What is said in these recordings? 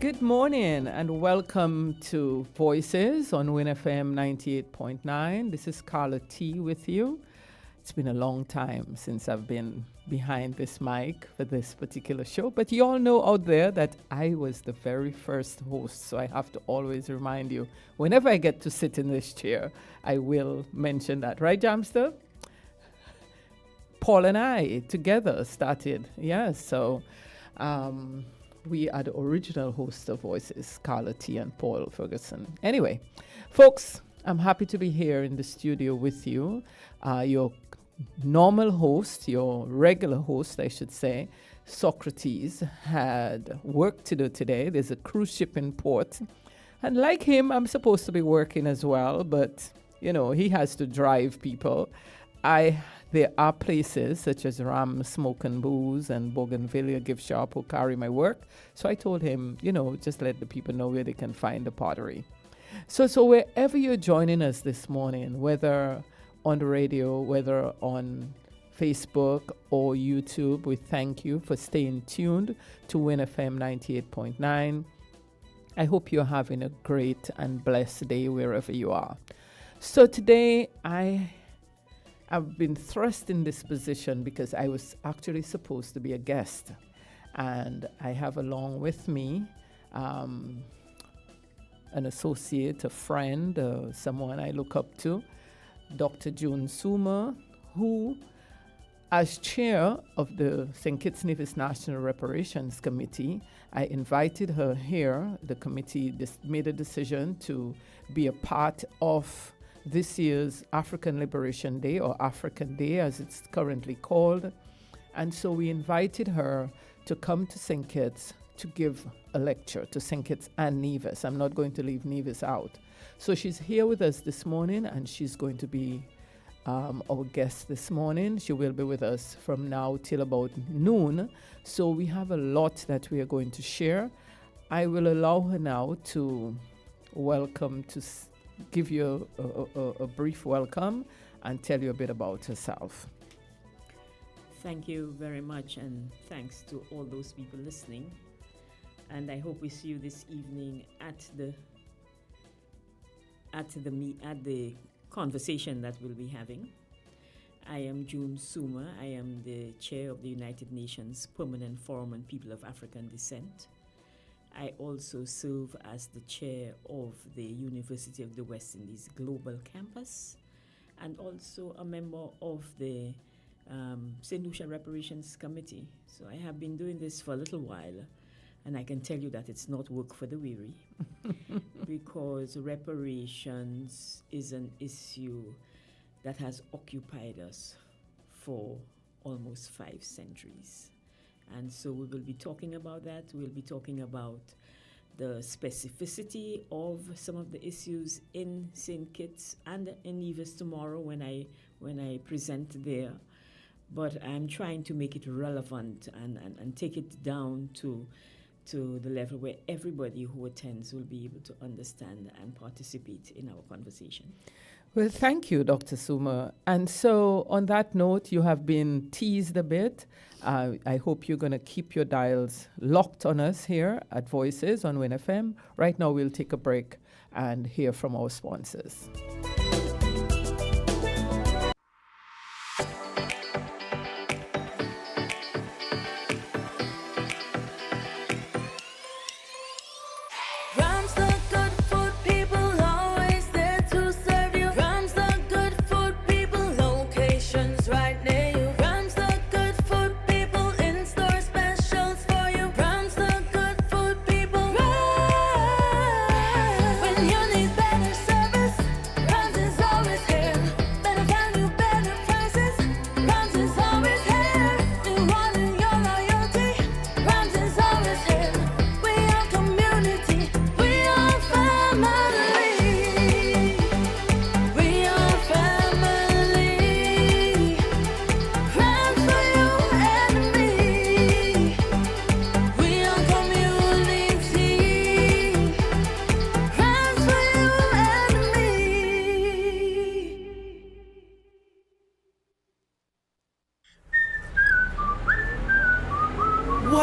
Good morning and welcome to Voices on WINNFM 98.9. This is Carla T with you. It's been a long time since I've been behind this mic for this particular show, but you all know out there that I was the very first host, so I have to always remind you, whenever I get to sit in this chair, I will mention that. Right, Jamster? Paul and I together started, we are the original hosts of Voices, Carla T and Paul Ferguson. Anyway, folks, I'm happy to be here in the studio with you. Your normal host, your regular host, I should say, Socrates, had work to do today. There's a cruise ship in port. And like him, I'm supposed to be working as well, but, he has to drive people. There are places such as Ram Smoke and Booze and Bougainvillea Gift Shop who carry my work. So I told him, just let the people know where they can find the pottery. So wherever you're joining us this morning, whether on the radio, whether on Facebook or YouTube, we thank you for staying tuned to WINNFM 98.9. I hope you're having a great and blessed day wherever you are. So today I've been thrust in this position because I was actually supposed to be a guest. And I have along with me an associate, a friend, someone I look up to, Dr. June Suma, who, as chair of the St. Kitts Nevis National Reparations Committee, I invited her here. The committee made a decision to be a part of this year's African Liberation Day, or African Day as it's currently called. And so we invited her to come to St. Kitts to give a lecture to St. Kitts and Nevis. I'm not going to leave Nevis out. So she's here with us this morning, and she's going to be our guest this morning. She will be with us from now till about noon. So we have a lot that we are going to share. I will allow her now to give you a brief welcome and tell you a bit about herself. Thank you very much, and thanks to all those people listening. And I hope we see you this evening at the conversation that we'll be having. I am June Suma. I am the chair of the United Nations Permanent Forum on People of African Descent. I also serve as the chair of the University of the West Indies Global Campus, and also a member of the St. Lucia Reparations Committee. So I have been doing this for a little while, and I can tell you that it's not work for the weary, because reparations is an issue that has occupied us for almost 5 centuries. And so we will be talking about that. We'll be talking about the specificity of some of the issues in St. Kitts and in Nevis tomorrow when I present there. But I'm trying to make it relevant and take it down to the level where everybody who attends will be able to understand and participate in our conversation. Well, thank you, Dr. Suma. And so on that note, you have been teased a bit. I hope you're going to keep your dials locked on us here at Voices on WINNFM. Right now, we'll take a break and hear from our sponsors.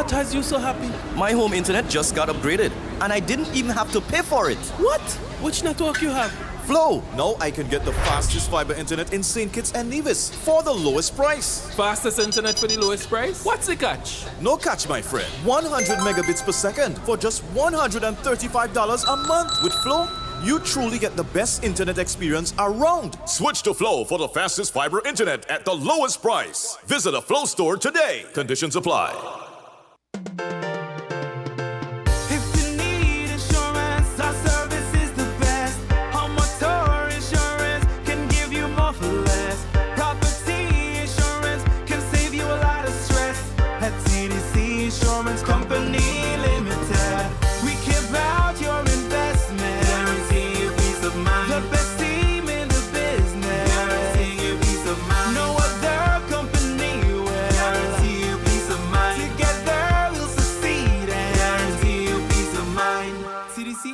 What has you so happy? My home internet just got upgraded. and I didn't even have to pay for it. What? Which network you have? Flow. Now I can get the fastest fiber internet in St. Kitts and Nevis for the lowest price. Fastest internet for the lowest price? What's the catch? No catch, my friend. 100 megabits per second for just $135 a month. With Flow, you truly get the best internet experience around. Switch to Flow for the fastest fiber internet at the lowest price. Visit a Flow store today. Conditions apply.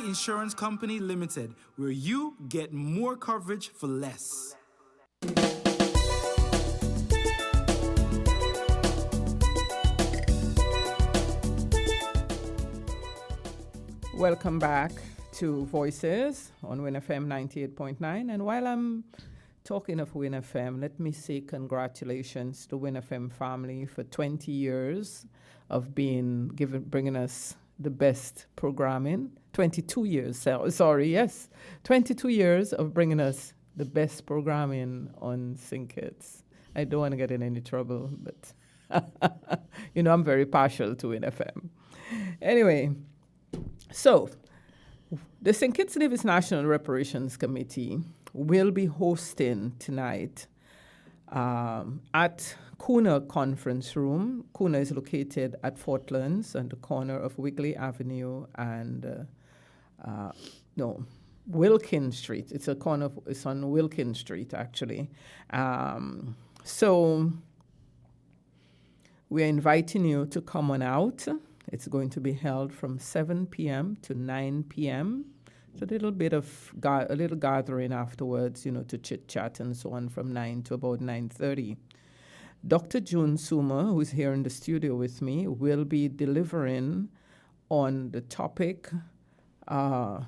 Insurance Company Limited, where you get more coverage for less. Welcome back to Voices on WINNFM 98.9. And while I'm talking of WINNFM, let me say congratulations to WINNFM family for 20 years of bringing us the best programming. 22 years, 22 years of bringing us the best programming on St. Kitts. I don't want to get in any trouble, but I'm very partial to WINNFM. Anyway, so the St. Kitts Nevis National Reparations Committee will be hosting tonight at Kuna Conference Room. Kuna is located at Fortlands on the corner of Wigley Avenue and Wilkin Street. It's on Wilkin Street, actually. So we're inviting you to come on out. It's going to be held from 7 p.m. to 9 p.m. It's a little bit of a little gathering afterwards, to chit-chat and so on from 9 to about 9:30. Dr. June Suma, who's here in the studio with me, will be delivering on the topic. Let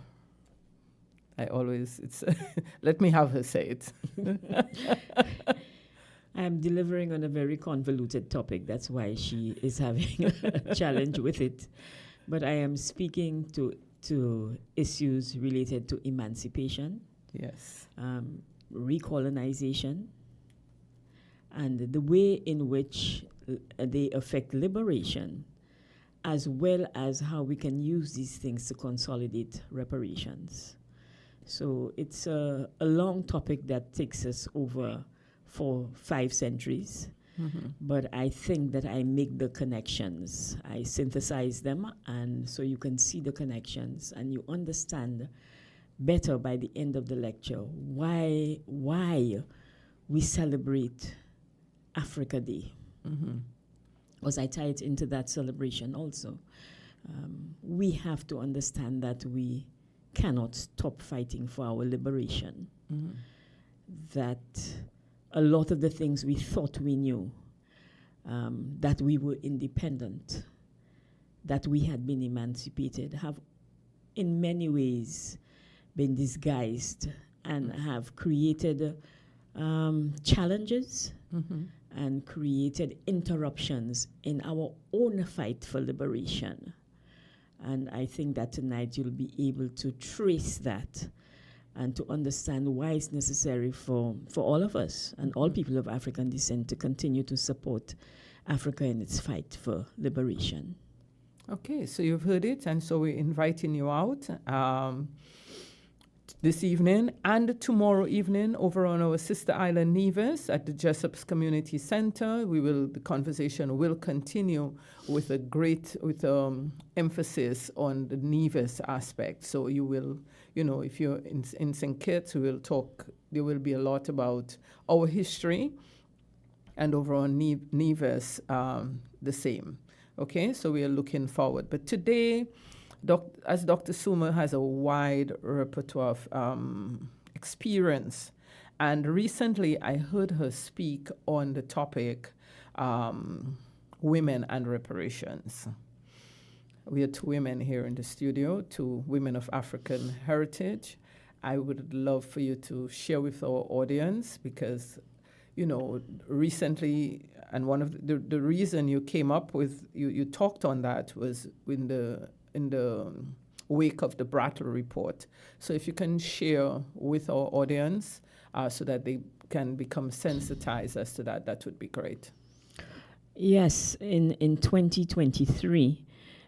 me have her say it. I'm delivering on a very convoluted topic. That's why she is having a challenge with it. But I am speaking to issues related to emancipation, yes, recolonization, and the way in which they affect liberation, as well as how we can use these things to consolidate reparations. So it's a long topic that takes us over for 5 centuries. Mm-hmm. But I think that I make the connections. I synthesize them, and so you can see the connections and you understand better by the end of the lecture why we celebrate Africa Day. Mm-hmm. Because I tie it into that celebration also. We have to understand that we cannot stop fighting for our liberation. Mm-hmm. That a lot of the things we thought we knew, that we were independent, that we had been emancipated, have in many ways been disguised and have created challenges and created interruptions in our own fight for liberation. And I think that tonight you'll be able to trace that and to understand why it's necessary for all of us and all people of African descent to continue to support Africa in its fight for liberation. Okay, so you've heard it, and so we're inviting you out this evening and tomorrow evening over on our sister island Nevis at the Jessups Community Center. The conversation will continue with emphasis on the Nevis aspect. So you will, if you're in St. Kitts, we will talk. There will be a lot about our history, and over on Nevis, the same. Okay, so we are looking forward. But today, as Dr. Suma has a wide repertoire of experience, and recently I heard her speak on the topic women and reparations. We are two women here in the studio, two women of African heritage. I would love for you to share with our audience because, you know, recently, and one of the reason you came up with, you talked on that was in the wake of the Brattle report. So if you can share with our audience so that they can become sensitized as to that, that would be great. Yes, in 2023,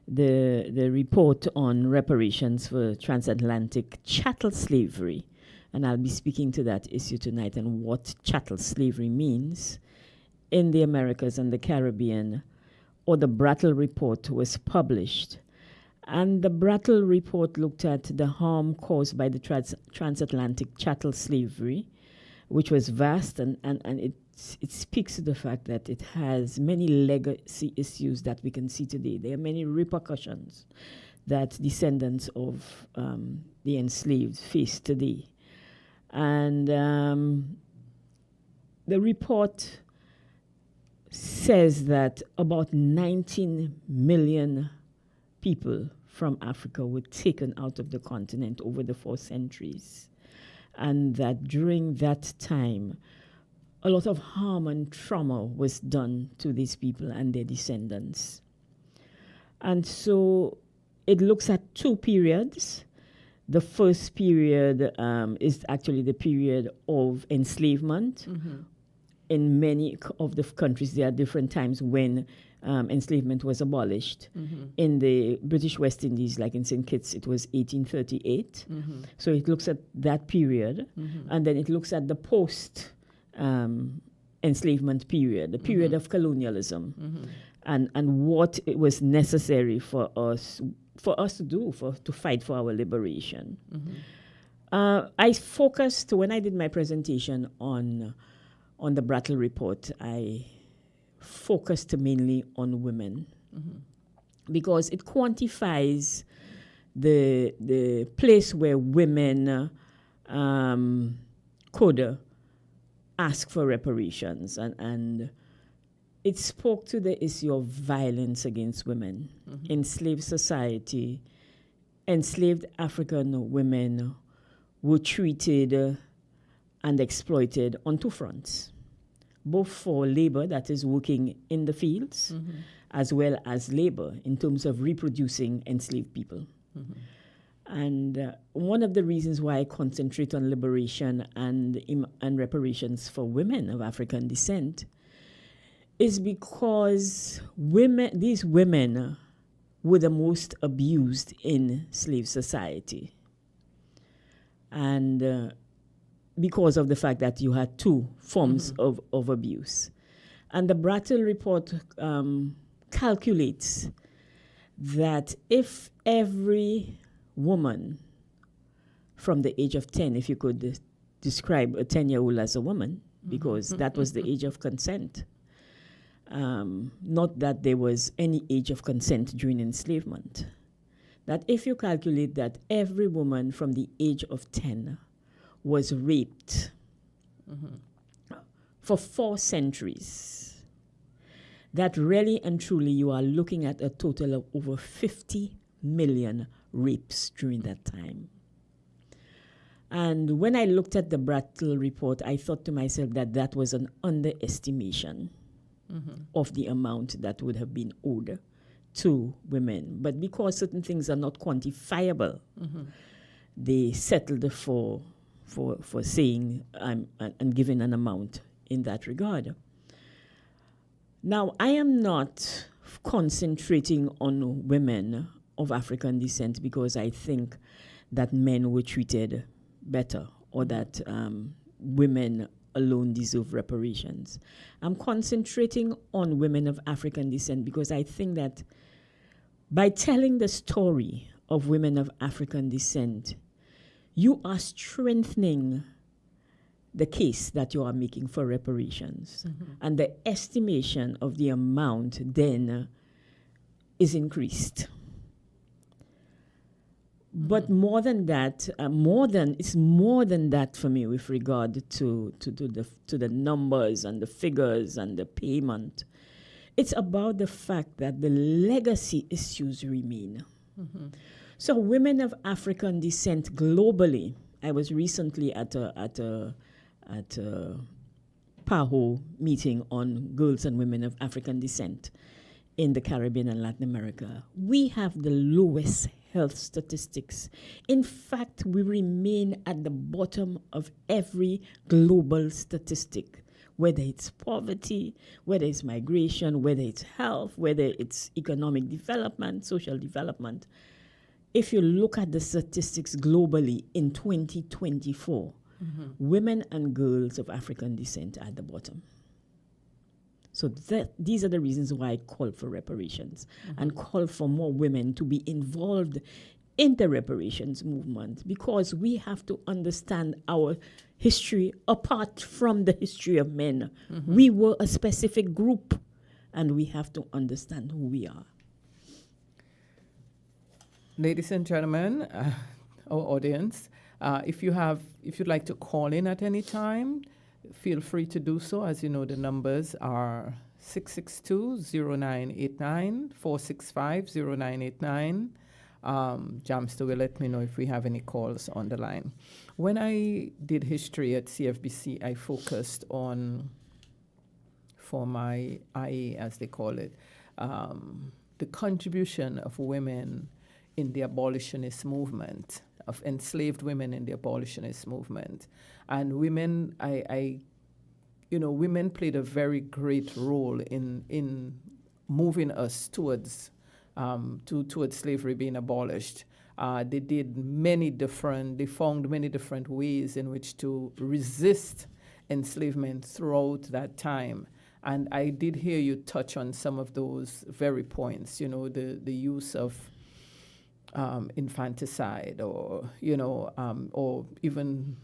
the report on reparations for transatlantic chattel slavery, and I'll be speaking to that issue tonight and what chattel slavery means in the Americas and the Caribbean, or the Brattle report was published. And the Brattle report looked at the harm caused by the transatlantic chattel slavery, which was vast, and it speaks to the fact that it has many legacy issues that we can see today. There are many repercussions that descendants of the enslaved face today. And the report says that about 19 million people from Africa were taken out of the continent over the 4 centuries. And that during that time, a lot of harm and trauma was done to these people and their descendants. And so it looks at 2 periods. The first period is actually the period of enslavement. Mm-hmm. In many of the countries, there are different times when enslavement was abolished. Mm-hmm. In the British West Indies, like in St. Kitts, it was 1838. Mm-hmm. So it looks at that period. Mm-hmm. And then it looks at the post-enslavement period, the period mm-hmm. of colonialism, mm-hmm. and what it was necessary for us to do to fight for our liberation. Mm-hmm. I focused, when I did my presentation on the Brattle report, I focused mainly on women, mm-hmm. because it quantifies the place where women could ask for reparations, and it spoke to the issue of violence against women. Mm-hmm. Enslaved society, enslaved African women were treated and exploited on 2 fronts, both for labor, that is working in the fields, mm-hmm. as well as labor in terms of reproducing enslaved people. Mm-hmm. And one of the reasons why I concentrate on liberation and reparations for women of African descent is because these women were the most abused in slave society. And because of the fact that you had 2 forms mm-hmm. of abuse. And the Brattle report calculates that if every woman from the age of 10, if you could describe a 10-year-old as a woman, because mm-hmm. that was the age of consent. Not that there was any age of consent during enslavement. That if you calculate that every woman from the age of 10 was raped mm-hmm. for 4 centuries, that really and truly you are looking at a total of over 50 million rapes during that time. And when I looked at the Brattle report, I thought to myself that was an underestimation mm-hmm. of the amount that would have been owed to women. But because certain things are not quantifiable, mm-hmm. they settled for saying and giving an amount in that regard. Now, I am not concentrating on women of African descent because I think that men were treated better or that women alone deserve reparations. I'm concentrating on women of African descent because I think that by telling the story of women of African descent, you are strengthening the case that you are making for reparations. Mm-hmm. And the estimation of the amount then is increased. Mm-hmm. But more than that, it's more than that for me with regard to the numbers and the figures and the payment. It's about the fact that the legacy issues remain. So women of African descent globally, I was recently at a PAHO meeting on girls and women of African descent in the Caribbean and Latin America. We have the lowest health statistics. In fact, we remain at the bottom of every global statistic, whether it's poverty, whether it's migration, whether it's health, whether it's economic development, social development. If you look at the statistics globally in 2024, women and girls of African descent are at the bottom. So these are the reasons why I call for reparations and call for more women to be involved in the reparations movement, because we have to understand our history apart from the history of men. We were a specific group, and we have to understand who we are. Ladies and gentlemen, our audience, if you'd like to call in at any time, feel free to do so. As you know, the numbers are 662-0989, 465-0989. Jamster will let me know if we have any calls on the line. When I did history at CFBC, I focused on, for my IA, as they call it, the contribution of women in the abolitionist movement, of enslaved women in the abolitionist movement. And women, women played a very great role in moving us towards slavery being abolished. They found many different ways in which to resist enslavement throughout that time. And I did hear you touch on some of those very points, the use of infanticide, or even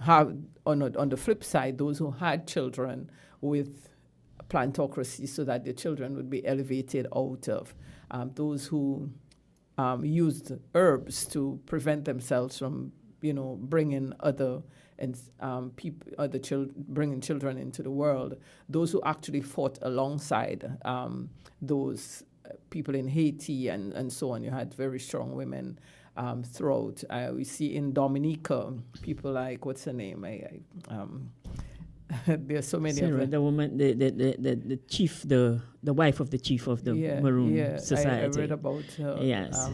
on the flip side, those who had children with plantocracy so that their children would be elevated out of, those who used herbs to prevent themselves from, bringing bringing children into the world, those who actually fought alongside those people in Haiti and so on. You had very strong women throughout. We see in Dominica people like, what's her name? There's so many Sarah, of them. the woman, the chief, the wife of the chief of the Maroon Society. I read about her. Yes,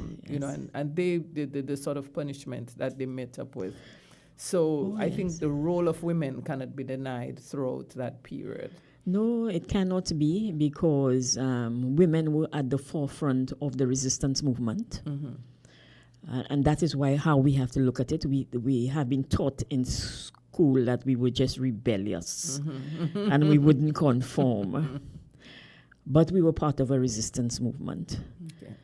and they the sort of punishment that they met up with. So I think the role of women cannot be denied throughout that period. No, it cannot be, because women were at the forefront of the resistance movement. And that is how we have to look at it. We have been taught in school that we were just rebellious and we wouldn't conform. But we were part of a resistance movement. Okay.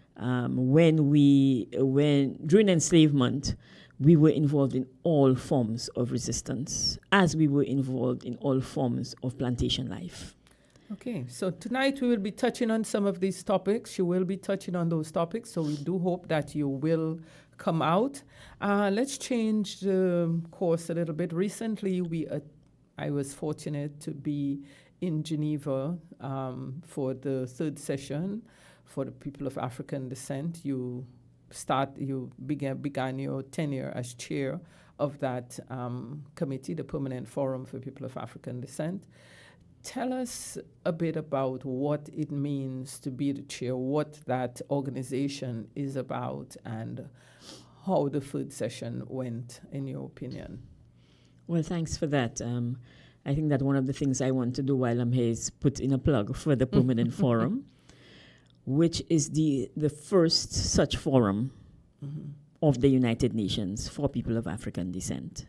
During enslavement, we were involved in all forms of resistance, as we were involved in all forms of plantation life. Okay, so tonight we will be touching on some of these topics. You will be touching on those topics, so we do hope that you will come out. Let's change the course a little bit. Recently, I was fortunate to be in Geneva for the third session for the people of African descent. You began your tenure as chair of that committee, the Permanent Forum for People of African Descent. Tell us a bit about what it means to be the chair, what that organization is about, and how the third session went, in your opinion. Well, thanks for that. I think that one of the things I want to do while I'm here is put in a plug for the Permanent Forum, which is the first such forum of the United Nations for people of African descent.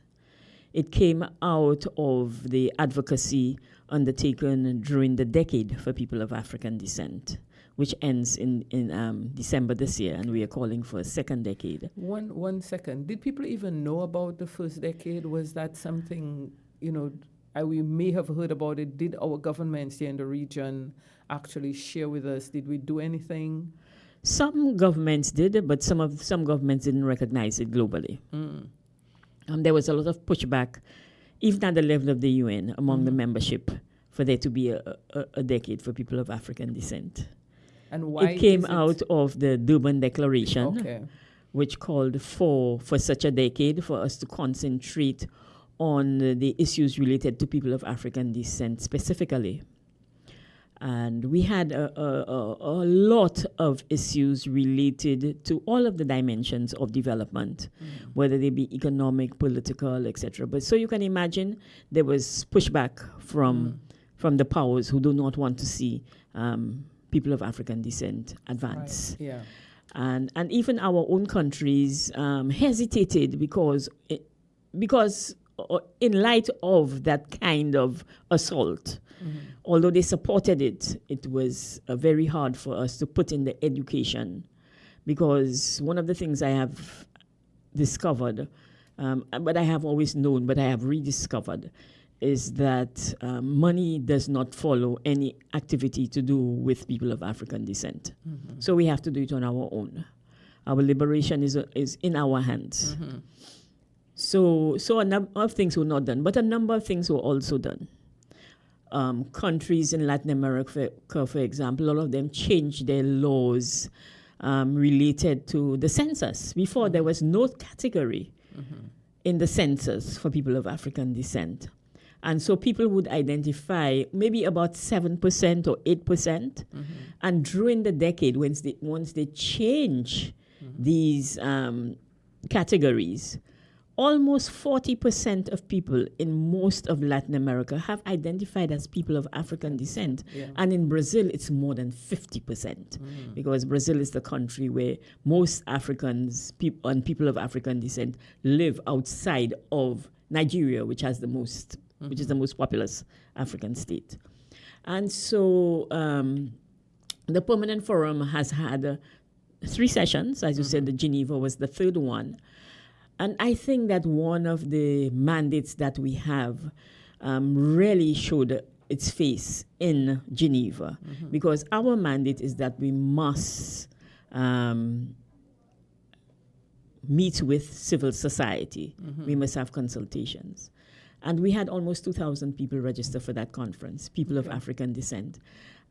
It came out of the advocacy undertaken during the decade for people of African descent, which ends in December this year, and we are calling for a second decade. One second. Did people even know about the first decade? Was that something, we may have heard about it? Did our governments here in the region actually share with us? Did we do anything? Some governments did, but some governments didn't recognize it globally. There was a lot of pushback, even at the level of the UN, among the membership, for there to be a decade for people of African descent. And why it came is it out of the Durban Declaration, okay? which called for such a decade for us to concentrate on the issues related to people of African descent specifically. And we had a lot of issues related to all of the dimensions of development, whether they be economic, political, etc. But so you can imagine there was pushback from the powers who do not want to see people of African descent advance. Right. Yeah. And even our own countries hesitated because in light of that kind of assault, although they supported it, it was very hard for us to put in the education, because one of the things I have discovered, but I have always known, but I have rediscovered, is that money does not follow any activity to do with people of African descent. So we have to do it on our own. Our liberation is in our hands. So a number of things were not done, but a number of things were also done. Countries in Latin America, for example, all of them changed their laws related to the census. Before, there was no category in the census for people of African descent. And so people would identify maybe about 7% or 8%. And during the decade, once they change these categories, almost 40% of people in most of Latin America have identified as people of African descent. Yeah. And in Brazil, it's more than 50%, because Brazil is the country where most Africans and people of African descent live outside of Nigeria, which has the most, which is the most populous African state. And so the Permanent Forum has had 3 sessions. As you said, the Geneva was the 3rd one. And I think that one of the mandates that we have really showed its face in Geneva, because our mandate is that we must meet with civil society. We must have consultations. And we had almost 2,000 people register for that conference, people of African descent.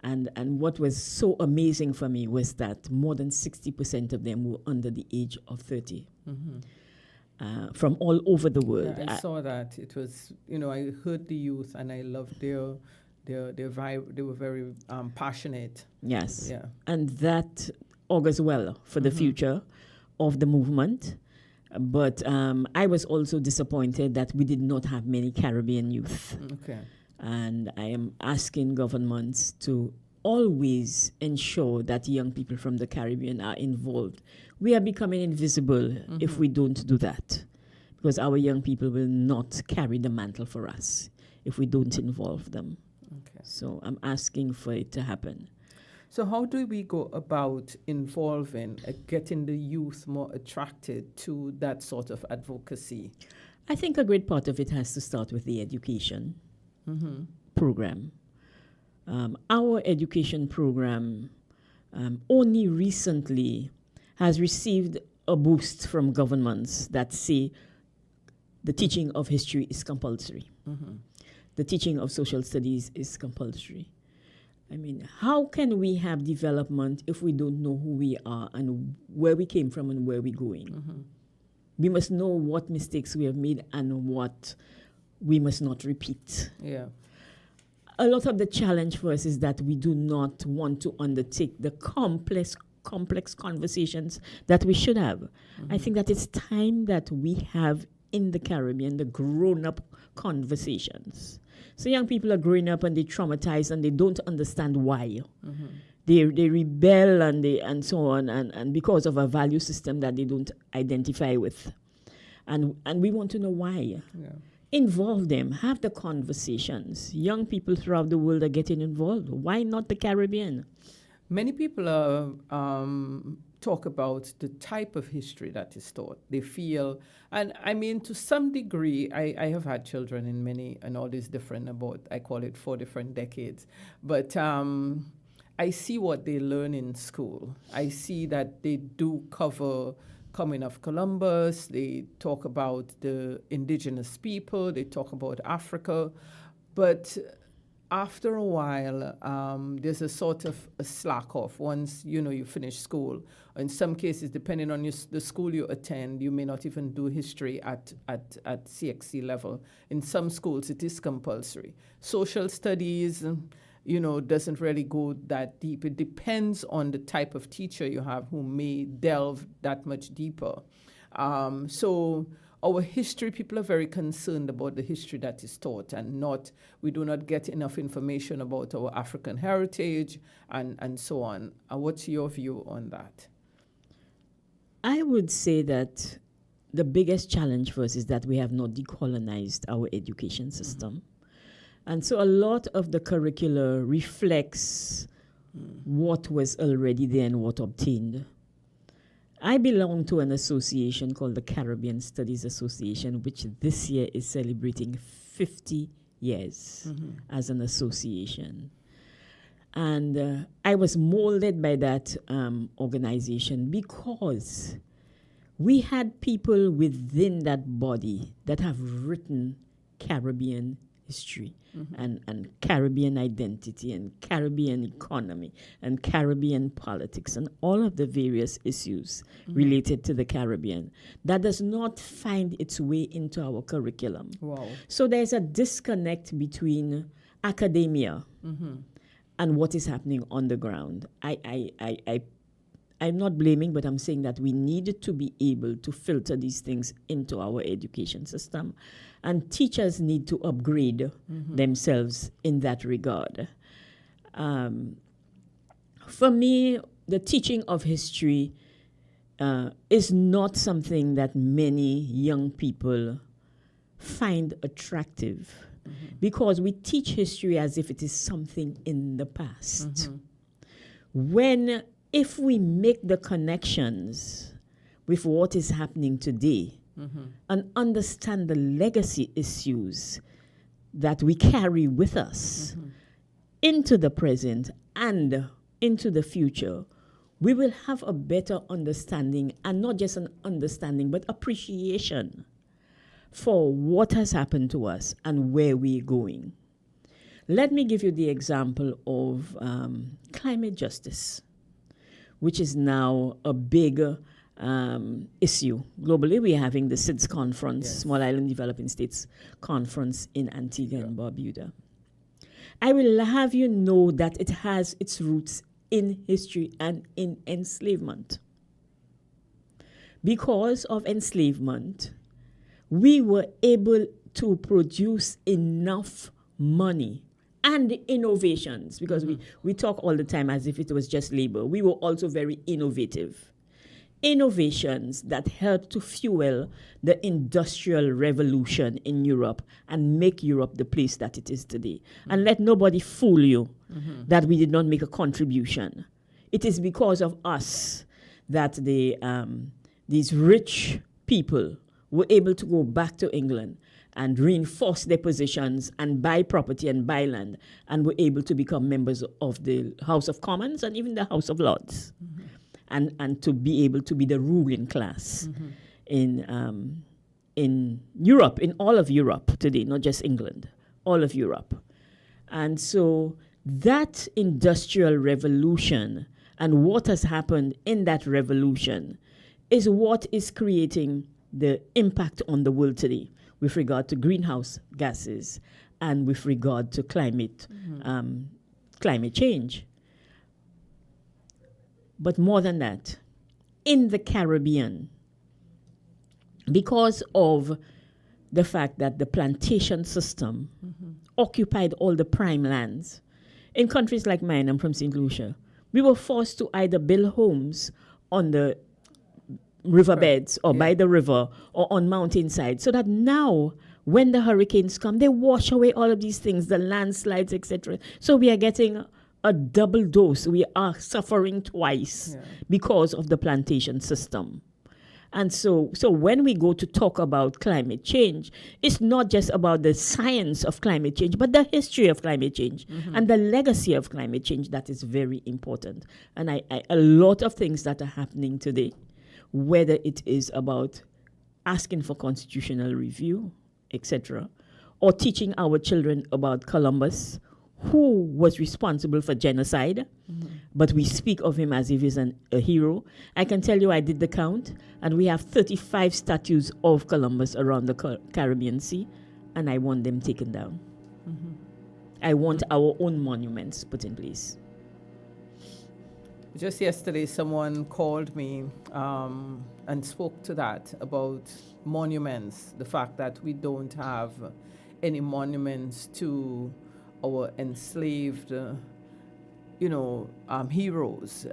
And what was so amazing for me was that more than 60% of them were under the age of 30. From all over the world. Yeah, I saw that. It was, I heard the youth, and I loved their vibe. They were very passionate. Yes. Yeah. And that augurs well for the future of the movement. But I was also disappointed that we did not have many Caribbean youth. Okay. And I am asking governments to always ensure that young people from the Caribbean are involved. We are becoming invisible if we don't do that, because our young people will not carry the mantle for us if we don't involve them. Okay. So I'm asking for it to happen. So how do we go about involving, getting the youth more attracted to that sort of advocacy? I think a great part of it has to start with the education program. Our education program only recently has received a boost from governments that say the teaching of history is compulsory. The teaching of social studies is compulsory. I mean, how can we have development if we don't know who we are and where we came from and where we're going? We must know what mistakes we have made and what we must not repeat. Yeah. A lot of the challenge for us is that we do not want to undertake the complex conversations that we should have. I think that it's time that we have in the Caribbean the grown-up conversations. So young people are growing up and they're traumatized and they don't understand why. They rebel and so on, and because of a value system that they don't identify with. And we want to know why. Yeah. Involve them, have the conversations. Young people throughout the world are getting involved. Why not the Caribbean? Many people talk about the type of history that is taught. They feel, and I mean, to some degree, I have had children in all these different, I call it 4 different decades. But I see what they learn in school. I see that they do cover coming of Columbus, they talk about the indigenous people, they talk about Africa, but after a while, there's a sort of a slack off once you finish school. In some cases, depending on the school you attend, you may not even do history at CXC level. In some schools, it is compulsory. Social studies, doesn't really go that deep. It depends on the type of teacher you have who may delve that much deeper. So our history, people are very concerned about the history that is taught, and we do not get enough information about our African heritage and so on. What's your view on that? I would say that the biggest challenge for us is that we have not decolonized our education system. And so a lot of the curricula reflects what was already there and what obtained. I belong to an association called the Caribbean Studies Association, which this year is celebrating 50 years as an association. And I was molded by that organization because we had people within that body that have written Caribbean history and Caribbean identity and Caribbean economy and Caribbean politics and all of the various issues related to the Caribbean that does not find its way into our curriculum. Wow. So there's a disconnect between academia and what is happening on the ground. I'm not blaming, but I'm saying that we need to be able to filter these things into our education system. And teachers need to upgrade themselves in that regard. For me, the teaching of history is not something that many young people find attractive because we teach history as if it is something in the past. If we make the connections with what is happening today and understand the legacy issues that we carry with us into the present and into the future, we will have a better understanding, and not just an understanding, but appreciation for what has happened to us and where we're going. Let me give you the example of climate justice, which is now a big issue. Globally, we're having the SIDS conference, Small Island Developing States Conference in Antigua and Barbuda. I will have you know that it has its roots in history and in enslavement. Because of enslavement, we were able to produce enough money and innovations, because we talk all the time as if it was just labor. We were also very innovative. Innovations that helped to fuel the Industrial Revolution in Europe and make Europe the place that it is today. And let nobody fool you that we did not make a contribution. It is because of us that these rich people were able to go back to England and reinforce their positions and buy property and buy land, and were able to become members of the House of Commons and even the House of Lords, and to be able to be the ruling class in Europe, in all of Europe today, not just England, all of Europe. And so that industrial revolution and what has happened in that revolution is what is creating the impact on the world today with regard to greenhouse gases and with regard to climate change. But more than that, in the Caribbean, because of the fact that the plantation system occupied all the prime lands, in countries like mine, I'm from St. Lucia, we were forced to either build homes on the riverbeds or by the river or on mountainside, so that now when the hurricanes come, they wash away all of these things, the landslides, etc. So we are getting a double dose. We are suffering twice because of the plantation system. And so when we go to talk about climate change, it's not just about the science of climate change, but the history of climate change and the legacy of climate change that is very important. And a lot of things that are happening today, whether it is about asking for constitutional review, etc., or teaching our children about Columbus, who was responsible for genocide, but we speak of him as if he's a hero. I can tell you I did the count, and we have 35 statues of Columbus around the Caribbean Sea, and I want them taken down. I want our own monuments put in place. Just yesterday, someone called me and spoke to that about monuments, the fact that we don't have any monuments to our enslaved, heroes.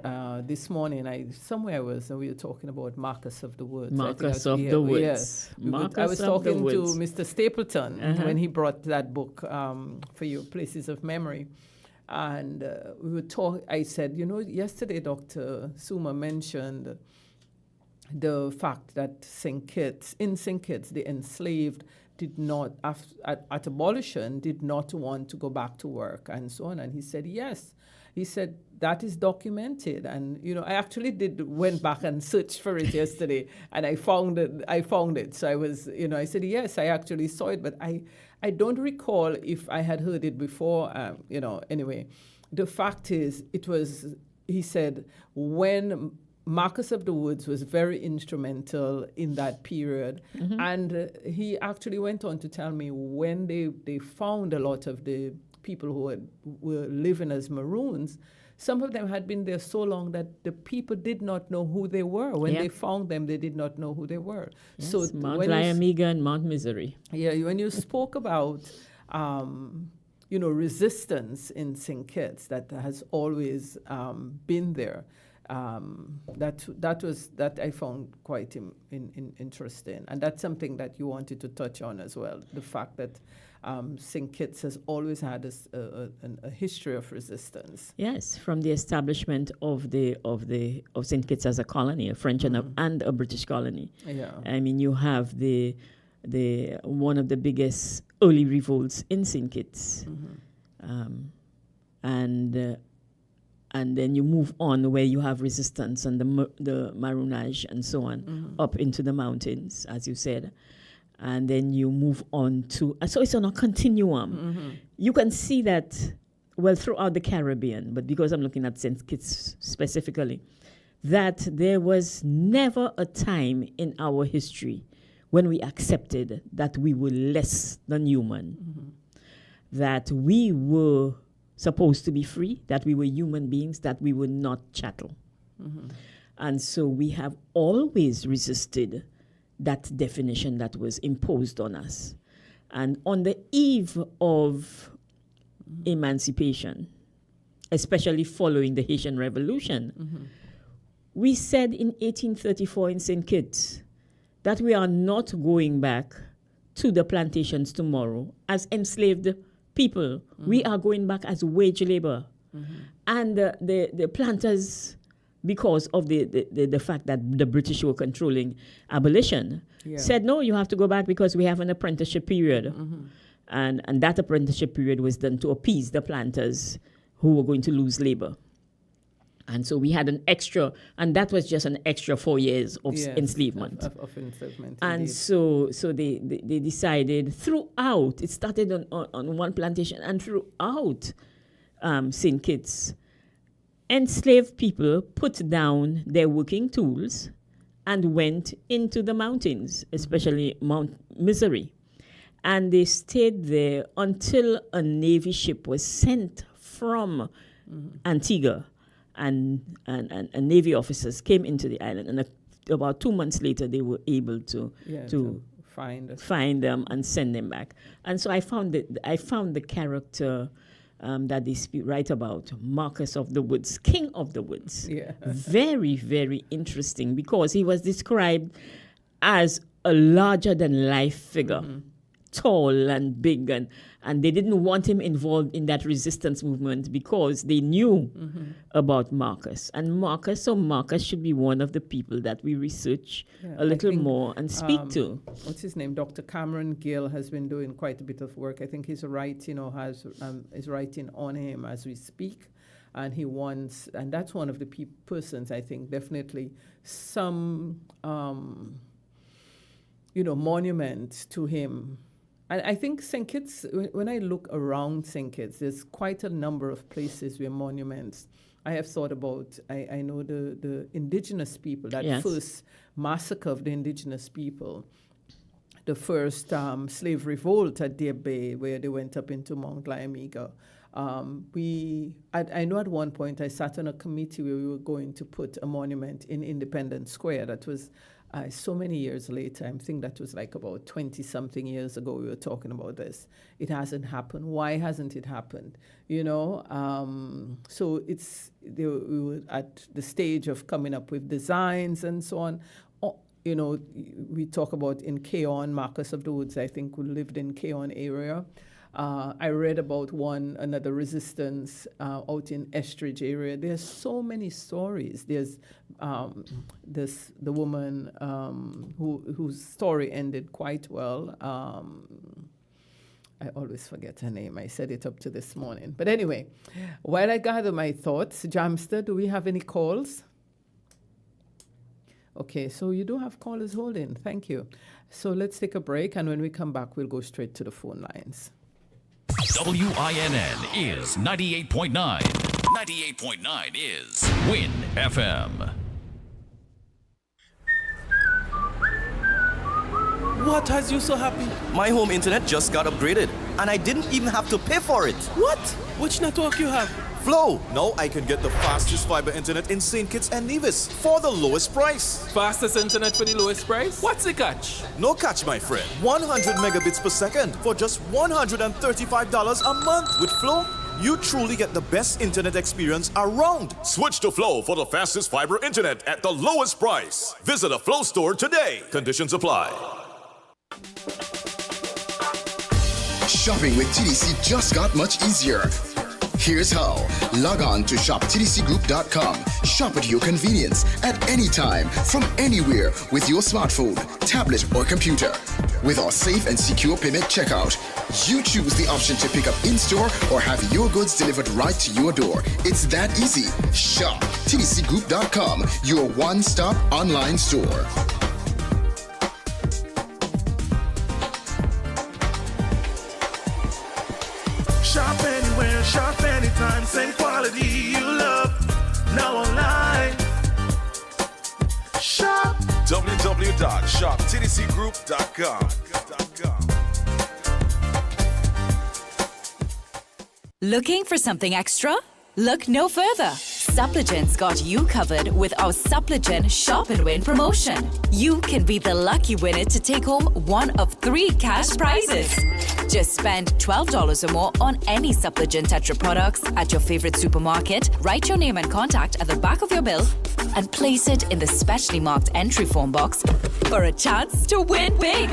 This morning, we were talking about Marcus of the Woods. Marcus of the Woods. Yes. Marcus I was of the talking to Woods. Mr. Stapleton when he brought that book for you, Places of Memory. And we were talking. I said, yesterday Dr. Suma mentioned the fact that in St. Kitts, the enslaved did not, at abolition, did not want to go back to work and so on. And he said, yes. He said, that is documented. And, I actually went back and searched for it yesterday, and I found it. So I was, I said, yes, I actually saw it, but I don't recall if I had heard it before, anyway. The fact is, he said, when Marcus of the Woods was very instrumental in that period. And he actually went on to tell me when they found a lot of the people who were living as Maroons, some of them had been there so long that the people did not know who they were. When they found them, they did not know who they were. Yes, So Mount Lyamiga and Mount Misery. Yeah, when you spoke about, resistance in St. Kitts that has always been there, that I found quite interesting, and that's something that you wanted to touch on as well. The fact that St. Kitts has always had a history of resistance. Yes, from the establishment of St. Kitts as a colony, a French and a British colony. Yeah, I mean, you have the one of the biggest early revolts in St. Kitts, and then you move on where you have resistance and the Maroonage and so on up into the mountains, as you said. And then you move on to, so it's on a continuum. You can see that, throughout the Caribbean, but because I'm looking at St. Kitts specifically, that there was never a time in our history when we accepted that we were less than human, that we were supposed to be free, that we were human beings, that we were not chattel. And so we have always resisted that definition that was imposed on us. And on the eve of emancipation, especially following the Haitian Revolution, we said in 1834 in St. Kitts that we are not going back to the plantations tomorrow as enslaved people. We are going back as wage labor. And the planters, because of the fact that the British were controlling abolition, said, no, you have to go back because we have an apprenticeship period. And that apprenticeship period was done to appease the planters who were going to lose labor. And so we had an extra, and that was just an extra 4 years of enslavement. Of enslavement, and indeed. so they decided throughout, it started on one plantation, and throughout St. Kitts, enslaved people put down their working tools and went into the mountains, especially Mount Misery. And they stayed there until a Navy ship was sent from Antigua, and Navy officers came into the island. And about 2 months later, they were able to find them and send them back. And so I found the character that they write about, Marcus of the Woods, King of the Woods. Very, very interesting, because he was described as a larger-than-life figure, tall and big, and they didn't want him involved in that resistance movement because they knew about Marcus. And Marcus should be one of the people that we research a little more and speak to. What's his name? Dr. Cameron Gill has been doing quite a bit of work. I think he's writing on him as we speak. And he wants, and that's one of the persons, I think, definitely some, monument to him I think St. Kitts, when I look around St. Kitts, there's quite a number of places where monuments. I have thought about, I know the indigenous people, that Yes. first massacre of the indigenous people, the first slave revolt at Deer Bay, where they went up into Mount Lyamiga. I know at one point I sat on a committee where we were going to put a monument in Independence Square. That was so many years later. I think that was like about 20-something years ago we were talking about this. It hasn't happened. Why hasn't it happened? You know, so we were at the stage of coming up with designs and so on. You know, we talk about in Keon, Marcus of the Woods, I think, who lived in Keon area. I read about another resistance out in Estridge area. There's so many stories. There's the woman whose story ended quite well. I always forget her name. I said it up to this morning. But anyway, while I gather my thoughts, Jamster, do we have any calls? Okay, so you do have callers holding. Thank you. So let's take a break, and when we come back, we'll go straight to the phone lines. WINN is 98.9. 98.9 is Win FM. What has you so happy? My home internet just got upgraded, and I didn't even have to pay for it. What? Which network you have? Flow! Now I can get the fastest fiber internet in St. Kitts and Nevis for the lowest price. Fastest internet for the lowest price? What's the catch? No catch, my friend. 100 megabits per second for just $135 a month. With Flow, you truly get the best internet experience around. Switch to Flow for the fastest fiber internet at the lowest price. Visit a Flow store today. Conditions apply. Shopping with TDC just got much easier. Here's how. Log on to shoptdcgroup.com. Shop at your convenience at any time, from anywhere, with your smartphone, tablet, or computer. With our safe and secure payment checkout, you choose the option to pick up in-store or have your goods delivered right to your door. It's that easy. Shop tdcgroup.com, your one-stop online store. Shop anywhere, shop anytime, same quality you love. Now online. Shop www.shoptdcgroup.com. Looking for something extra? Look no further. Suppligent's got you covered with our Suppligent Shop and Win promotion. You can be the lucky winner to take home one of 3 cash prizes. Just spend $12 or more on any Suppligent Tetra products at your favorite supermarket, write your name and contact at the back of your bill, and place it in the specially marked entry form box for a chance to win big.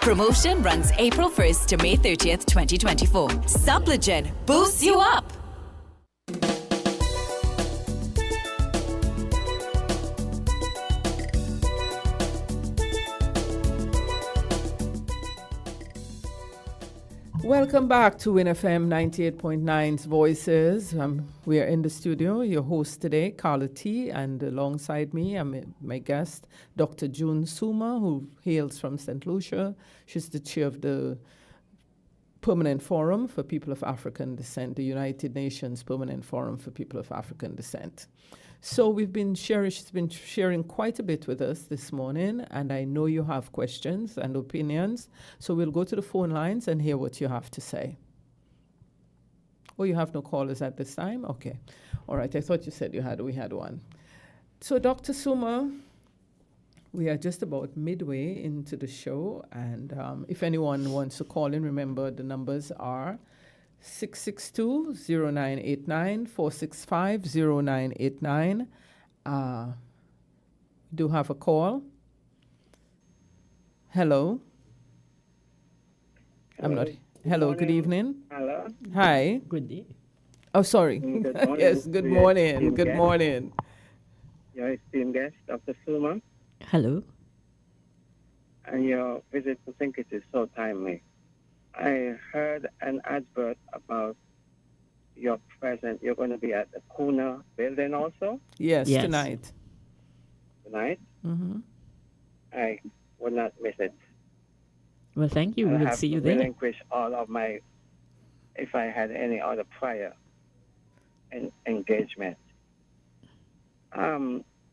Promotion runs April 1st to May 30th, 2024. Suppligent boosts you up. Welcome back to Win FM 98.9's Voices. We are in the studio. Your host today, Carla T, and alongside me, I'm my guest, Dr. June Suma, who hails from St. Lucia. She's the chair of the Permanent Forum for People of African Descent, the United Nations Permanent Forum for People of African Descent. So she's been sharing quite a bit with us this morning, and I know you have questions and opinions. So we'll go to the phone lines and hear what you have to say. Oh, you have no callers at this time? Okay. All right. I thought you said we had one. So Dr. Suma, we are just about midway into the show, and if anyone wants to call in, remember the numbers are 662-0989, 465-0989. Do have a call. Hello. Hello, good evening. Hello. Hi. Good day. Oh, sorry. Good morning. Yes, good morning. Good morning. Your esteemed guest, Dr. Suma, Hello. and your visit to St. Kitts is so timely. I heard an advert about your present. You're going to be at the Kuna building also Yes, Yes. tonight. tonight. Mm-hmm. I will not miss it. Well, thank you. We I will have see you to there. relinquish all of my, if I had any other prior engagement.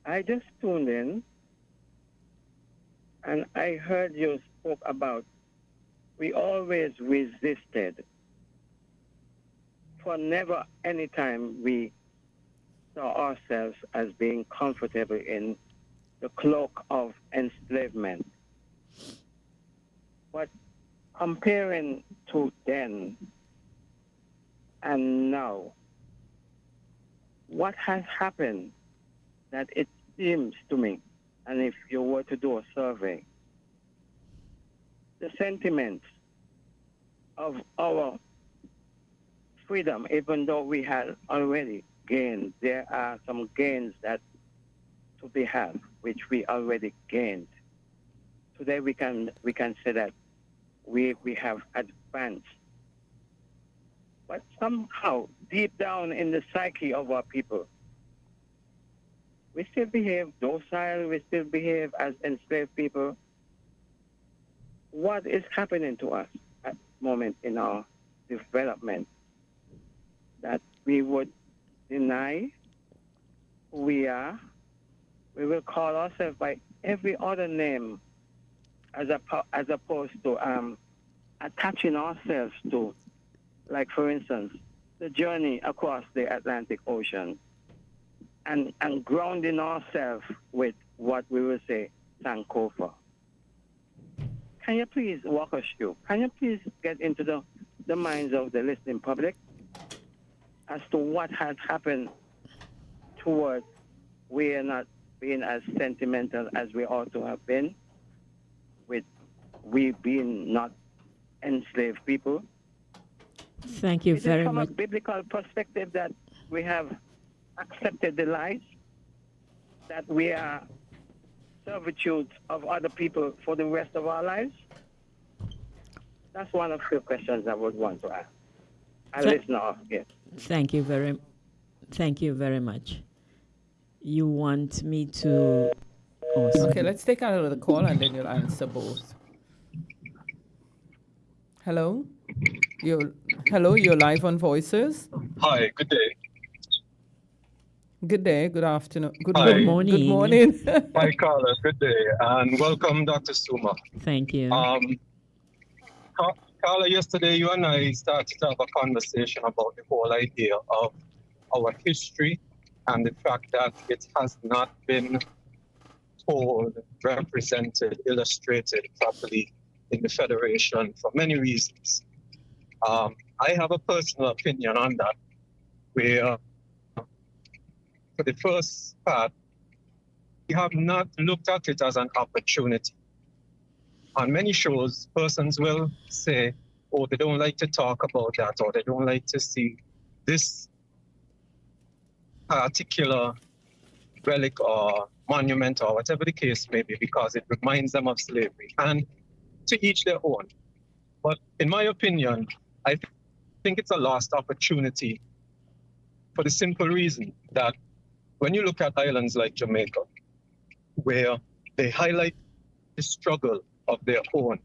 I just tuned in and I heard you spoke about we always resisted. For never any time we saw ourselves as being comfortable in the cloak of enslavement. But comparing to then and now, what has happened that it seems to me, and if you were to do a survey, the sentiments of our freedom, even though we had already gained, there are some gains that to be had, which we already gained. Today we can say that we have advanced. But somehow, deep down in the psyche of our people, we still behave docile, we still behave as enslaved people. What is happening to us at the moment in our development that we would deny who we are? We will call ourselves by every other name as opposed to attaching ourselves to, like for instance, the journey across the Atlantic Ocean and grounding ourselves with what we will say Sankofa. Can you please walk us through? Can you please get into the minds of the listening public as to what has happened towards we are not being as sentimental as we ought to have been, with we being not enslaved people? Thank you very from much. a biblical perspective that we have accepted the lies, that we are servitude of other people for the rest of our lives? That's one of the questions I would want to ask. I'll listen off here. Thank you very much. You want me to... Oh, okay, let's take another call and then you'll answer both. Hello? You're live on Voices. Hi, good day. Good day, good afternoon, good morning. Good morning. Hi, Carla, good day, and welcome, Dr. Suma. Thank you. Carla, yesterday you and I started to have a conversation about the whole idea of our history and the fact that it has not been told, represented, illustrated properly in the Federation for many reasons. I have a personal opinion on that, where for the first part, we have not looked at it as an opportunity. On many shows, persons will say, oh, they don't like to talk about that, or they don't like to see this particular relic or monument or whatever the case may be, because it reminds them of slavery. And to each their own. But in my opinion, I think it's a lost opportunity for the simple reason that when you look at islands like Jamaica, where they highlight the struggle of their own,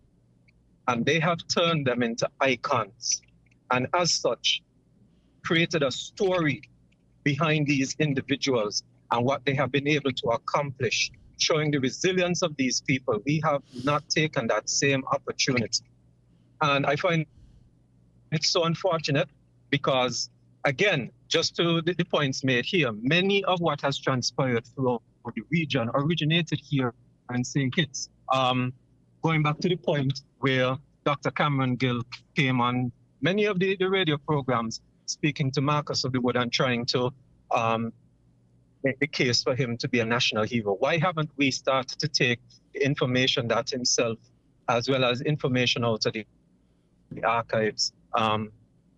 and they have turned them into icons, and as such, created a story behind these individuals and what they have been able to accomplish, showing the resilience of these people, we have not taken that same opportunity. And I find it so unfortunate because, again, just to the points made here, many of what has transpired throughout the region originated here in St. Kitts. Going back to the point where Dr. Cameron Gill came on many of the radio programs speaking to Marcus of the Wood and trying to make the case for him to be a national hero. Why haven't we started to take the information that himself, as well as information out of the archives,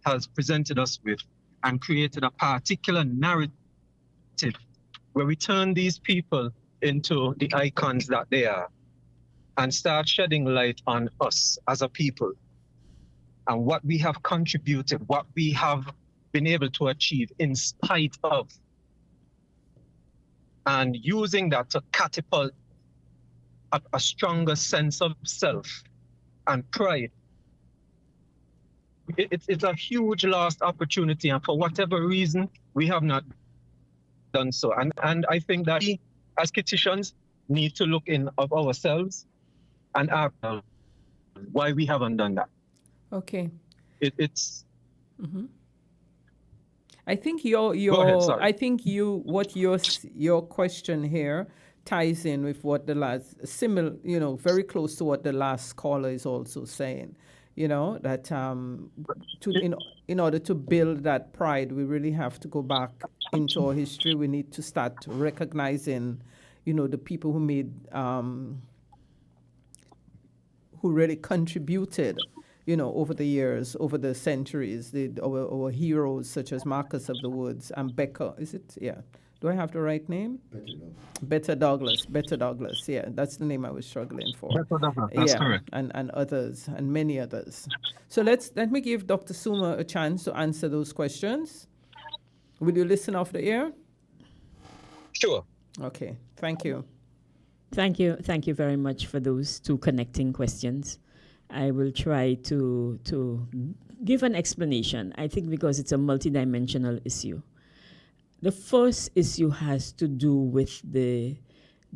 has presented us with, and created a particular narrative where we turn these people into the icons that they are and start shedding light on us as a people and what we have contributed, what we have been able to achieve in spite of, and using that to catapult a stronger sense of self and pride. It's a huge lost opportunity, and for whatever reason, we have not done so. And I think that we, as Kitishans, need to look in of ourselves and ask why we haven't done that. Okay. It's. Mm-hmm. I think your question here ties in with what the last very close to what the last caller is also saying. That in order to build that pride, we really have to go back into our history. We need to start recognizing, the people who made, who really contributed, over the years, over the centuries, our heroes such as Marcus of the Woods and Becker. Is it? Yeah. Do I have the right name? Better Douglas. Yeah, that's the name I was struggling for. Better Douglas, that's correct. And others, and many others. So let me give Dr. Suma a chance to answer those questions. Will you listen off the air? Sure. Okay, thank you. Thank you very much for those two connecting questions. I will try to give an explanation, I think, because it's a multidimensional issue. The first issue has to do with the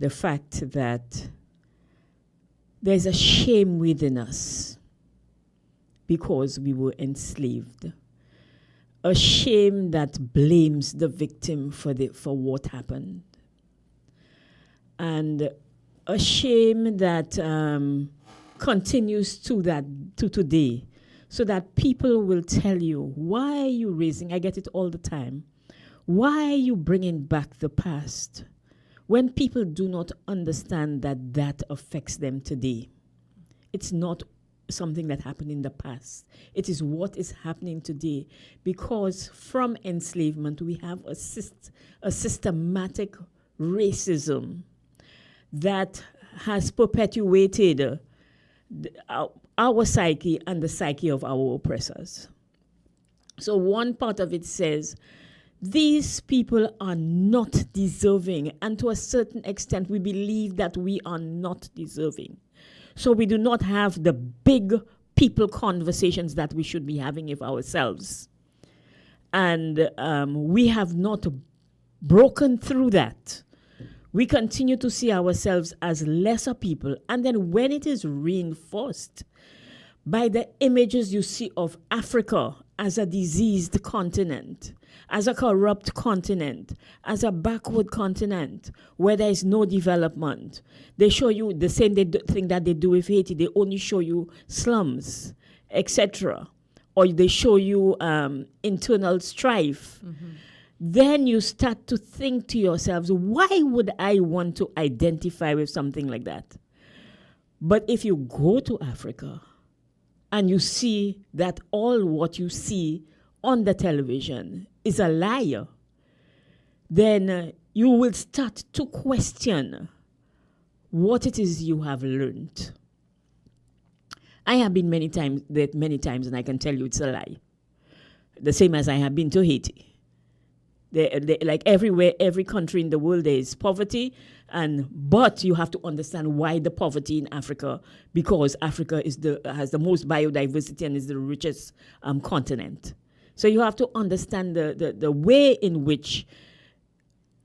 fact that there's a shame within us because we were enslaved. A shame that blames the victim for what happened. And a shame that continues to today, so that people will tell you, why are you raising, I get it all the time, why are you bringing back the past when people do not understand that affects them today? It's not something that happened in the past. It is what is happening today, because from enslavement we have a systematic racism that has perpetuated our psyche and the psyche of our oppressors. So one part of it says, these people are not deserving, and to a certain extent we believe that we are not deserving. So we do not have the big people conversations that we should be having with ourselves. And we have not broken through that. We continue to see ourselves as lesser people. And then when it is reinforced by the images you see of Africa as a diseased continent, as a corrupt continent, as a backward continent where there is no development, they show you the same thing that they do with Haiti. They only show you slums, etc. Or they show you internal strife. Mm-hmm. Then you start to think to yourselves, why would I want to identify with something like that? But if you go to Africa and you see that all what you see on the television is a lie, then you will start to question what it is you have learned. I have been many times, and I can tell you it's a lie. The same as I have been to Haiti. Like everywhere, every country in the world, there is poverty, but you have to understand why the poverty in Africa, because Africa has the most biodiversity and is the richest continent. So you have to understand the way in which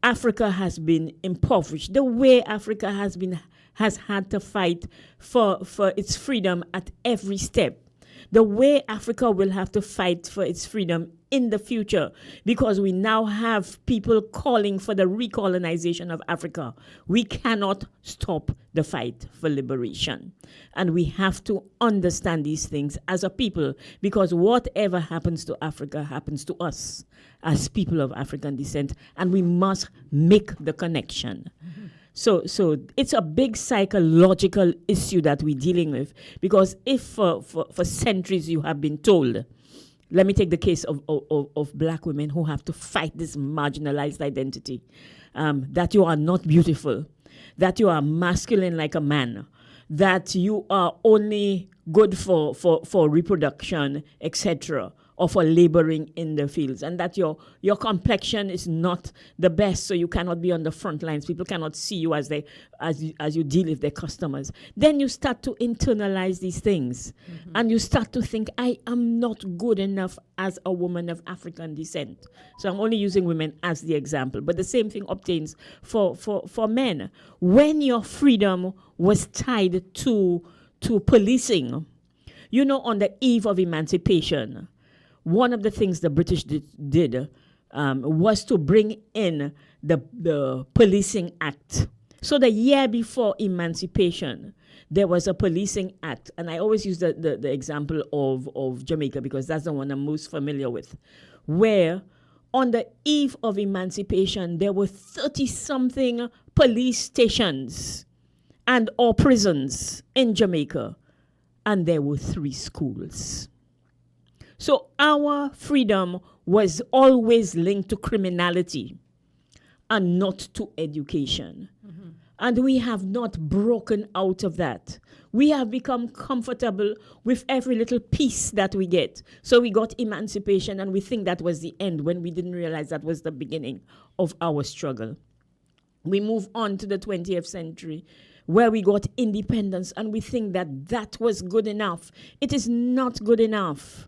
Africa has been impoverished, the way Africa has had to fight for its freedom at every step, the way Africa will have to fight for its freedom in the future, because we now have people calling for the recolonization of Africa. We cannot stop the fight for liberation. And we have to understand these things as a people, because whatever happens to Africa happens to us as people of African descent, and we must make the connection. Mm-hmm. So it's a big psychological issue that we're dealing with, because if for centuries you have been told, let me take the case of black women who have to fight this marginalized identity, that you are not beautiful, that you are masculine like a man, that you are only good for reproduction, etc., or for laboring in the fields, and that your complexion is not the best, so you cannot be on the front lines. People cannot see you as you deal with their customers. Then you start to internalize these things, and you start to think, I am not good enough as a woman of African descent. So I'm only using women as the example, but the same thing obtains for men. When your freedom was tied to policing, you know, on the eve of emancipation, one of the things the British did was to bring in the Policing Act. So the year before emancipation, there was a Policing Act. And I always use the example of Jamaica because that's the one I'm most familiar with, where on the eve of emancipation, there were 30-something police stations or prisons in Jamaica, and there were 3 schools. So our freedom was always linked to criminality and not to education. And we have not broken out of that. We have become comfortable with every little piece that we get. So we got emancipation and we think that was the end when we didn't realize that was the beginning of our struggle. We move on to the 20th century where we got independence and we think that was good enough. It is not good enough,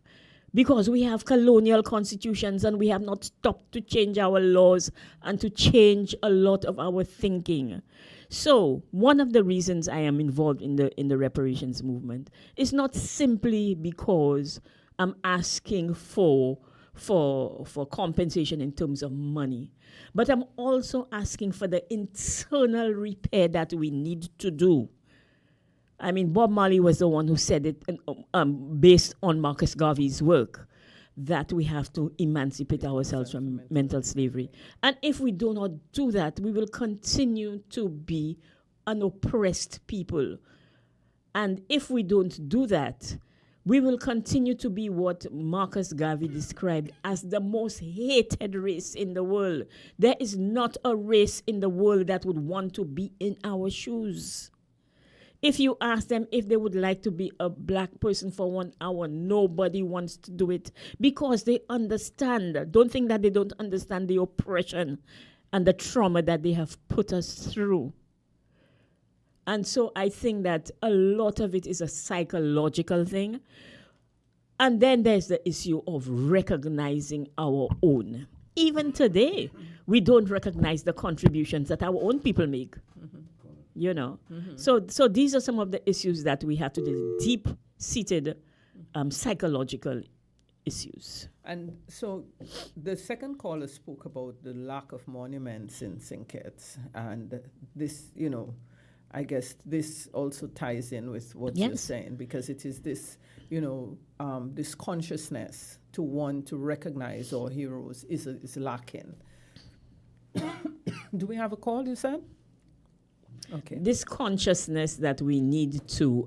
because we have colonial constitutions and we have not stopped to change our laws and to change a lot of our thinking. So one of the reasons I am involved in the reparations movement is not simply because I'm asking for compensation in terms of money, but I'm also asking for the internal repair that we need to do. I mean, Bob Marley was the one who said it based on Marcus Garvey's work, that we have to emancipate ourselves from mental slavery. And if we do not do that, we will continue to be an oppressed people. And if we don't do that, we will continue to be what Marcus Garvey described as the most hated race in the world. There is not a race in the world that would want to be in our shoes. If you ask them if they would like to be a black person for 1 hour, nobody wants to do it because they understand. Don't think that they don't understand the oppression and the trauma that they have put us through. And so I think that a lot of it is a psychological thing. And then there's the issue of recognizing our own. Even today, we don't recognize the contributions that our own people make. You know, so these are some of the issues that we have to do, deep-seated psychological issues. And so the second caller spoke about the lack of monuments in St. Kitts, and this, you know, I guess this also ties in with what you're saying, because it is this, you know, this consciousness to want to recognize our heroes is lacking. Do we have a call, you said? Okay. This consciousness that we need to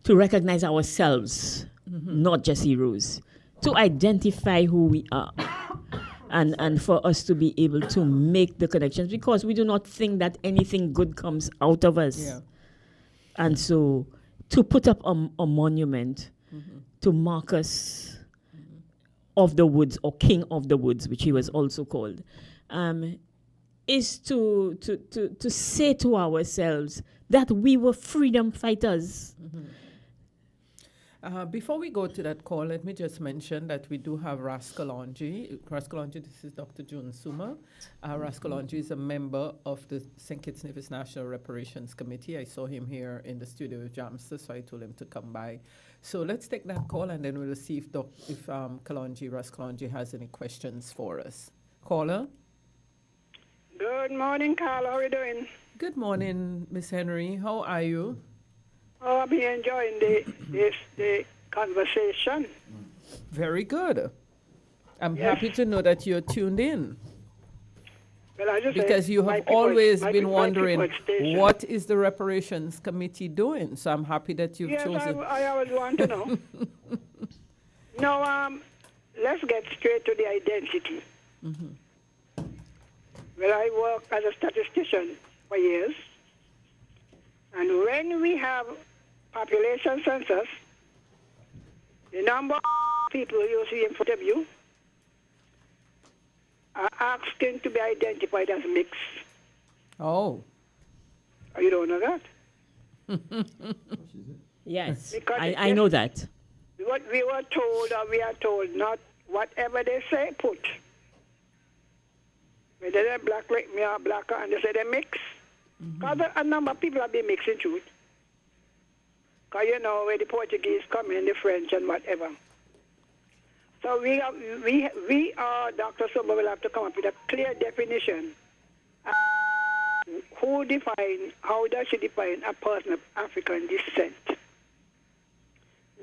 recognize ourselves, not just heroes, to identify who we are, and for us to be able to make the connections, because we do not think that anything good comes out of us. Yeah. And so to put up a monument to Marcus of the Woods, or King of the Woods, which he was also called, is to say to ourselves that we were freedom fighters. Before we go to that call, let me just mention that we do have Ras Kalonji. Ras Kalonji, this is Dr. June Suma. Ras Kalonji is a member of the St. Kitts Nevis National Reparations Committee. I saw him here in the studio with Jamster, so I told him to come by. So let's take that call, and then we'll see if Ras Kalonji has any questions for us. Caller? Good morning, Carl. How are you doing? Good morning, Miss Henry. How are you? Oh, I'm enjoying the conversation. Very good. I'm happy to know that you're tuned in. Well, I just because you have always been wondering, what is the Reparations Committee doing? So I'm happy that you've chosen. I always want to know. Now, let's get straight to the identity. Well, I worked as a statistician for years. And when we have population census, the number people you see in front of you are asking to be identified as mixed. Oh. You don't know that? Yes, Because I know that. What we were told, or we are told, not whatever they say, put. Whether they're black like me or blacker, and they say they're mixed. Because a number of people have been mixed in truth. Because you know where the Portuguese come in, the French and whatever. So we are Dr. Summer will have to come up with a clear definition. How does she define a person of African descent?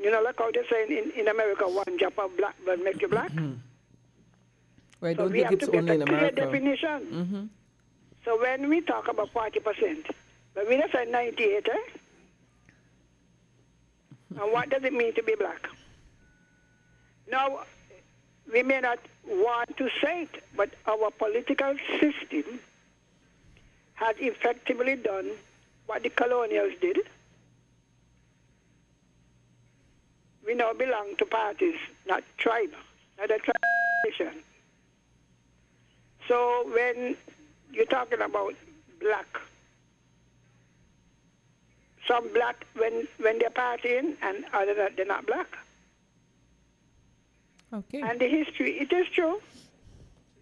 You know, like how they say in America, one drop of black blood make you black. Well, I So don't we think have it's to get only in a clear America. definition. So when we talk about 40%, but we don't say 98, eh? And what does it mean to be black? Now, we may not want to say it, but our political system has effectively done what the colonials did. We now belong to parties, not tribe, not a tradition. So when you're talking about black, some black when they're partying and others they're not black. Okay. And the history, it is true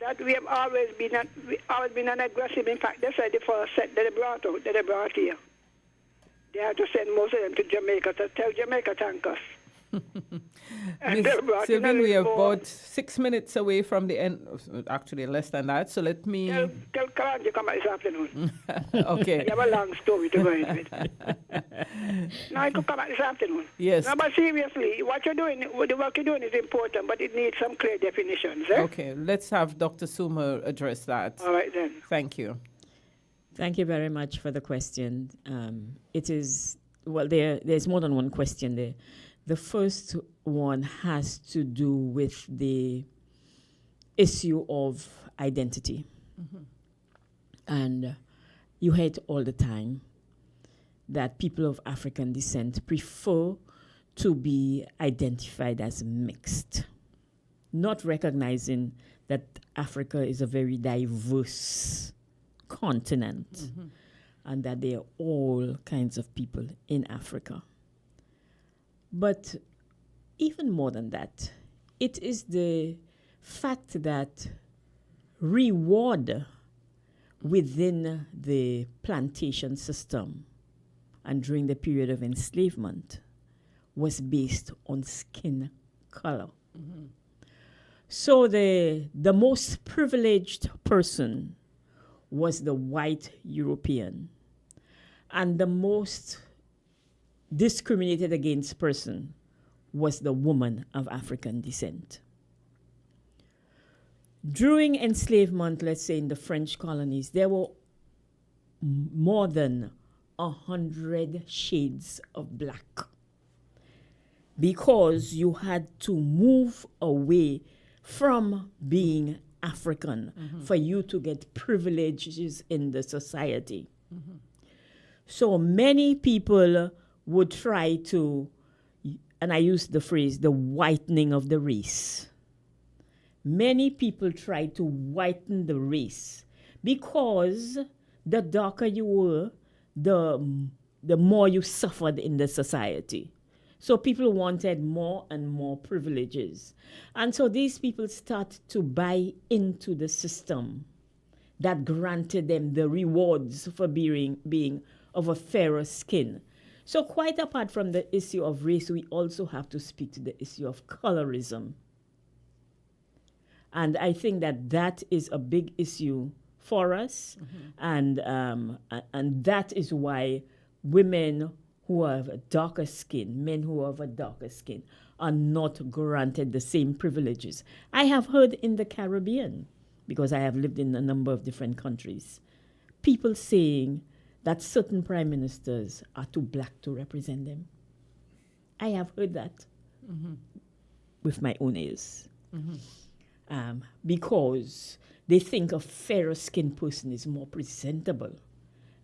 that we have always been an aggressive. In fact, they said the first set that they brought out, that they brought here, they had to send most of them to Jamaica to tell Jamaica thank us. Miss Sylvian, we are about 6 minutes away from the end, actually less than that, so let me... Tell Karan to come back this afternoon. Okay. You have a long story to go into it. Now you could come back this afternoon. Yes. No, but seriously, what you're doing, the work you're doing is important, but it needs some clear definitions. Eh? Okay, let's have Dr. Sumer address that. All right then. Thank you. Thank you very much for the question. It is, well, there's more than one question there. The first one has to do with the issue of identity. And you hear it all the time that people of African descent prefer to be identified as mixed, not recognizing that Africa is a very diverse continent and that there are all kinds of people in Africa. But even more than that, it is the fact that reward within the plantation system and during the period of enslavement was based on skin color. So the most privileged person was the white European, and the most discriminated against person was the woman of African descent. During enslavement, let's say in the French colonies, there were more than 100 shades of black because you had to move away from being African for you to get privileges in the society. So many people would try to, and I use the phrase, the whitening of the race. Many people try to whiten the race because the darker you were, the more you suffered in the society. So people wanted more and more privileges. And so these people start to buy into the system that granted them the rewards for being of a fairer skin. So quite apart from the issue of race, we also have to speak to the issue of colorism. And I think that is a big issue for us. And that is why women who have a darker skin, men who have a darker skin, are not granted the same privileges. I have heard in the Caribbean, because I have lived in a number of different countries, people saying that certain prime ministers are too black to represent them. I have heard that with my own ears. Because they think a fairer skinned person is more presentable.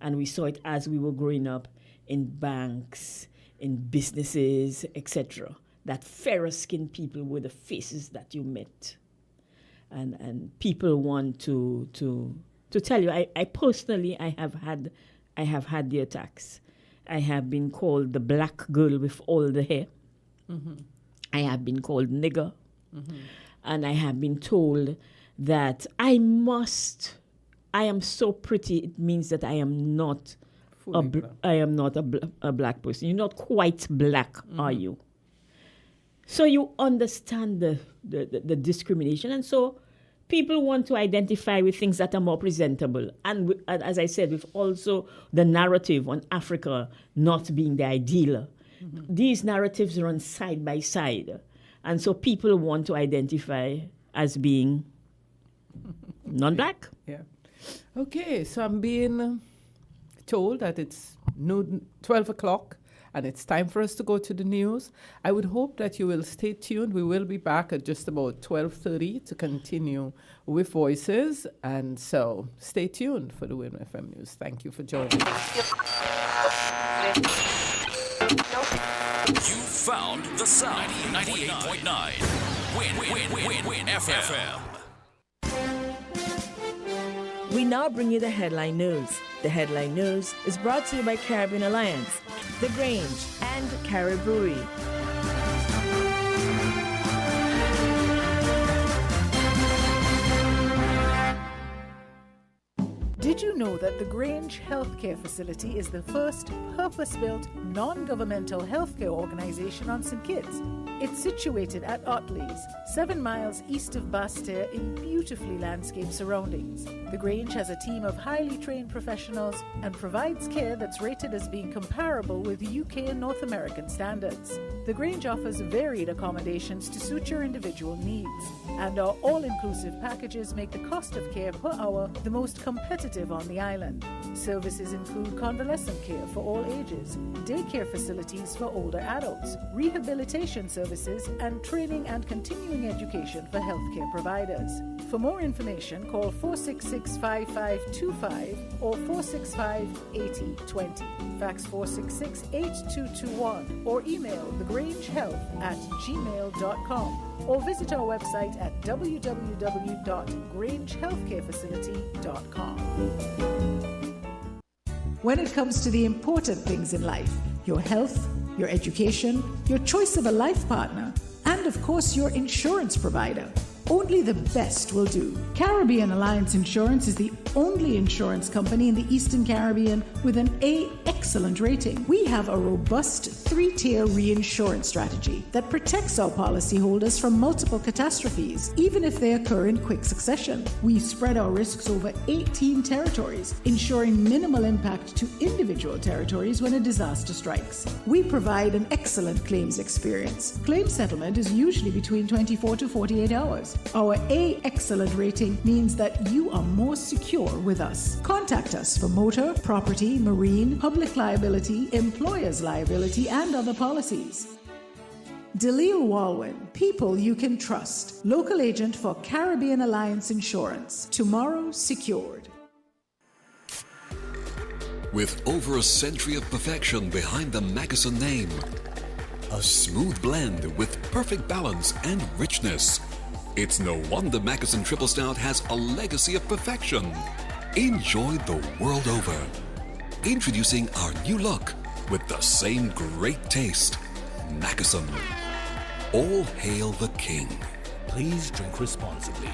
And we saw it as we were growing up in banks, in businesses, etc. that fairer-skinned people were the faces that you met. And people want to tell you, I personally, I have had the attacks. I have been called the black girl with all the hair. Mm-hmm. I have been called nigger. Mm-hmm. And I have been told that I am so pretty, it means that I am not a black person. You're not quite black, are you? So you understand the discrimination. And so people want to identify with things that are more presentable. And as I said, with also the narrative on Africa not being the ideal. Mm-hmm. These narratives run side by side. And so people want to identify as being non-black. Yeah. Okay, so I'm being told that it's noon, 12 o'clock, and it's time for us to go to the news. I would hope that you will stay tuned. We will be back at just about 12:30 to continue with Voices. And so stay tuned for the Win FM News. Thank you for joining us. You found the sound. 98.9. Win FM. We now bring you the headline news. The headline news is brought to you by Caribbean Alliance, The Grange, and Carib Brewery. Did you know that the Grange Healthcare Facility is the first purpose-built, non-governmental healthcare organization on St. Kitts? It's situated at Otley's, 7 miles east of Basseterre in beautifully landscaped surroundings. The Grange has a team of highly trained professionals and provides care that's rated as being comparable with UK and North American standards. The Grange offers varied accommodations to suit your individual needs, and our all-inclusive packages make the cost of care per hour the most competitive on the island. Services include convalescent care for all ages, daycare facilities for older adults, rehabilitation services, and training and continuing education for healthcare providers. For more information, call 466-5525 or 465-8020. Fax 466-8221 or email thegrangehealth@gmail.com or visit our website at www.grangehealthcarefacility.com. When it comes to the important things in life, your health, your education, your choice of a life partner, and of course your insurance provider, only the best will do. Caribbean Alliance Insurance is the only insurance company in the Eastern Caribbean with an A excellent rating. We have a robust 3-tier reinsurance strategy that protects our policyholders from multiple catastrophes, even if they occur in quick succession. We spread our risks over 18 territories, ensuring minimal impact to individual territories when a disaster strikes. We provide an excellent claims experience. Claim settlement is usually between 24 to 48 hours. Our A excellent rating means that you are more secure with us. Contact us for motor, property, marine, public liability, employer's liability, and other policies. Delisle Walwyn, people you can trust. Local agent for Caribbean Alliance Insurance. Tomorrow secured. With over a century of perfection behind the Mackeson name, a smooth blend with perfect balance and richness. It's no wonder Mackeson Triple Stout has a legacy of perfection. Enjoy the world over. Introducing our new look with the same great taste. Mackeson. All hail the king. Please drink responsibly.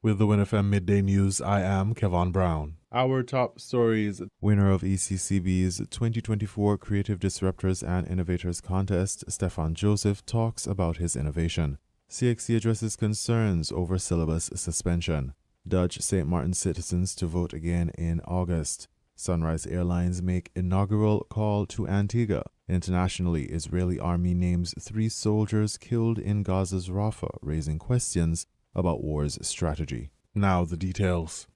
With the Win FM Midday News, I am Kevon Brown. Our top stories: winner of ECCB's 2024 Creative Disruptors and Innovators Contest, Stefan Joseph, talks about his innovation. CXC addresses concerns over syllabus suspension. Dutch St. Martin citizens to vote again in August. Sunrise Airlines make inaugural call to Antigua. Internationally, Israeli army names 3 soldiers killed in Gaza's Rafah, raising questions about war's strategy. Now the details.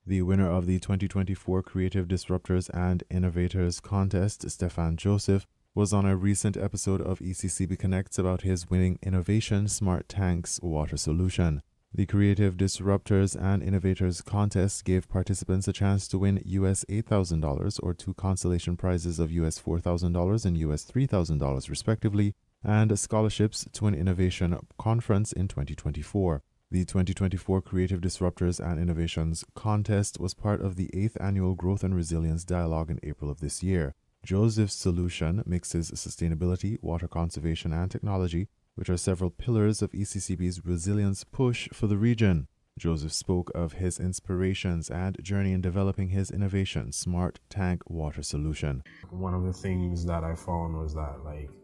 The winner of the 2024 Creative Disruptors and Innovators Contest, Stefan Joseph, was on a recent episode of ECCB Connects about his winning innovation, Smart Tanks water solution. The Creative Disruptors and Innovators contest gave participants a chance to win US $8,000 or 2 consolation prizes of US $4,000 and US $3,000 respectively, and scholarships to an innovation conference in 2024. The 2024 Creative Disruptors and Innovations contest was part of the 8th Annual Growth and Resilience Dialogue in April of this year. Joseph's solution mixes sustainability, water conservation, and technology, which are several pillars of ECCB's resilience push for the region. Joseph spoke of his inspirations and journey in developing his innovation, Smart Tank Water Solution. One of the things that I found was that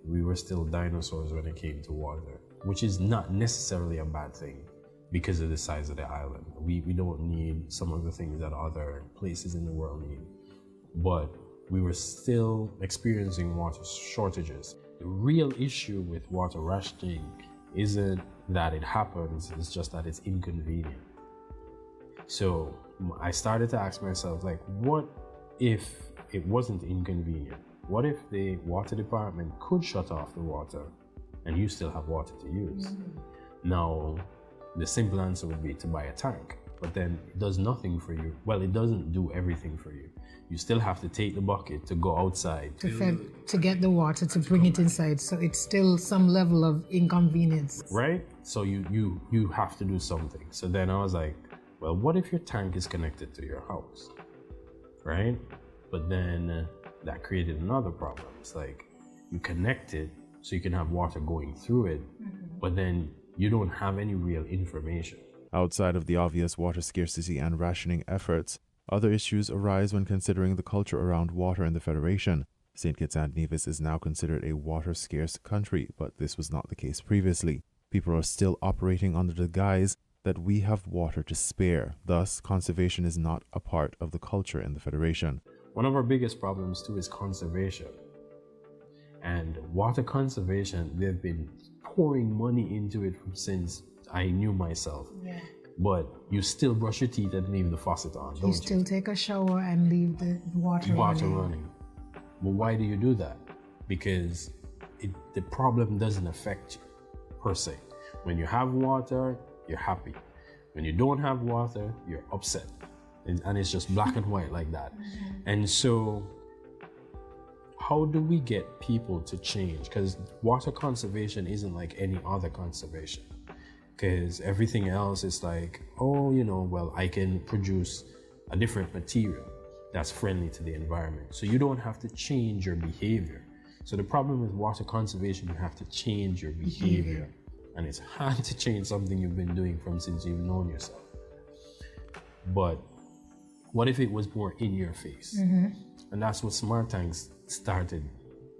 we were still dinosaurs when it came to water, which is not necessarily a bad thing because of the size of the island. We don't need some of the things that other places in the world need. But we were still experiencing water shortages. The real issue with water rationing isn't that it happens, it's just that it's inconvenient. So I started to ask myself, what if it wasn't inconvenient? What if the water department could shut off the water and you still have water to use? Now, the simple answer would be to buy a tank, but then it does nothing for you. Well, it doesn't do everything for you. You still have to take the bucket to go outside. To get the water, to bring it inside. So it's still some level of inconvenience. Right? So you have to do something. So then I was like, well, what if your tank is connected to your house? Right? But then that created another problem. It's like you connect it so you can have water going through it, but then you don't have any real information. Outside of the obvious water scarcity and rationing efforts, other issues arise when considering the culture around water in the Federation. St. Kitts and Nevis is now considered a water-scarce country, but this was not the case previously. People are still operating under the guise that we have water to spare. Thus, conservation is not a part of the culture in the Federation. One of our biggest problems too is conservation. And water conservation, they've been pouring money into it since I knew myself. Yeah. But you still brush your teeth and leave the faucet on, don't you? You still take a shower and leave the water running. Well, why do you do that? Because the problem doesn't affect you, per se. When you have water, you're happy. When you don't have water, you're upset. And it's just black and white like that. And so, how do we get people to change? Because water conservation isn't like any other conservation. Because everything else is like, I can produce a different material that's friendly to the environment. So you don't have to change your behavior. So the problem with water conservation, you have to change your behavior. And it's hard to change something you've been doing since you've known yourself. But what if it was more in your face? And that's what Smart Tanks started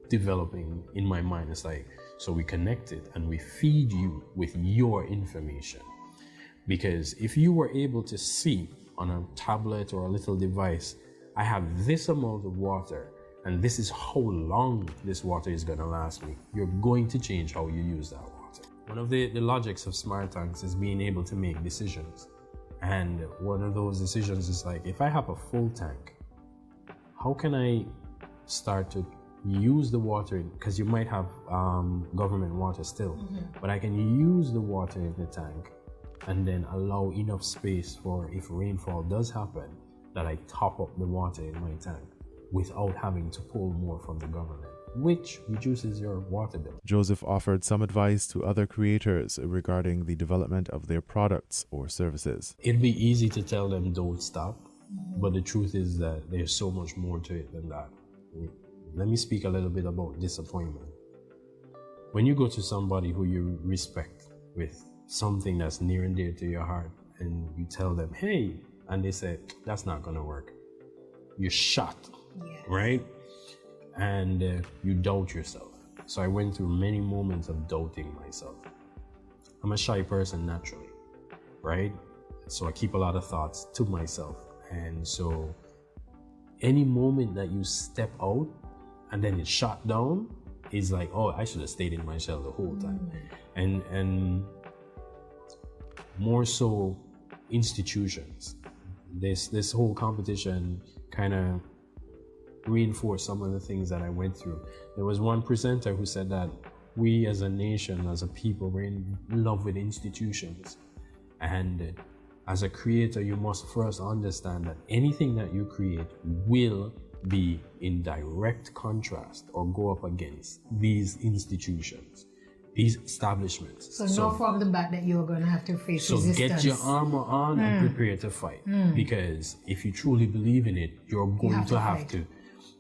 developing in my mind. It's like, so we connect it and we feed you with your information. Because if you were able to see on a tablet or a little device, I have this amount of water and this is how long this water is going to last me, you're going to change how you use that water. One of the logics of Smart Tanks is being able to make decisions. And one of those decisions is like, if I have a full tank, how can I start to use the water? Because you might have government water still, but I can use the water in the tank and then allow enough space for, if rainfall does happen, that I top up the water in my tank without having to pull more from the government, which reduces your water bill. Joseph offered some advice to other creators regarding the development of their products or services. It'd be easy to tell them don't stop, but the truth is that there's so much more to it than that. Let me speak a little bit about disappointment. When you go to somebody who you respect with something that's near and dear to your heart and you tell them, hey, and they say, that's not gonna work. You're shocked, right? And you doubt yourself. So I went through many moments of doubting myself. I'm a shy person naturally, right? So I keep a lot of thoughts to myself. And so any moment that you step out and then it's shot down is like, oh, I should have stayed in my shell the whole time. And more so institutions. This whole competition kind of reinforced some of the things that I went through. There was one presenter who said that we as a nation, as a people, we're in love with institutions. And as a creator, you must first understand that anything that you create will be in direct contrast or go up against these institutions, these establishments. So know from the back that you're going to have to face resistance. So get your armor on and prepare to fight. Because if you truly believe in it, you're going to have to.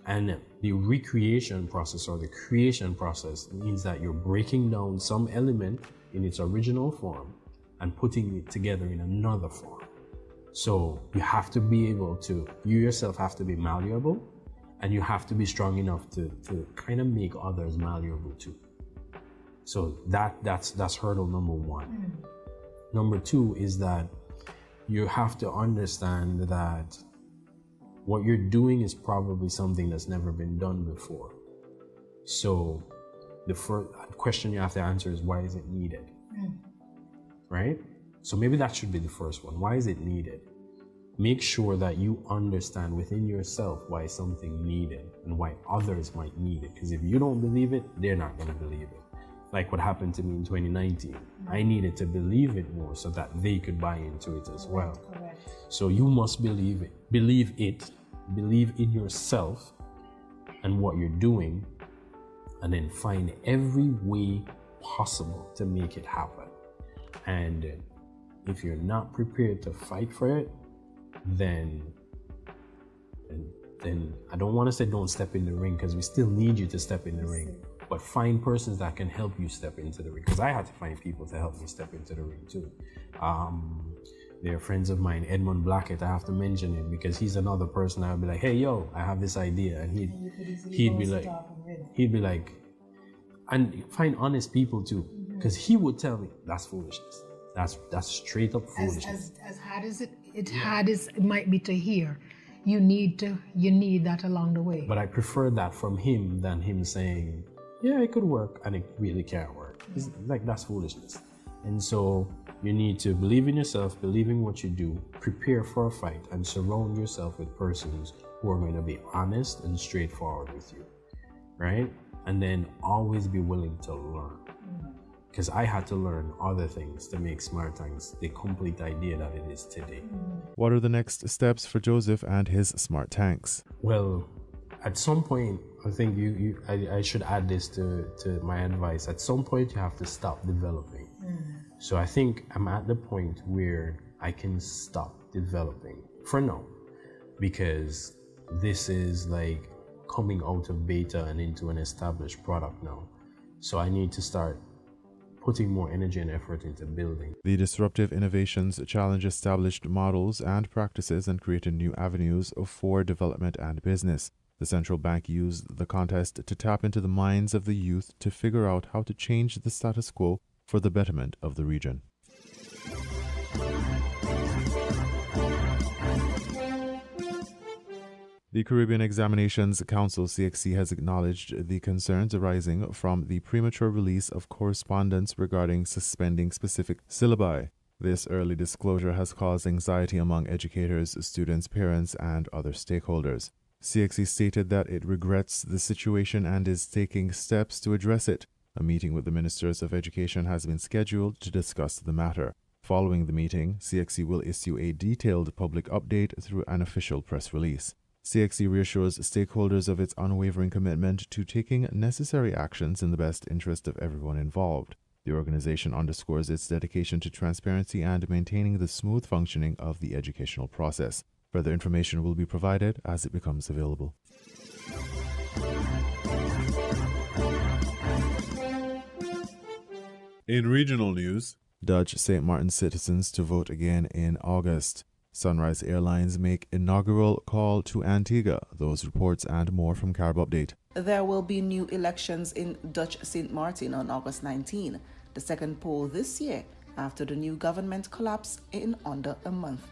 And the recreation process or the creation process means that you're breaking down some element in its original form and putting it together in another form. So you have to be able to, you yourself have to be malleable, and you have to be strong enough to kind of make others malleable too. So that's hurdle number one. Number two is that you have to understand that what you're doing is probably something that's never been done before. So the first question you have to answer is, why is it needed? Right? So maybe that should be the first one. Why is it needed? Make sure that you understand within yourself why something needed and why others might need it. Because if you don't believe it, they're not going to believe it. Like what happened to me in 2019. I needed to believe it more so that they could buy into it as well. Correct. So you must believe it. Believe in yourself and what you're doing, and then find every way possible to make it happen. And if you're not prepared to fight for it, then I don't want to say don't step in the ring, because we still need you to step in the ring, but find persons that can help you step into the ring, because I had to find people to help me step into the ring too. They're friends of mine, Edmund Blackett, I have to mention him because he's another person I would be like, hey yo, I have this idea, and he'd be like, and find honest people too, because he would tell me that's foolishness. That's straight up foolishness. As hard as it might be to hear, you need that along the way. But I prefer that from him than him saying, yeah, it could work and it really can't work. It's like, that's foolishness. And so you need to believe in yourself, believe in what you do, prepare for a fight, and surround yourself with persons who are going to be honest and straightforward with you, right? And then always be willing to learn. Because I had to learn other things to make Smart Tanks the complete idea that it is today. What are the next steps for Joseph and his Smart Tanks? Well, at some point, I think I should add this to my advice. At some point, you have to stop developing. So I think I'm at the point where I can stop developing for now, because this is like coming out of beta and into an established product now. So I need to start putting more energy and effort into building. The disruptive innovations challenge established models and practices and create new avenues for development and business. The central bank used the contest to tap into the minds of the youth to figure out how to change the status quo for the betterment of the region. The Caribbean Examinations Council, CXC, has acknowledged the concerns arising from the premature release of correspondence regarding suspending specific syllabi. This early disclosure has caused anxiety among educators, students, parents, and other stakeholders. CXC stated that it regrets the situation and is taking steps to address it. A meeting with the Ministers of Education has been scheduled to discuss the matter. Following the meeting, CXC will issue a detailed public update through an official press release. CXC reassures stakeholders of its unwavering commitment to taking necessary actions in the best interest of everyone involved. The organization underscores its dedication to transparency and maintaining the smooth functioning of the educational process. Further information will be provided as it becomes available. In regional news, Dutch St. Martin citizens to vote again in August. Sunrise Airlines make inaugural call to Antigua. Those reports and more from Carib Update. There will be new elections in Dutch St. Martin on August 19, the second poll this year after the new government collapsed in under a month.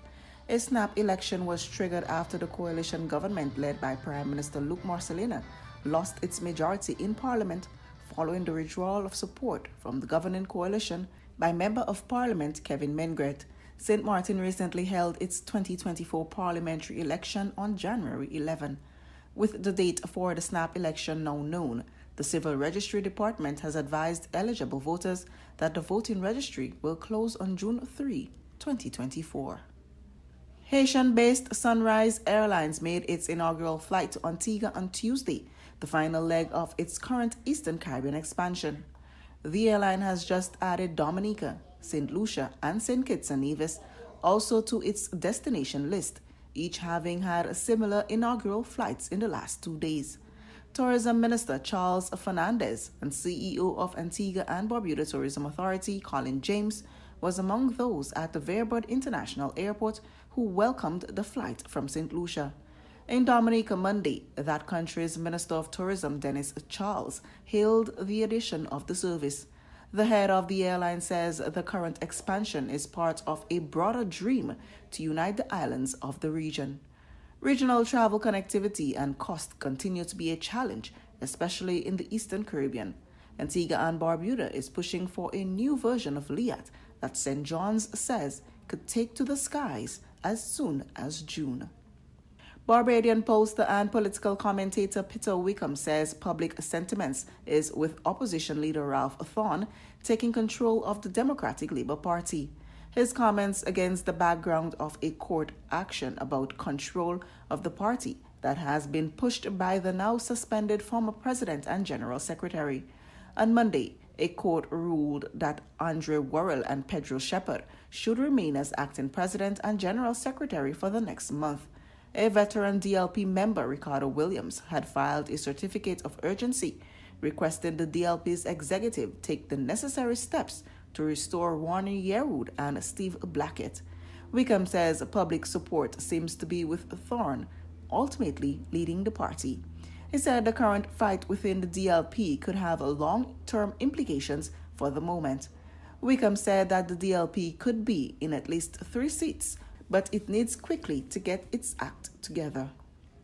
A snap election was triggered after the coalition government led by Prime Minister Luc Marcelina lost its majority in Parliament following the withdrawal of support from the governing coalition by Member of Parliament Kevin Mengret. St. Martin recently held its 2024 parliamentary election on January 11. With the date for the snap election now known, the Civil Registry Department has advised eligible voters that the voting registry will close on June 3, 2024. Haitian-based Sunrise Airlines made its inaugural flight to Antigua on Tuesday, the final leg of its current Eastern Caribbean expansion. The airline has just added Dominica, St. Lucia, and St. Kitts and Nevis also to its destination list, each having had similar inaugural flights in the last 2 days. Tourism Minister Charles Fernandez and CEO of Antigua and Barbuda Tourism Authority, Colin James, was among those at the Verburg International Airport who welcomed the flight from St. Lucia. In Dominica Monday, that country's Minister of Tourism, Dennis Charles, hailed the addition of the service. The head of the airline says the current expansion is part of a broader dream to unite the islands of the region. Regional travel connectivity and cost continue to be a challenge, especially in the Eastern Caribbean. Antigua and Barbuda is pushing for a new version of LIAT that St. John's says could take to the skies as soon as June. Barbadian pollster and political commentator Peter Wickham says public sentiments is with opposition leader Ralph Thorne taking control of the Democratic Labour Party. His comments against the background of a court action about control of the party that has been pushed by the now suspended former president and general secretary. On Monday, a court ruled that Andre Worrell and Pedro Shepard should remain as acting president and general secretary for the next month. A veteran DLP member, Ricardo Williams, had filed a certificate of urgency requesting the DLP's executive take the necessary steps to restore Warner Yearwood and Steve Blackett. Wickham says public support seems to be with Thorne, ultimately leading the party. He said the current fight within the DLP could have long-term implications for the moment. Wickham said that the DLP could be in at least 3 seats, but it needs quickly to get its act together.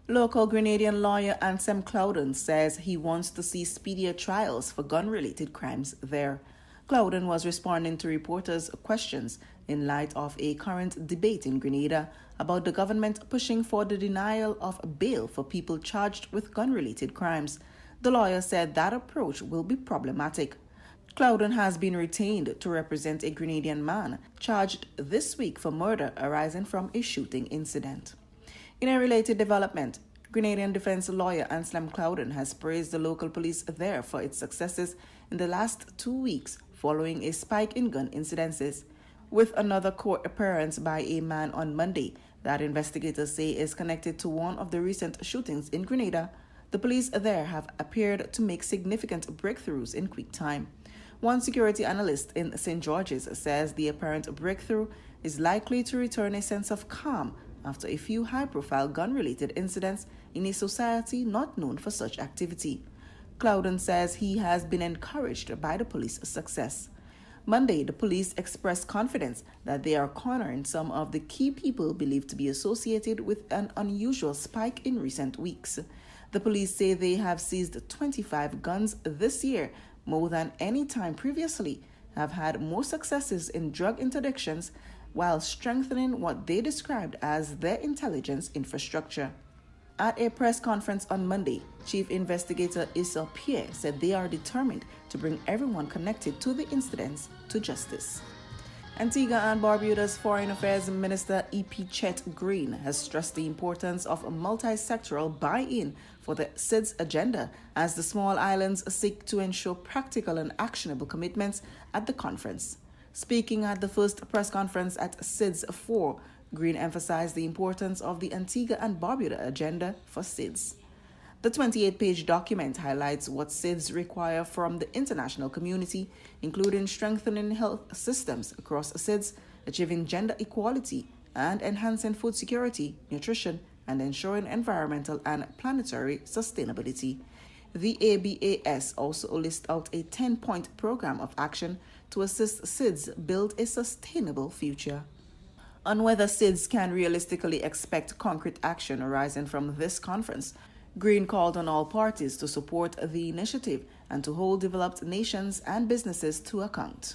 Local Grenadian lawyer Anselm Clouden says he wants to see speedier trials for gun-related crimes there. Clouden was responding to reporters' questions in light of a current debate in Grenada about the government pushing for the denial of bail for people charged with gun-related crimes. The lawyer said that approach will be problematic. Clouden has been retained to represent a Grenadian man charged this week for murder arising from a shooting incident. In a related development, Grenadian defense lawyer Anselm Clouden has praised the local police there for its successes in the last 2 weeks following a spike in gun incidences. With another court appearance by a man on Monday that investigators say is connected to one of the recent shootings in Grenada, the police there have appeared to make significant breakthroughs in quick time. One security analyst in St. George's says the apparent breakthrough is likely to return a sense of calm after a few high-profile gun-related incidents in a society not known for such activity. Clouden says he has been encouraged by the police's success. Monday, the police expressed confidence that they are cornering some of the key people believed to be associated with an unusual spike in recent weeks. The police say they have seized 25 guns this year, more than any time previously, have had more successes in drug interdictions while strengthening what they described as their intelligence infrastructure. At a press conference on Monday, Chief Investigator Issa Pierre said they are determined to bring everyone connected to the incidents to justice. Antigua and Barbuda's Foreign Affairs Minister E.P. Chet Green has stressed the importance of a multi-sectoral buy-in for the SIDS agenda as the small islands seek to ensure practical and actionable commitments at the conference. Speaking at the first press conference at SIDS 4, Green emphasized the importance of the Antigua and Barbuda agenda for SIDS. The 28-page document highlights what SIDS require from the international community, including strengthening health systems across SIDS, achieving gender equality, and enhancing food security, nutrition, and ensuring environmental and planetary sustainability. The ABAS also lists out a 10-point program of action to assist SIDS build a sustainable future. On whether SIDS can realistically expect concrete action arising from this conference, Green called on all parties to support the initiative and to hold developed nations and businesses to account.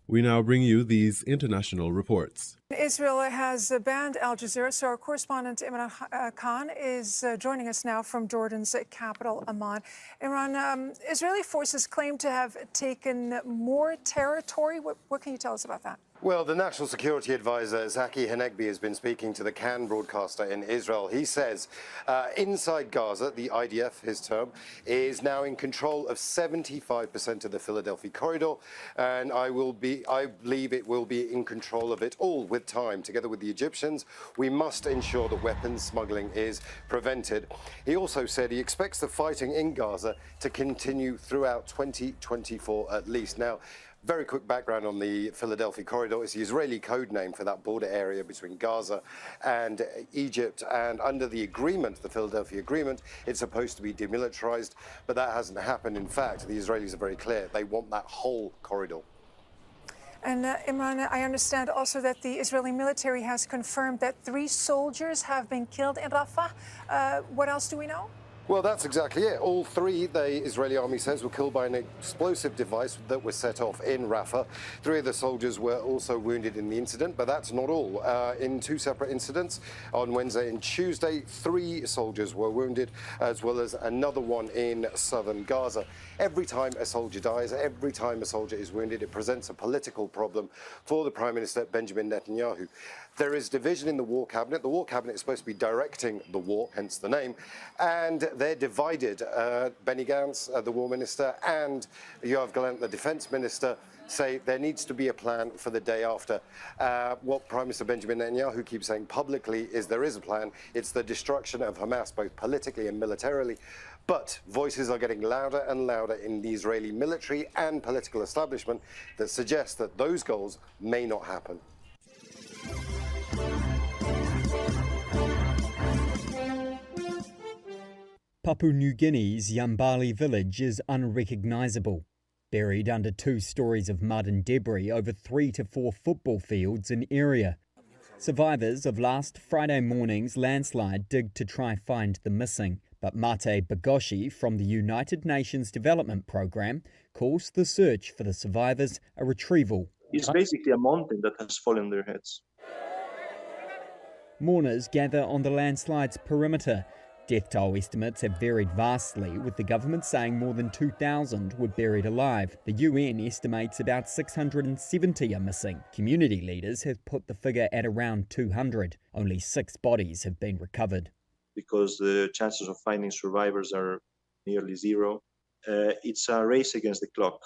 We now bring you these international reports. Israel has banned Al Jazeera, so our correspondent Imran Khan is joining us now from Jordan's capital, Amman. Imran, Israeli forces claim to have taken more territory. What can you tell us about that? Well, the National Security Advisor, Zaki Hanegbi, has been speaking to the Cannes broadcaster in Israel. He says inside Gaza, the IDF, his term, is now in control of 75% of the Philadelphia corridor, and I believe it will be in control of it all with time. Together with the Egyptians, we must ensure that weapons smuggling is prevented. He also said he expects the fighting in Gaza to continue throughout 2024 at least. Now, very quick background on the Philadelphia corridor. It's the Israeli code name for that border area between Gaza and Egypt. And under the agreement, the Philadelphia Agreement, it's supposed to be demilitarized, but that hasn't happened. In fact, the Israelis are very clear. They want that whole corridor. And Imran, I understand also that the Israeli military has confirmed that 3 soldiers have been killed in Rafah. What else do we know? Well, that's exactly it. All 3, the Israeli army says, were killed by an explosive device that was set off in Rafah. 3 of the soldiers were also wounded in the incident, but that's not all. In 2 separate incidents, on Wednesday and Tuesday, 3 soldiers were wounded, as well as another one in southern Gaza. Every time a soldier dies, every time a soldier is wounded, it presents a political problem for the Prime Minister, Benjamin Netanyahu. There is division in the War Cabinet. The War Cabinet is supposed to be directing the war, hence the name, and they're divided. Benny Gantz, the War Minister, and Yoav Gallant, the Defense Minister, say there needs to be a plan for the day after. What Prime Minister Benjamin Netanyahu keeps saying publicly is there is a plan. It's the destruction of Hamas, both politically and militarily. But voices are getting louder and louder in the Israeli military and political establishment that suggest that those goals may not happen. Papua New Guinea's Yambali village is unrecognisable, buried under 2 stories of mud and debris over 3 to 4 football fields in area. Survivors of last Friday morning's landslide dig to try find the missing, but Mate Bagoshi from the United Nations Development Programme calls the search for the survivors a retrieval. It's basically a mountain that has fallen on their heads. Mourners gather on the landslide's perimeter. Death toll estimates have varied vastly, with the government saying more than 2,000 were buried alive. The UN estimates about 670 are missing. Community leaders have put the figure at around 200. Only 6 bodies have been recovered. Because the chances of finding survivors are nearly 0. It's a race against the clock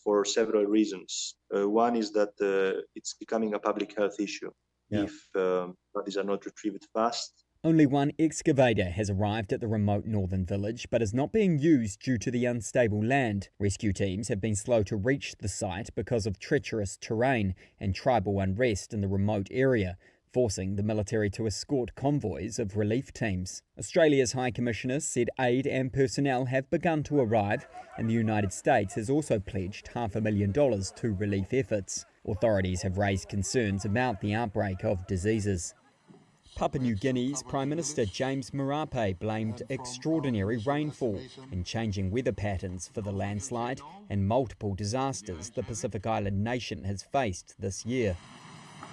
for several reasons. One is that it's becoming a public health issue. If bodies are not retrieved fast. Only 1 excavator has arrived at the remote northern village, but is not being used due to the unstable land. Rescue teams have been slow to reach the site because of treacherous terrain and tribal unrest in the remote area, forcing the military to escort convoys of relief teams. Australia's High Commissioner said aid and personnel have begun to arrive, and the United States has also pledged $500,000 to relief efforts. Authorities have raised concerns about the outbreak of diseases. Papua New Guinea's Prime Minister James Marape blamed extraordinary rainfall and changing weather patterns for the landslide and multiple disasters the Pacific Island nation has faced this year.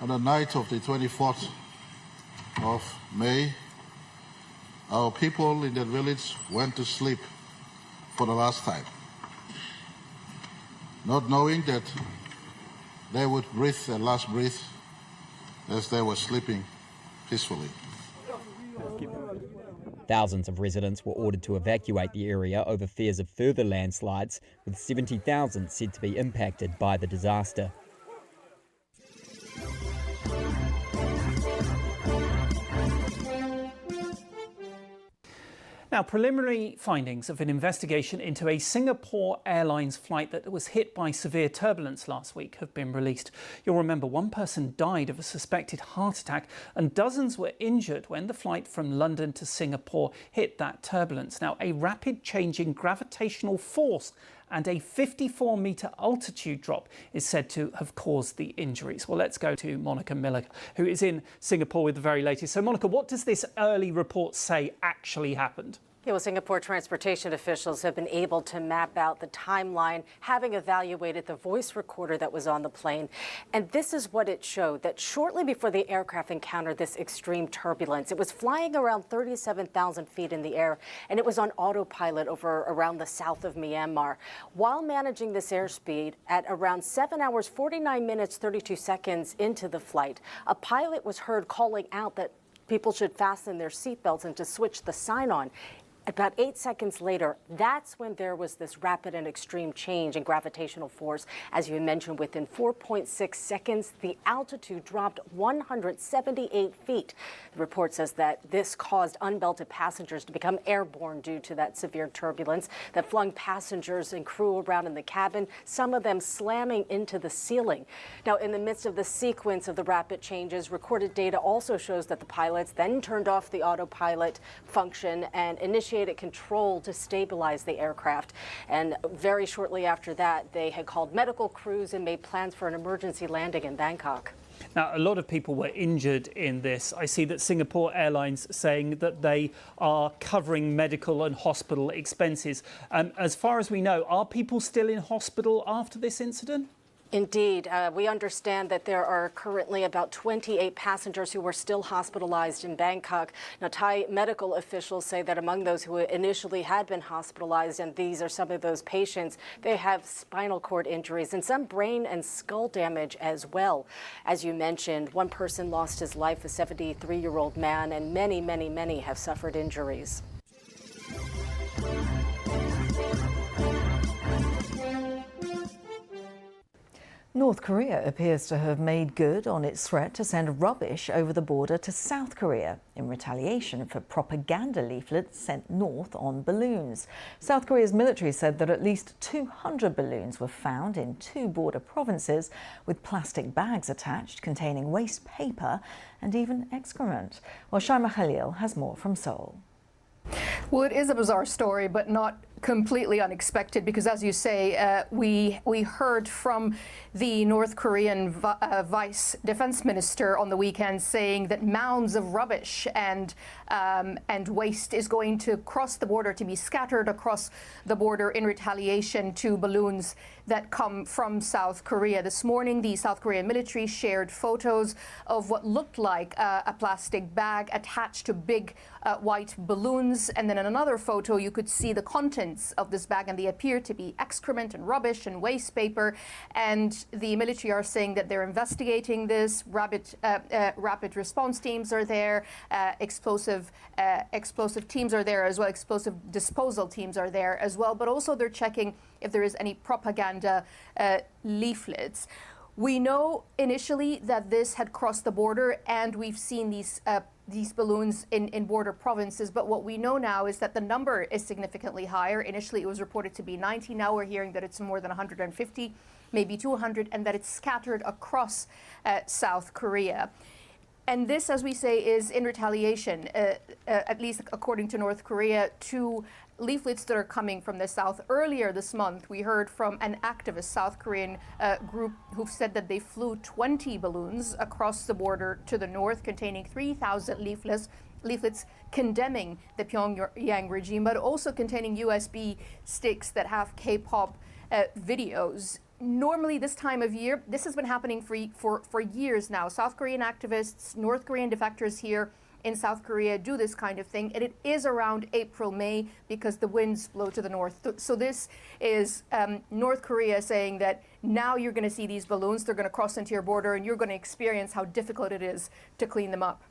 On the night of the 24th of May, our people in that village went to sleep for the last time, not knowing that they would breathe their last breath as they were sleeping peacefully. Thousands of residents were ordered to evacuate the area over fears of further landslides, with 70,000 said to be impacted by the disaster. Now, preliminary findings of an investigation into a Singapore Airlines flight that was hit by severe turbulence last week have been released. You'll remember one person died of a suspected heart attack and dozens were injured when the flight from London to Singapore hit that turbulence. Now, a rapid changing gravitational force and a 54-metre altitude drop is said to have caused the injuries. Well, let's go to Monica Miller, who is in Singapore with the very latest. So, Monica, what does this early report say actually happened? Yeah, well, Singapore transportation officials have been able to map out the timeline, having evaluated the voice recorder that was on the plane. And this is what it showed, that shortly before the aircraft encountered this extreme turbulence, it was flying around 37,000 feet in the air, and it was on autopilot over around the south of Myanmar. While managing this airspeed at around 7 hours, 49 minutes, 32 seconds into the flight, a pilot was heard calling out that people should fasten their seatbelts and to switch the sign on. About 8 seconds later, that's when there was this rapid and extreme change in gravitational force. As you mentioned, within 4.6 seconds, the altitude dropped 178 feet. The report says that this caused unbelted passengers to become airborne due to that severe turbulence that flung passengers and crew around in the cabin, some of them slamming into the ceiling. Now, in the midst of the sequence of the rapid changes, recorded data also shows that the pilots then turned off the autopilot function and initiated control to stabilize the aircraft. And very shortly after that, they had called medical crews and made plans for an emergency landing in Bangkok. Now, a lot of people were injured in this. I see that Singapore Airlines saying that they are covering medical and hospital expenses. As far as we know, are people still in hospital after this incident? Indeed. We understand that there are currently about 28 passengers who were still hospitalized in Bangkok. Now, Thai medical officials say that among those who initially had been hospitalized, and these are some of those patients, they have spinal cord injuries and some brain and skull damage as well. As you mentioned, one person lost his life, a 73-year-old man, and many, many, many have suffered injuries. North Korea appears to have made good on its threat to send rubbish over the border to South Korea in retaliation for propaganda leaflets sent north on balloons. South Korea's military said that at least 200 balloons were found in 2 border provinces with plastic bags attached containing waste paper and even excrement. Well, Shaima Khalil has more from Seoul. Well, it is a bizarre story, but not completely unexpected, because as you say, we heard from the North Korean vice defense minister on the weekend saying that mounds of rubbish and waste is going to cross the border, to be scattered across the border in retaliation to balloons that come from South Korea. This morning, the South Korean military shared photos of what looked like a plastic bag attached to big white balloons, and then in another photo you could see the contents of this bag, and they appear to be excrement and rubbish and waste paper. And the military are saying that they're investigating this. Rapid response teams are there, explosive teams are there as well, explosive disposal teams are there as well, but also they're checking if there is any propaganda leaflets. We know initially that this had crossed the border, and we've seen these balloons in border provinces, but what we know now is that the number is significantly higher. Initially it was reported to be 90, now we're hearing that it's more than 150, maybe 200, and that it's scattered across South Korea. And this, as we say, is in retaliation, at least according to North Korea, to leaflets that are coming from the south. Earlier this month, we heard from an activist South Korean group who said that they flew 20 balloons across the border to the north containing 3,000 leaflets condemning the Pyongyang regime, but also containing USB sticks that have K-pop videos. Normally this time of year, this has been happening for years now. South Korean activists, North Korean defectors here in South Korea do this kind of thing, and it is around April, May, because the winds blow to the north. So this is North Korea saying that now you're going to see these balloons, they're going to cross into your border, and you're going to experience how difficult it is to clean them up.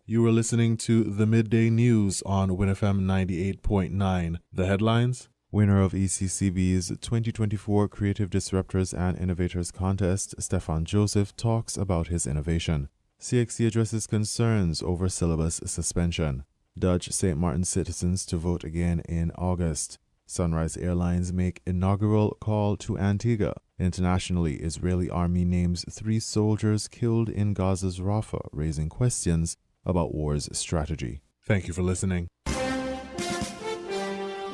You were listening to the Midday News on WINNFM 98.9. The headlines: winner of ECCB's 2024 Creative Disruptors and Innovators Contest, Stefan Joseph talks about his innovation. CXC addresses concerns over syllabus suspension. Dutch St. Martin citizens to vote again in August. Sunrise Airlines make inaugural call to Antigua. Internationally, Israeli army names 3 soldiers killed in Gaza's Rafah, raising questions about war's strategy. Thank you for listening.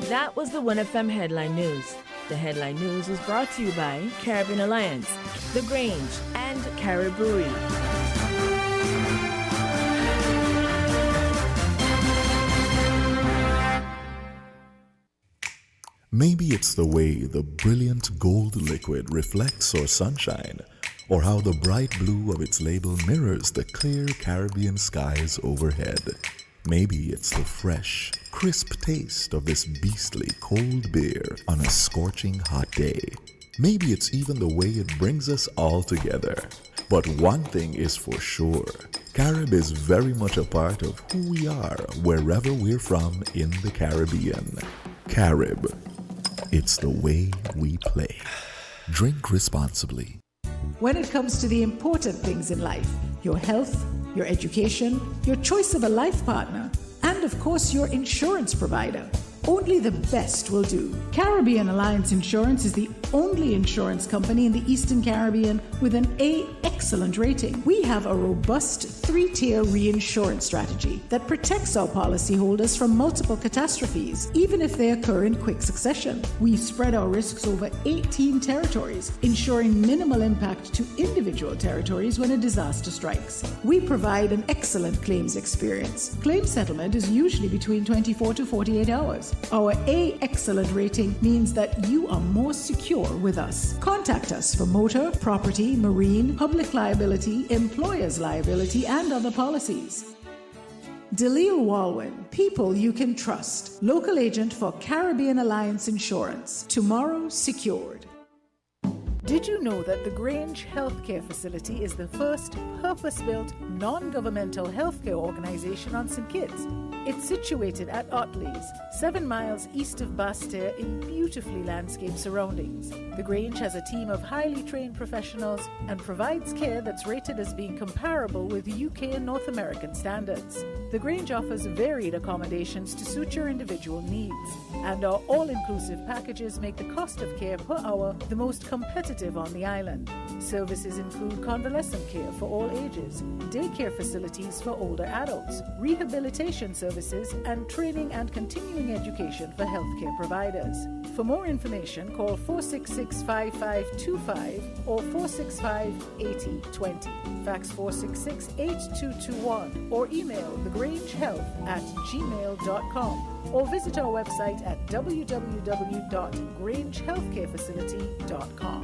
That was the WINNFM Headline News. The Headline News was brought to you by Caribbean Alliance, The Grange, and Caribbean. Maybe it's the way the brilliant gold liquid reflects our sunshine, or how the bright blue of its label mirrors the clear Caribbean skies overhead. Maybe it's the fresh, crisp taste of this beastly cold beer on a scorching hot day. Maybe it's even the way it brings us all together. But one thing is for sure, Carib is very much a part of who we are wherever we're from in the Caribbean. Carib. It's the way we play. Drink responsibly. When it comes to the important things in life, your health, your education, your choice of a life partner, and of course your insurance provider, only the best will do. Caribbean Alliance Insurance is the only insurance company in the Eastern Caribbean with an A excellent rating. We have a robust 3-tier reinsurance strategy that protects our policyholders from multiple catastrophes, even if they occur in quick succession. We spread our risks over 18 territories, ensuring minimal impact to individual territories when a disaster strikes. We provide an excellent claims experience. Claim settlement is usually between 24 to 48 hours. Our A excellent rating means that you are more secure with us. Contact us for motor, property, marine, public liability, employer's liability, and other policies. Delisle Walwyn, people you can trust. Local agent for Caribbean Alliance Insurance. Tomorrow secured. Did you know that the Grange Healthcare Facility is the first purpose-built, non-governmental healthcare organization on St. Kitts? It's situated at Otley's, 7 miles east of Basseterre in beautifully landscaped surroundings. The Grange has a team of highly trained professionals and provides care that's rated as being comparable with UK and North American standards. The Grange offers varied accommodations to suit your individual needs, and our all-inclusive packages make the cost of care per hour the most competitive on the island. Services include convalescent care for all ages, daycare facilities for older adults, rehabilitation services, and training and continuing education for healthcare providers. For more information, call 466-5525 or 465-8020. Fax 466-8221 or email thegrangehealth@gmail.com or visit our website at www.grangehealthcarefacility.com.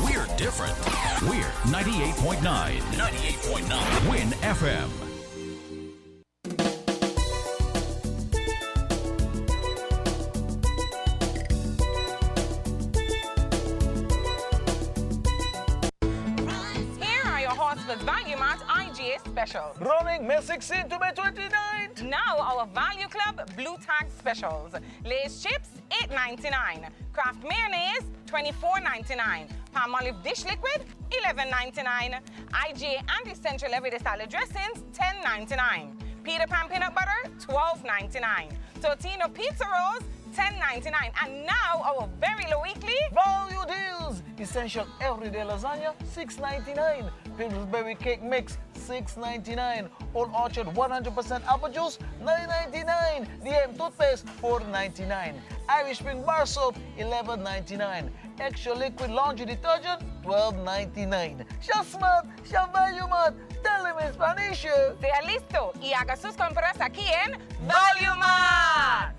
We're different. We're 98.9. 98.9. Win FM. Value Mart IGA specials. Running May 16 to May 29th. Now our Value Club Blue Tag specials. Lay's chips, $8.99. Kraft mayonnaise, $24.99. Palmolive dish liquid, $11.99. IGA and essential everyday salad dressings, $10.99. Peter Pan peanut butter, $12.99. Totino pizza rolls, $10.99. And now our very low weekly value deals. Essential everyday lasagna, $6.99. Pillsbury cake mix, $6.99. Old Orchard 100% apple juice, $9.99. DM toothpaste, $4.99. Irish Spring bar soap, $11.99. Extra liquid laundry detergent, $12.99. Shop Smart, Shop Value Mart. Tell them in Spanish. Sea listo y haga sus compras aquí en Value Mart.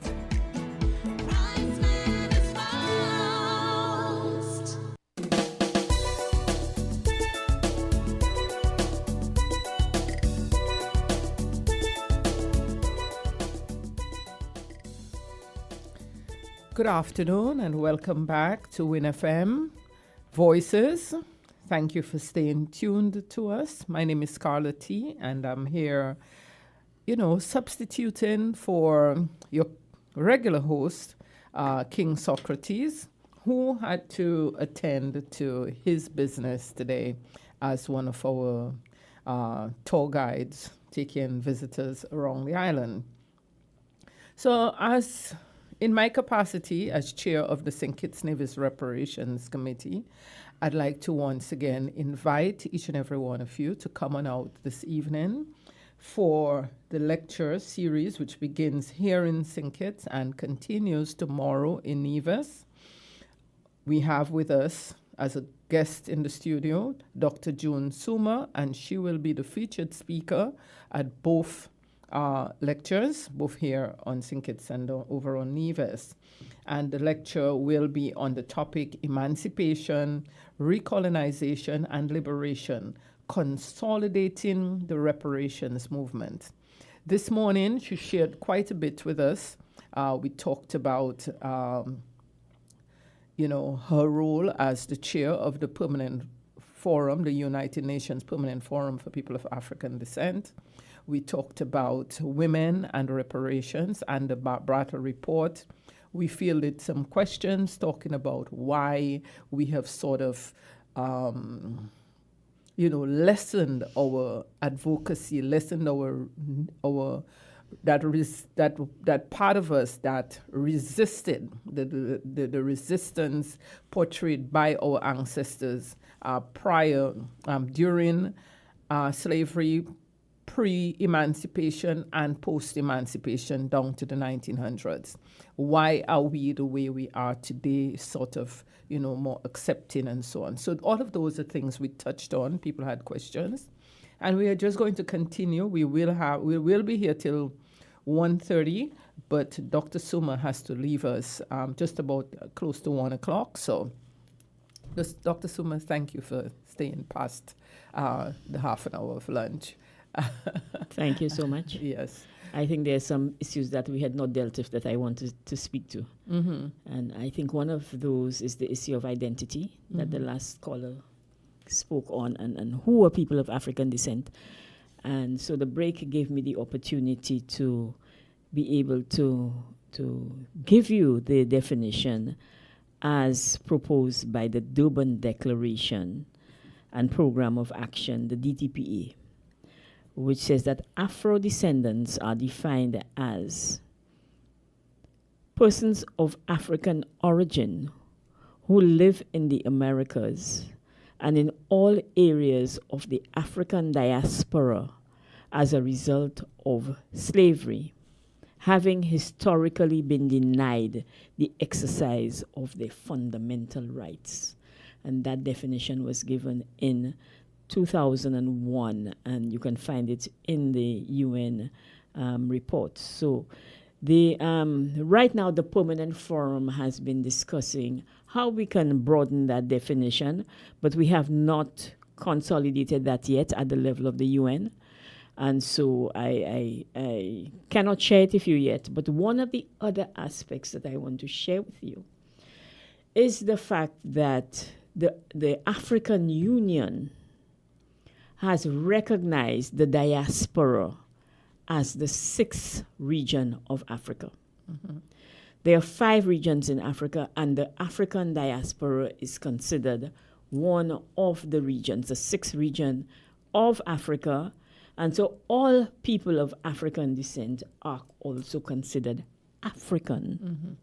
Good afternoon and welcome back to Win FM Voices. Thank you for staying tuned to us. My name is Scarlett T and I'm here, substituting for your regular host, King Socrates, who had to attend to his business today as one of our tour guides taking visitors around the island. So in my capacity as chair of the St. Kitts Nevis Reparations Committee, I'd like to once again invite each and every one of you to come on out this evening for the lecture series, which begins here in St. Kitts and continues tomorrow in Nevis. We have with us as a guest in the studio Dr. June Suma, and she will be the featured speaker at both lectures, both here on St. Kitts and over on Nevis. And the lecture will be on the topic Emancipation, Recolonization, and Liberation, Consolidating the Reparations Movement. This morning, she shared quite a bit with us. We talked about, her role as the chair of the Permanent Forum, the United Nations Permanent Forum for People of African Descent. We talked about women and reparations and the Brattle Report. We fielded some questions talking about why we have sort of, lessened our advocacy, lessened that part of us that resisted the resistance portrayed by our ancestors prior, during slavery, pre-emancipation and post-emancipation down to the 1900s. Why are we the way we are today, sort of, more accepting and so on? So all of those are things we touched on. People had questions. And we are just going to continue. We will be here till 1:30, but Dr. Suma has to leave us just about close to 1 o'clock. So Dr. Suma, thank you for staying past the half an hour of lunch. Thank you so much. Yes. I think there are some issues that we had not dealt with that I wanted to speak to. Mm-hmm. And I think one of those is the issue of identity that the last caller spoke on, and who are people of African descent. And so the break gave me the opportunity to be able to give you the definition as proposed by the Durban Declaration and Program of Action, the DTPA, which says that Afro-descendants are defined as persons of African origin who live in the Americas and in all areas of the African diaspora as a result of slavery, having historically been denied the exercise of their fundamental rights. And that definition was given in 2001, and you can find it in the UN report. So right now the Permanent Forum has been discussing how we can broaden that definition, but we have not consolidated that yet at the level of the UN. And so I cannot share it with you yet, but one of the other aspects that I want to share with you is the fact that the African Union has recognized the diaspora as the 6th region of Africa. Mm-hmm. There are 5 regions in Africa, and the African diaspora is considered one of the regions, the 6th region of Africa. And so all people of African descent are also considered African.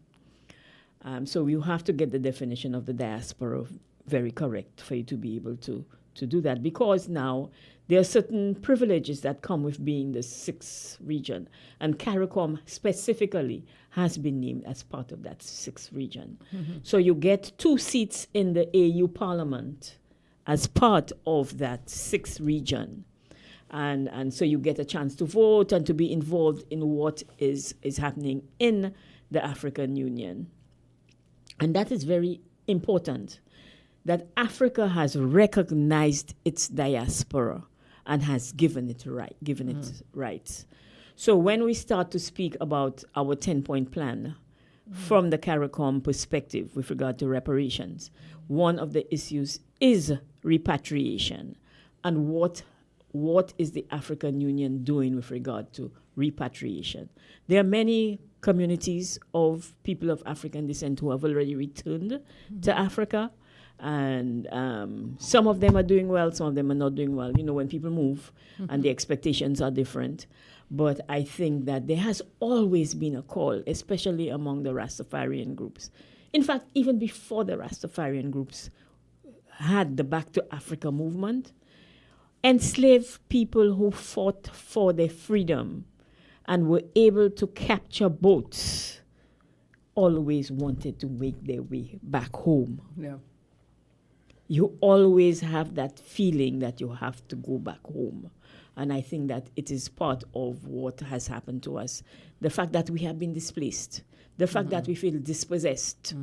Mm-hmm. So you have to get the definition of the diaspora very correct for you to be able to do that, because now there are certain privileges that come with being the 6th region, and CARICOM specifically has been named as part of that 6th region. Mm-hmm. So you get 2 seats in the AU Parliament as part of that 6th region. And so you get a chance to vote and to be involved in what is happening in the African Union. And that is very important, that Africa has recognized its diaspora and has given it rights. So when we start to speak about our 10-point plan from the CARICOM perspective with regard to reparations, one of the issues is repatriation. And what is the African Union doing with regard to repatriation? There are many communities of people of African descent who have already returned to Africa. And some of them are doing well, some of them are not doing well. You know, when people move and the expectations are different. But I think that there has always been a call, especially among the Rastafarian groups. In fact, even before the Rastafarian groups had the Back to Africa movement, enslaved people who fought for their freedom and were able to capture boats always wanted to make their way back home. Yeah. You always have that feeling that you have to go back home. And I think that it is part of what has happened to us. The fact that we have been displaced, the fact that we feel dispossessed,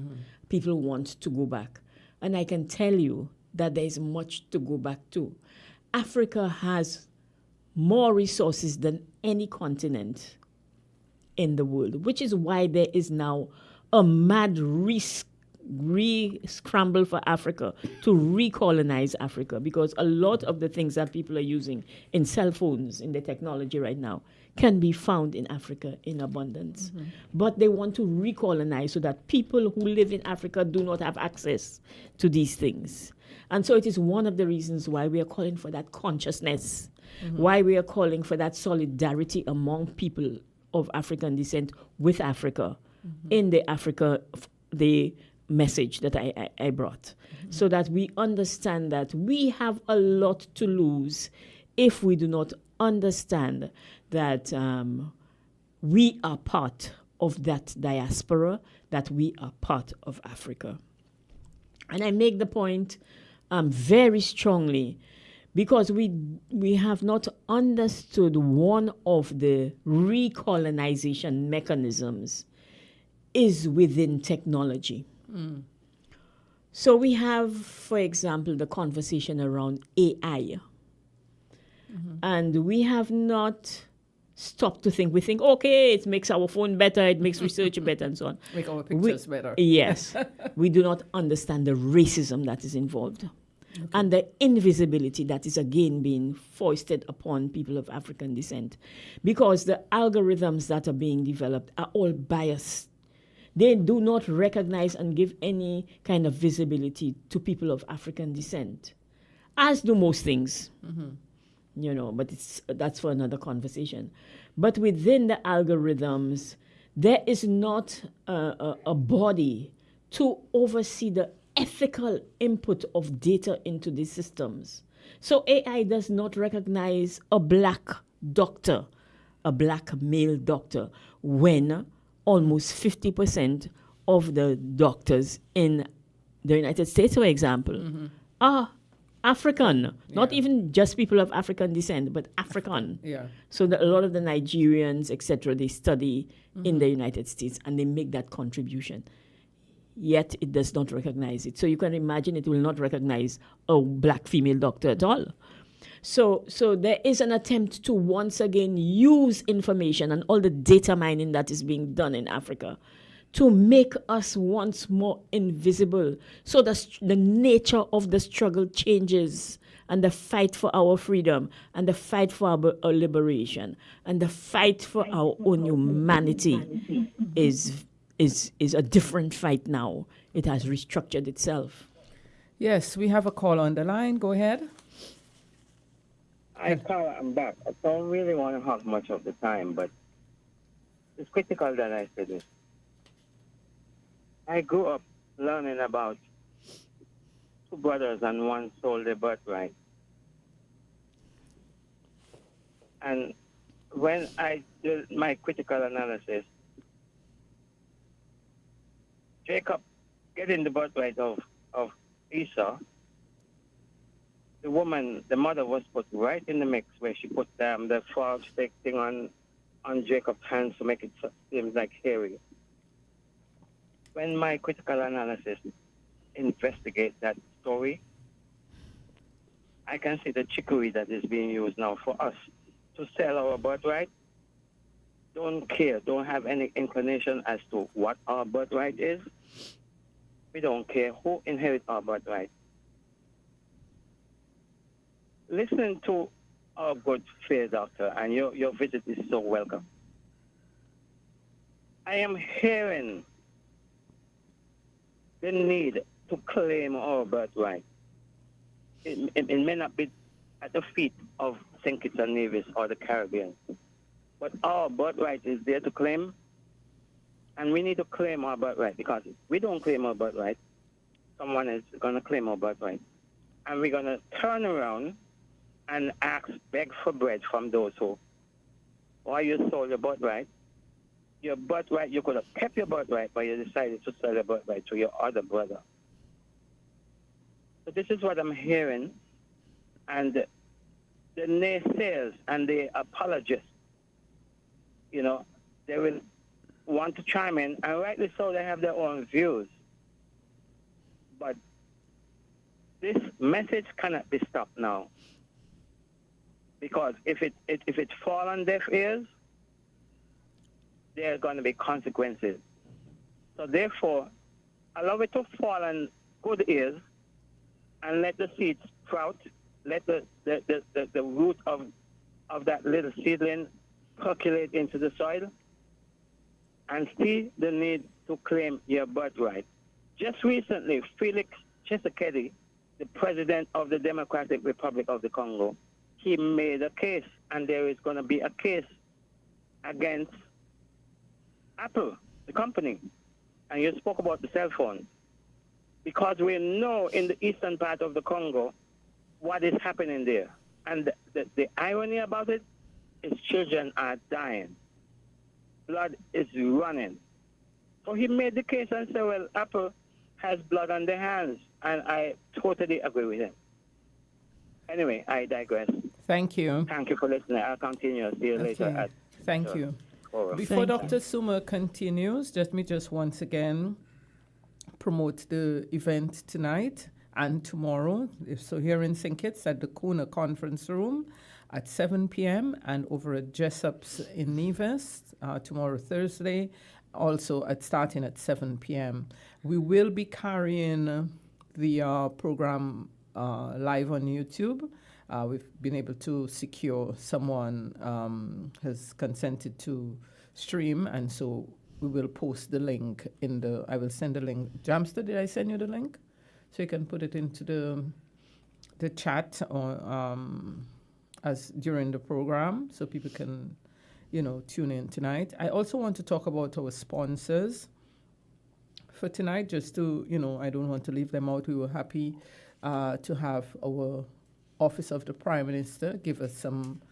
people want to go back. And I can tell you that there is much to go back to. Africa has more resources than any continent in the world, which is why there is now a mad scramble for Africa to recolonize Africa, because a lot of the things that people are using in cell phones, in the technology right now, can be found in Africa in abundance. But they want to recolonize so that people who live in Africa do not have access to these things. And so it is one of the reasons why we are calling for that consciousness, why we are calling for that solidarity among people of African descent with Africa in the message that I brought, so that we understand that we have a lot to lose if we do not understand that we are part of that diaspora, that we are part of Africa. And I make the point very strongly because we have not understood one of the recolonization mechanisms is within technology. So we have, for example, the conversation around AI. And we have not stopped to think. We think, okay, it makes our phone better, it makes research better, and so on. Make our pictures better. Yes. We do not understand the racism that is involved. And the invisibility that is again being foisted upon people of African descent. Because the algorithms that are being developed are all biased. They do not recognize and give any kind of visibility to people of African descent, as do most things, you know, but that's for another conversation. But within the algorithms, there is not a body to oversee the ethical input of data into these systems. So AI does not recognize a black doctor, a black male doctor, when almost 50% of the doctors in the United States, for example, are African. Not even just people of African descent, but African. So that a lot of the Nigerians, etc., they study in the United States and they make that contribution. Yet it does not recognize it. So you can imagine it will not recognize a black female doctor at all. So there is an attempt to once again use information and all the data mining that is being done in Africa to make us once more invisible. So the nature of the struggle changes, and the fight for our freedom, and the fight for our liberation, and the fight for our own humanity is a different fight now. It has restructured itself. Yes, we have a call on the line. Go ahead. Hi, Carla, I'm back. I don't really want to have much of the time, but it's critical that I say this. I grew up learning about two brothers and one sold their birthright. And when I did my critical analysis, Jacob getting the birthright of Esau, the mother was put right in the mix where she put the frog stick thing on Jacob's hands to make it seem like hairy. When my critical analysis investigate that story, I can see the trickery that is being used now for us to sell our birthright. Don't care, don't have any inclination as to what our birthright is. We don't care who inherits our birthright. Listen to our good fair doctor, and your visit is so welcome. I am hearing the need to claim our birthright. It may not be at the feet of St. Kitts and Nevis or the Caribbean, but our birthright is there to claim, and we need to claim our birthright, because if we don't claim our birthright, someone is going to claim our birthright. and we're going to turn around and beg for bread from those who, why you sold your birthright. Your birthright, you could have kept your birthright, but you decided to sell your birthright to your other brother. So this is what I'm hearing, and the naysayers and the apologists, you know, they will want to chime in, and rightly so, they have their own views. But this message cannot be stopped now, because if it falls on deaf ears, there are going to be consequences. So therefore, allow it to fall on good ears, and let the seeds sprout. Let the root of that little seedling percolate into the soil, and see the need to claim your birthright. Just recently, Felix Tshisekedi, the president of the Democratic Republic of the Congo, he made a case, and there is going to be a case against Apple, the company. And you spoke about the cell phone. Because we know in the eastern part of the Congo what is happening there. And the irony about it is children are dying. Blood is running. So he made the case and said, well, Apple has blood on their hands. And I totally agree with him. Anyway, I digress. Thank you. Thank you for listening. I'll continue. See you later. Thank you. Forum. Before Dr. Suma continues, let me just once again promote the event tonight and tomorrow. So here in St. Kitts at the Kuna Conference Room at 7 p.m. and over at Jessup's in Nevis tomorrow, Thursday, also starting at 7 p.m. We will be carrying the program live on YouTube. We've been able to secure someone has consented to stream, and so we will post the link I will send the link. Jamster, did I send you the link? So you can put it into the chat or as during the program, so people can, tune in tonight. I also want to talk about our sponsors for tonight, just to, I don't want to leave them out. We were happy to have our Office of the Prime Minister give us some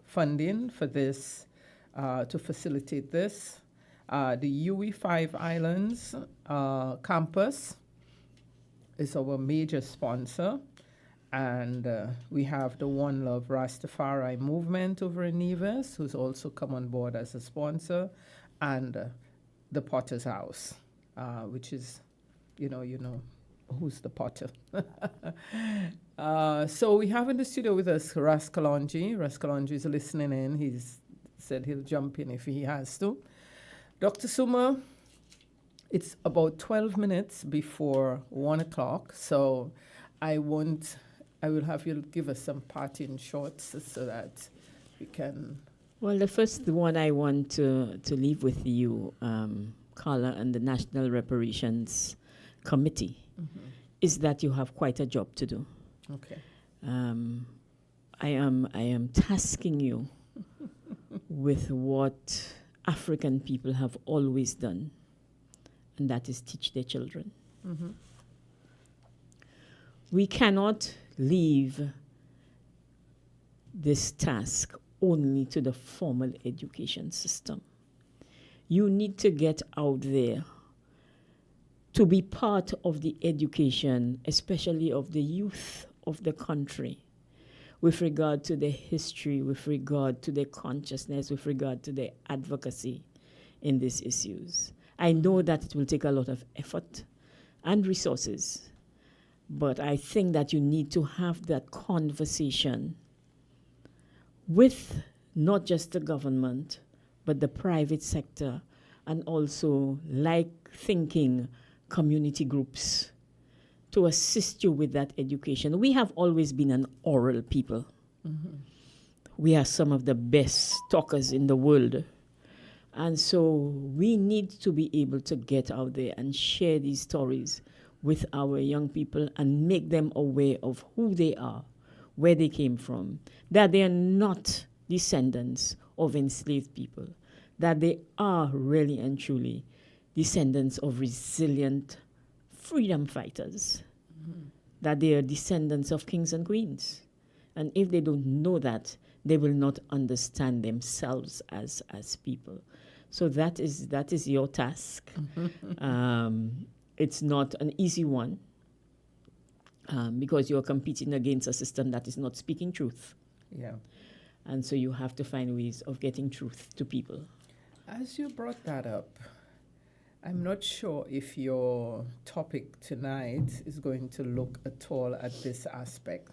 funding for this, to facilitate this. The UE5 Islands campus is our major sponsor. And we have the One Love Rastafari movement over in Nevis, who's also come on board as a sponsor, and the Potter's House, which is, who's the Potter. So we have in the studio with us Ras Kalonji. Ras Kalonji is listening in. He's said he'll jump in if he has to. Dr. Suma, it's about 12 minutes before 1 o'clock, so I will have you give us some parting shots so that we can... Well, the first one I want to leave with you, Carla, and the National Reparations Committee, is that you have quite a job to do. Okay. I am tasking you with what African people have always done, and that is teach their children. We cannot leave this task only to the formal education system. You need to get out there to be part of the education, especially of the youth of the country, with regard to their history, with regard to their consciousness, with regard to their advocacy in these issues. I know that it will take a lot of effort and resources, but I think that you need to have that conversation with not just the government, but the private sector, and also like-thinking community groups to assist you with that education. We have always been an oral people. We are some of the best talkers in the world. And so we need to be able to get out there and share these stories with our young people and make them aware of who they are, where they came from, that they are not descendants of enslaved people, that they are really and truly descendants of resilient freedom fighters. that they are descendants of kings and queens. And if they don't know that, they will not understand themselves as people. So that is your task. It's not an easy one because you're competing against a system that is not speaking truth. Yeah. And so you have to find ways of getting truth to people. As you brought that up, I'm not sure if your topic tonight is going to look at all at this aspect.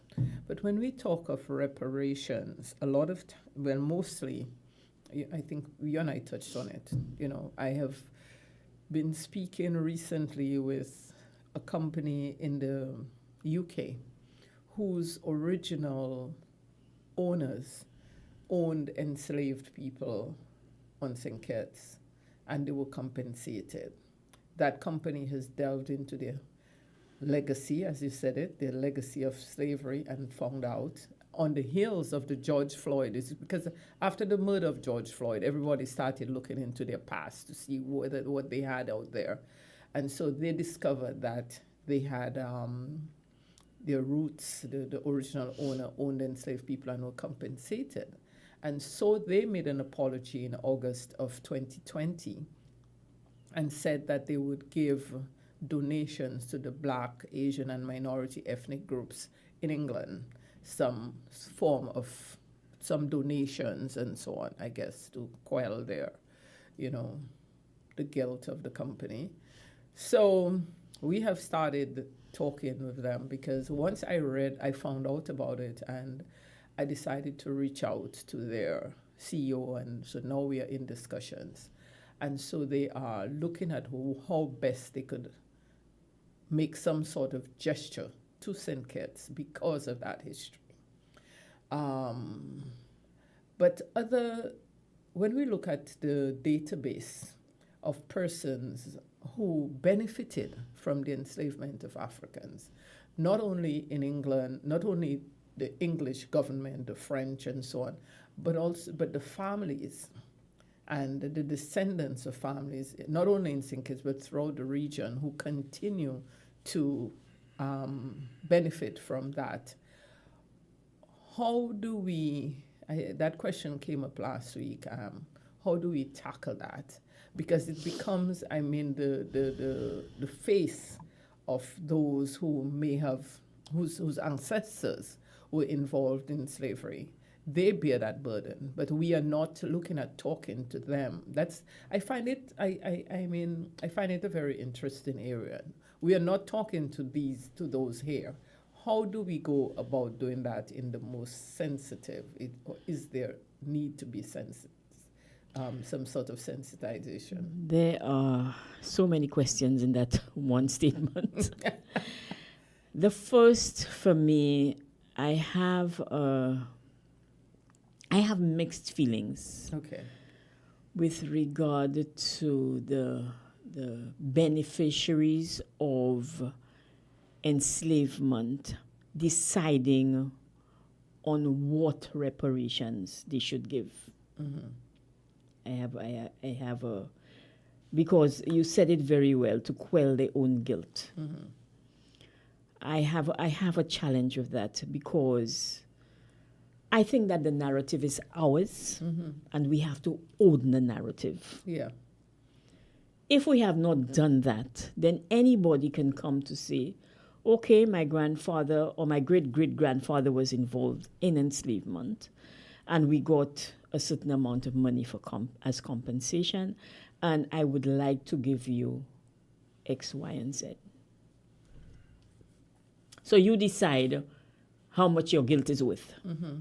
But when we talk of reparations, a lot of, mostly, I think you and I touched on it. You know, I have been speaking recently with a company in the UK whose original owners owned enslaved people on St. Kitts, and they were compensated. That company has delved into their legacy, as you said it, their legacy of slavery, and found out on the heels of the George Floyd, is because after the murder of George Floyd, everybody started looking into their past to see what they had out there. And so they discovered that they had their roots, the original owner owned enslaved people and were compensated. And so they made an apology in August of 2020 and said that they would give donations to the Black, Asian, and minority ethnic groups in England, some form of some donations and so on, I guess, to quell their, the guilt of the company. So we have started talking with them because once I found out about it, and I decided to reach out to their CEO, and so now we are in discussions. And so they are looking at how best they could make some sort of gesture to St. Kitts because of that history. But when we look at the database of persons who benefited from the enslavement of Africans, not only in England, not only the English government, the French and so on, but the families and the descendants of families, not only in St. Kitts, but throughout the region, who continue to benefit from that. How do we, that question came up last week, how do we tackle that? Because it becomes, the face of those who may have, whose ancestors were involved in slavery. They bear that burden, but we are not looking at talking to them. I find it a very interesting area. We are not talking to those here. How do we go about doing that in the most sensitive? Is there need to be sensitive, some sort of sensitization? There are so many questions in that one statement. The first, for me, I have mixed feelings. Okay. With regard to the beneficiaries of enslavement deciding on what reparations they should give. Mm-hmm. I have a, because you said it very well, to quell their own guilt. Mm-hmm. I have a challenge with that because I think that the narrative is ours, mm-hmm. and we have to own the narrative. Yeah. If we have not done that, then anybody can come to say, okay, my grandfather or my great-great-grandfather was involved in enslavement, and we got a certain amount of money as compensation, and I would like to give you X, Y, and Z. So you decide how much your guilt is worth. Mm-hmm.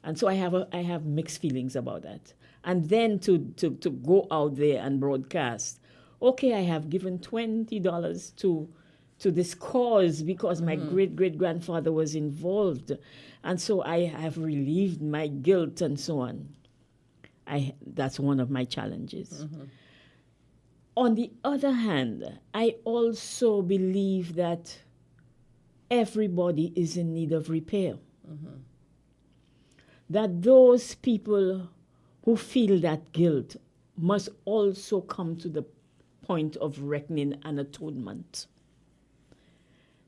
And so I have mixed feelings about that. And then to go out there and broadcast, okay, I have given $20 to this cause because my great-great-grandfather was involved, and so I have relieved my guilt and so on. That's one of my challenges. Mm-hmm. On the other hand, I also believe that everybody is in need of repair. Mm-hmm. That those people who feel that guilt must also come to the point of reckoning and atonement.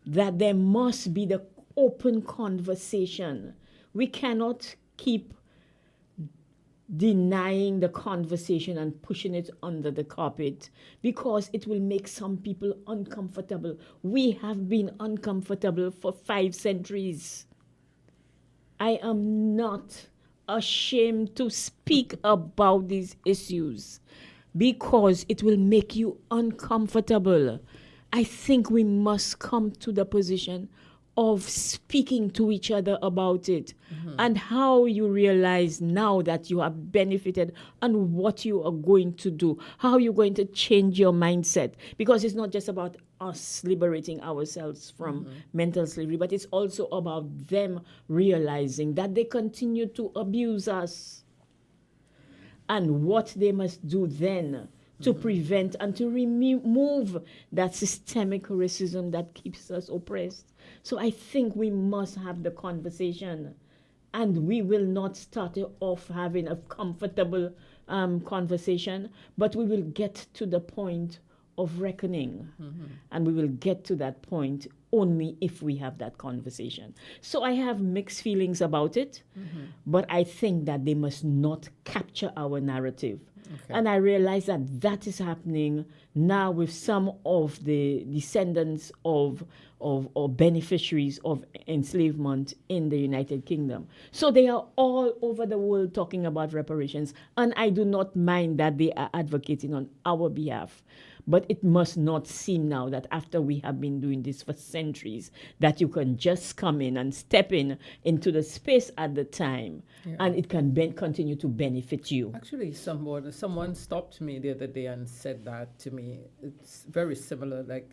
that there must be the open conversation. We cannot keep denying the conversation and pushing it under the carpet because it will make some people uncomfortable. We have been uncomfortable for 5 centuries. I am not ashamed to speak about these issues because it will make you uncomfortable. I think we must come to the position of speaking to each other about it and how you realize now that you have benefited and what you are going to do, how you're going to change your mindset. Because it's not just about us liberating ourselves from mental slavery, but it's also about them realizing that they continue to abuse us and what they must do then to prevent and to remove that systemic racism that keeps us oppressed. So I think we must have the conversation, and we will not start off having a comfortable conversation, but we will get to the point of reckoning, and we will get to that point only if we have that conversation. So I have mixed feelings about it, but I think that they must not capture our narrative. Okay. And I realize that that is happening now with some of the descendants of or beneficiaries of enslavement in the United Kingdom. So they are all over the world talking about reparations, and I do not mind that they are advocating on our behalf. But it must not seem now that after we have been doing this for centuries, that you can just come in and step into the space at the time, and it can continue to benefit you. Actually, someone stopped me the other day and said that to me. It's very similar, like,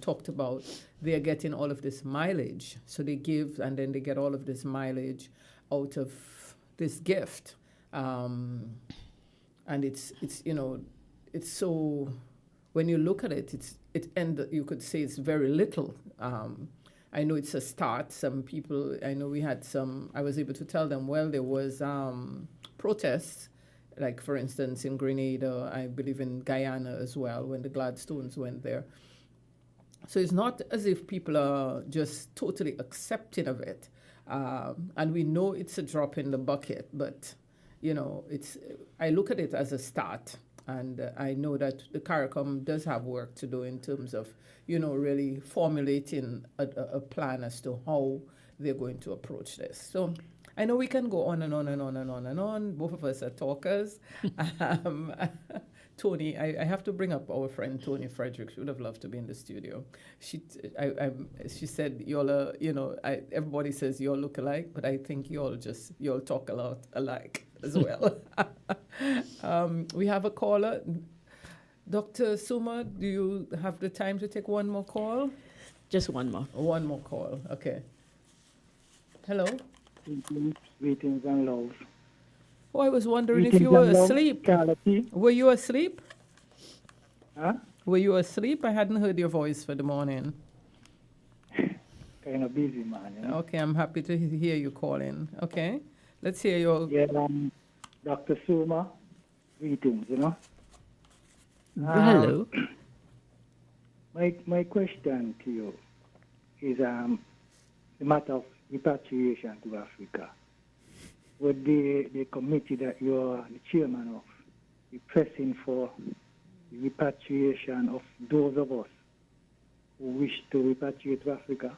talked about they're getting all of this mileage. So they give, and then they get all of this mileage out of this gift. And it's so, when you look at it, you could say it's very little. I know it's a start. Some people, I know we had I was able to tell them, well, there was protests, like for instance in Grenada, I believe in Guyana as well, when the Gladstones went there. So it's not as if people are just totally accepting of it. And we know it's a drop in the bucket, but I look at it as a start. And I know that the CARICOM does have work to do in terms of, really formulating a plan as to how they're going to approach this. So I know we can go on and on and on and on and on. Both of us are talkers. Tony, I have to bring up our friend Tony Frederick. She would have loved to be in the studio. She said, y'all are, everybody says y'all look alike, but I think y'all talk a lot alike as well. We have a caller. Dr. Suma, do you have the time to take one more call? Just one more. One more call, okay. Hello? Greetings and love. Oh, I was wondering if you were asleep. Were you asleep? Huh? Were you asleep? I hadn't heard your voice for the morning. Kind of busy, man. Okay, I'm happy to hear you calling. Okay, let's hear your... Yeah, Dr. Suma, greetings, Hello. My question to you is the matter of repatriation to Africa. Would the committee that you're the chairman of be pressing for the repatriation of those of us who wish to repatriate to Africa?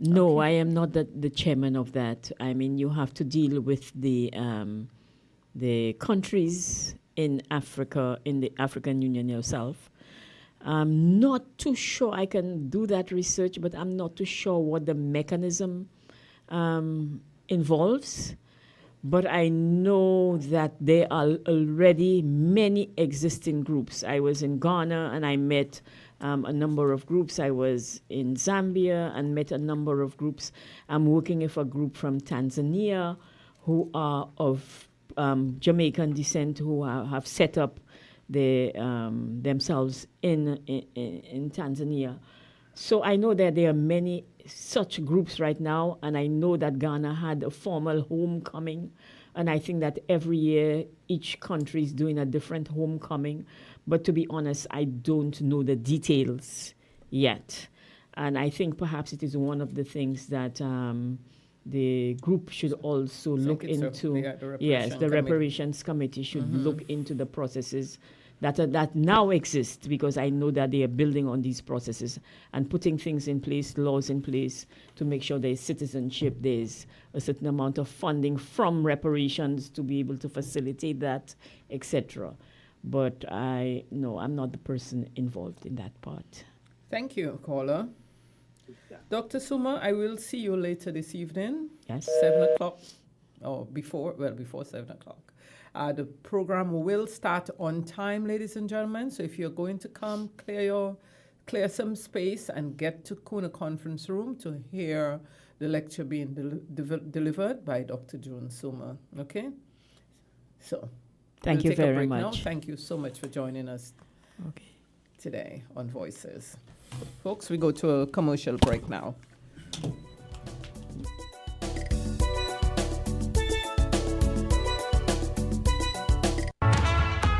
No, I am not the chairman of that. I mean, you have to deal with the countries in Africa, in the African Union yourself. I'm not too sure. I can do that research, but I'm not too sure what the mechanism involves. But I know that there are already many existing groups. I was in Ghana and I met a number of groups. I was in Zambia and met a number of groups. I'm working with a group from Tanzania who are of Jamaican descent who have set up themselves in Tanzania. So I know that there are many such groups right now, and I know that Ghana had a formal homecoming, and I think that every year each country is doing a different homecoming. But to be honest, I don't know the details yet. And I think perhaps it is one of the things that the group should also look into. Yes, the reparations committee should look into the processes that now exist, because I know that they are building on these processes and putting things in place, laws in place to make sure there's citizenship, there's a certain amount of funding from reparations to be able to facilitate that, etc. But I'm not the person involved in that part. Thank you, caller. Dr. Suma, I will see you later this evening. Yes. 7 o'clock, or before 7 o'clock. The program will start on time, ladies and gentlemen. So if you're going to come, clear some space and get to Kuna Conference Room to hear the lecture being delivered by Dr. June Suma. Okay? So thank you very much. Now. Thank you so much for joining us today on Voices. Folks, we go to a commercial break now.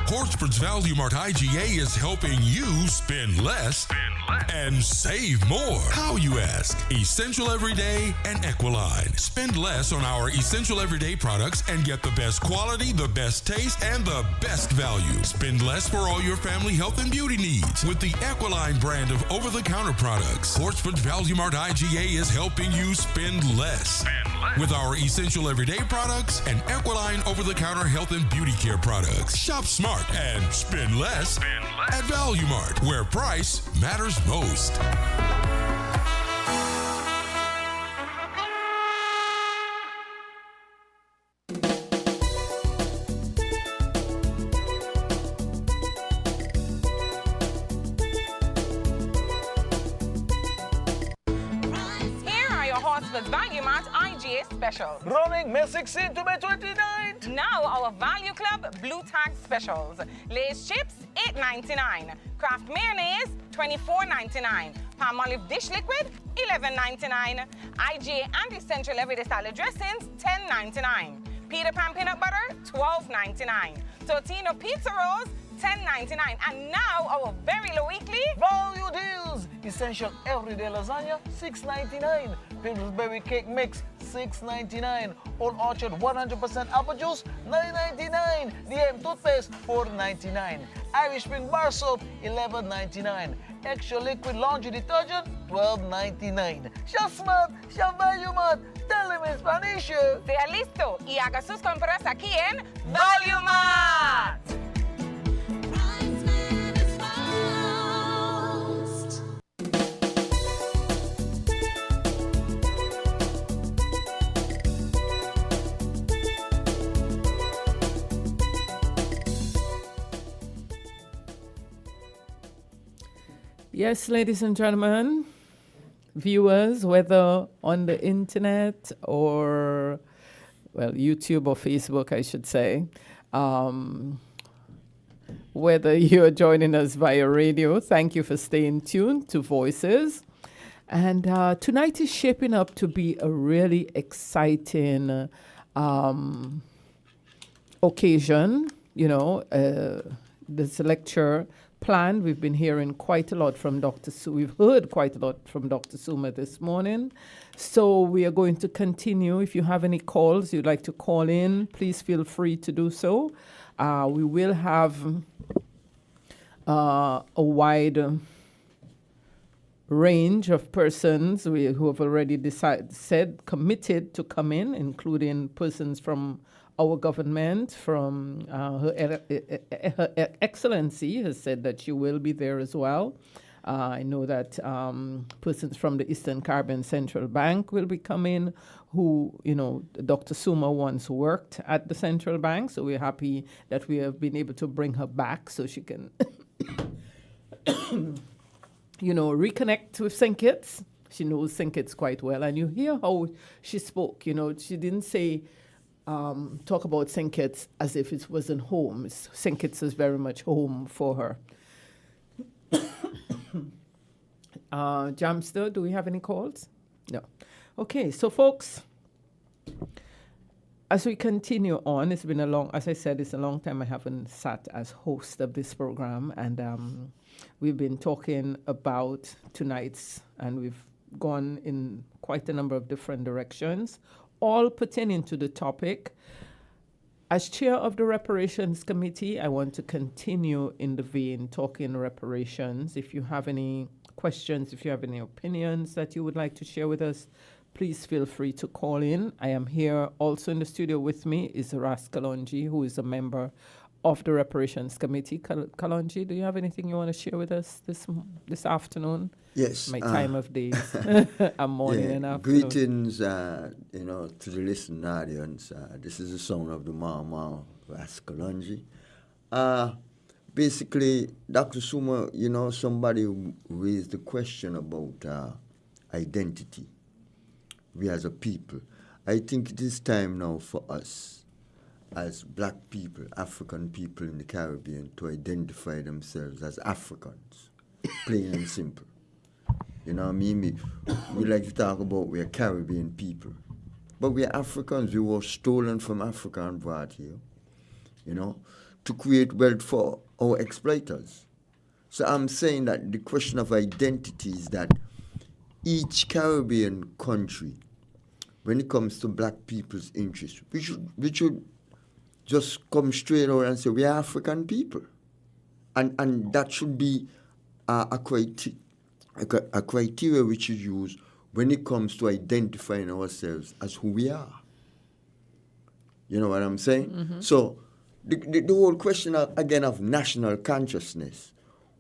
Horsford's Value Mart IGA is helping you spend less and save more. How, you ask? Essential Everyday and Equiline. Spend less on our Essential Everyday products and get the best quality, the best taste, and the best value. Spend less for all your family health and beauty needs with the Equiline brand of over-the-counter products. Horsford's Value Mart IGA is helping you spend less. With our Essential Everyday products and Equiline over-the-counter health and beauty care products. Shop smart and spend less at Value Mart, where price matters most. Value Mart IGA specials. Running May 16 to May 29th. Now our Value Club Blue Tag specials. Lay's chips, $8.99. Kraft mayonnaise, $24.99. Palmolive dish liquid, $11.99. IGA and Essential Everyday Salad dressings, $10.99. Peter Pan peanut butter, $12.99. Totino pizza rolls, $10.99. And now our very low weekly value deals. Essential Everyday Lasagna, $6.99. Pillsbury Cake Mix, $6.99. Old Orchard 100% apple juice, $9.99. DM toothpaste, $4.99. Irish Spring Bar Soap, $11.99. Extra Liquid Laundry Detergent, $12.99. Shop Smart, Shop Value Mart. Tell them in Spanish. Sea listo y haga sus compras aquí en Value Mart. Yes, ladies and gentlemen, viewers, whether on the internet or, well, YouTube or Facebook, I should say, whether you're joining us via radio, thank you for staying tuned to Voices. And tonight is shaping up to be a really exciting occasion. You know, this lecture planned. We've been hearing quite a lot from Dr. Suma. We've heard quite a lot from Dr. Suma this morning. So we are going to continue. If you have any calls you'd like to call in, please feel free to do so. We will have a wide range of persons who have already committed to come in, including persons from our government, from Her Excellency has said that she will be there as well. I know that persons from the Eastern Caribbean Central Bank will be coming, who, you know, Dr. Suma once worked at the Central Bank, so we're happy that we have been able to bring her back so she can, you know, reconnect with St. Kitts. She knows St. Kitts quite well, and you hear how she spoke. You know, she didn't say, talk about St. Kitts as if it wasn't home. St. Kitts is very much home for her. Jamster, do we have any calls? No. Okay, so folks, as we continue on, it's been as I said, it's a long time I haven't sat as host of this program, and we've been talking about tonight's, and we've gone in quite a number of different directions, all pertaining to the topic. As chair of the Reparations Committee, I want to continue in the vein talking reparations. If you have any questions, if you have any opinions that you would like to share with us, please feel free to call in. I am here also in the studio with me is Ras Kalonji, who is a member of the Reparations Committee. Kalonji, do you have anything you want to share with us this afternoon? Yes. My time of day. I'm morning and afternoon. Greetings, to the listening audience. This is the sound of the Mama Ras Kalonji. Basically, Dr. Suma, somebody raised the question about identity. We as a people. I think it is time now for us as black people, African people in the Caribbean, to identify themselves as Africans, plain and simple. You know what I mean? We like to talk about we're Caribbean people. But we're Africans. We were stolen from Africa and brought here, to create wealth for our exploiters. So I'm saying that the question of identity is that each Caribbean country, when it comes to black people's interests, we should just come straight out and say we are African people. And that should be a criteria which is used when it comes to identifying ourselves as who we are. You know what I'm saying? Mm-hmm. So the whole question, again, of national consciousness,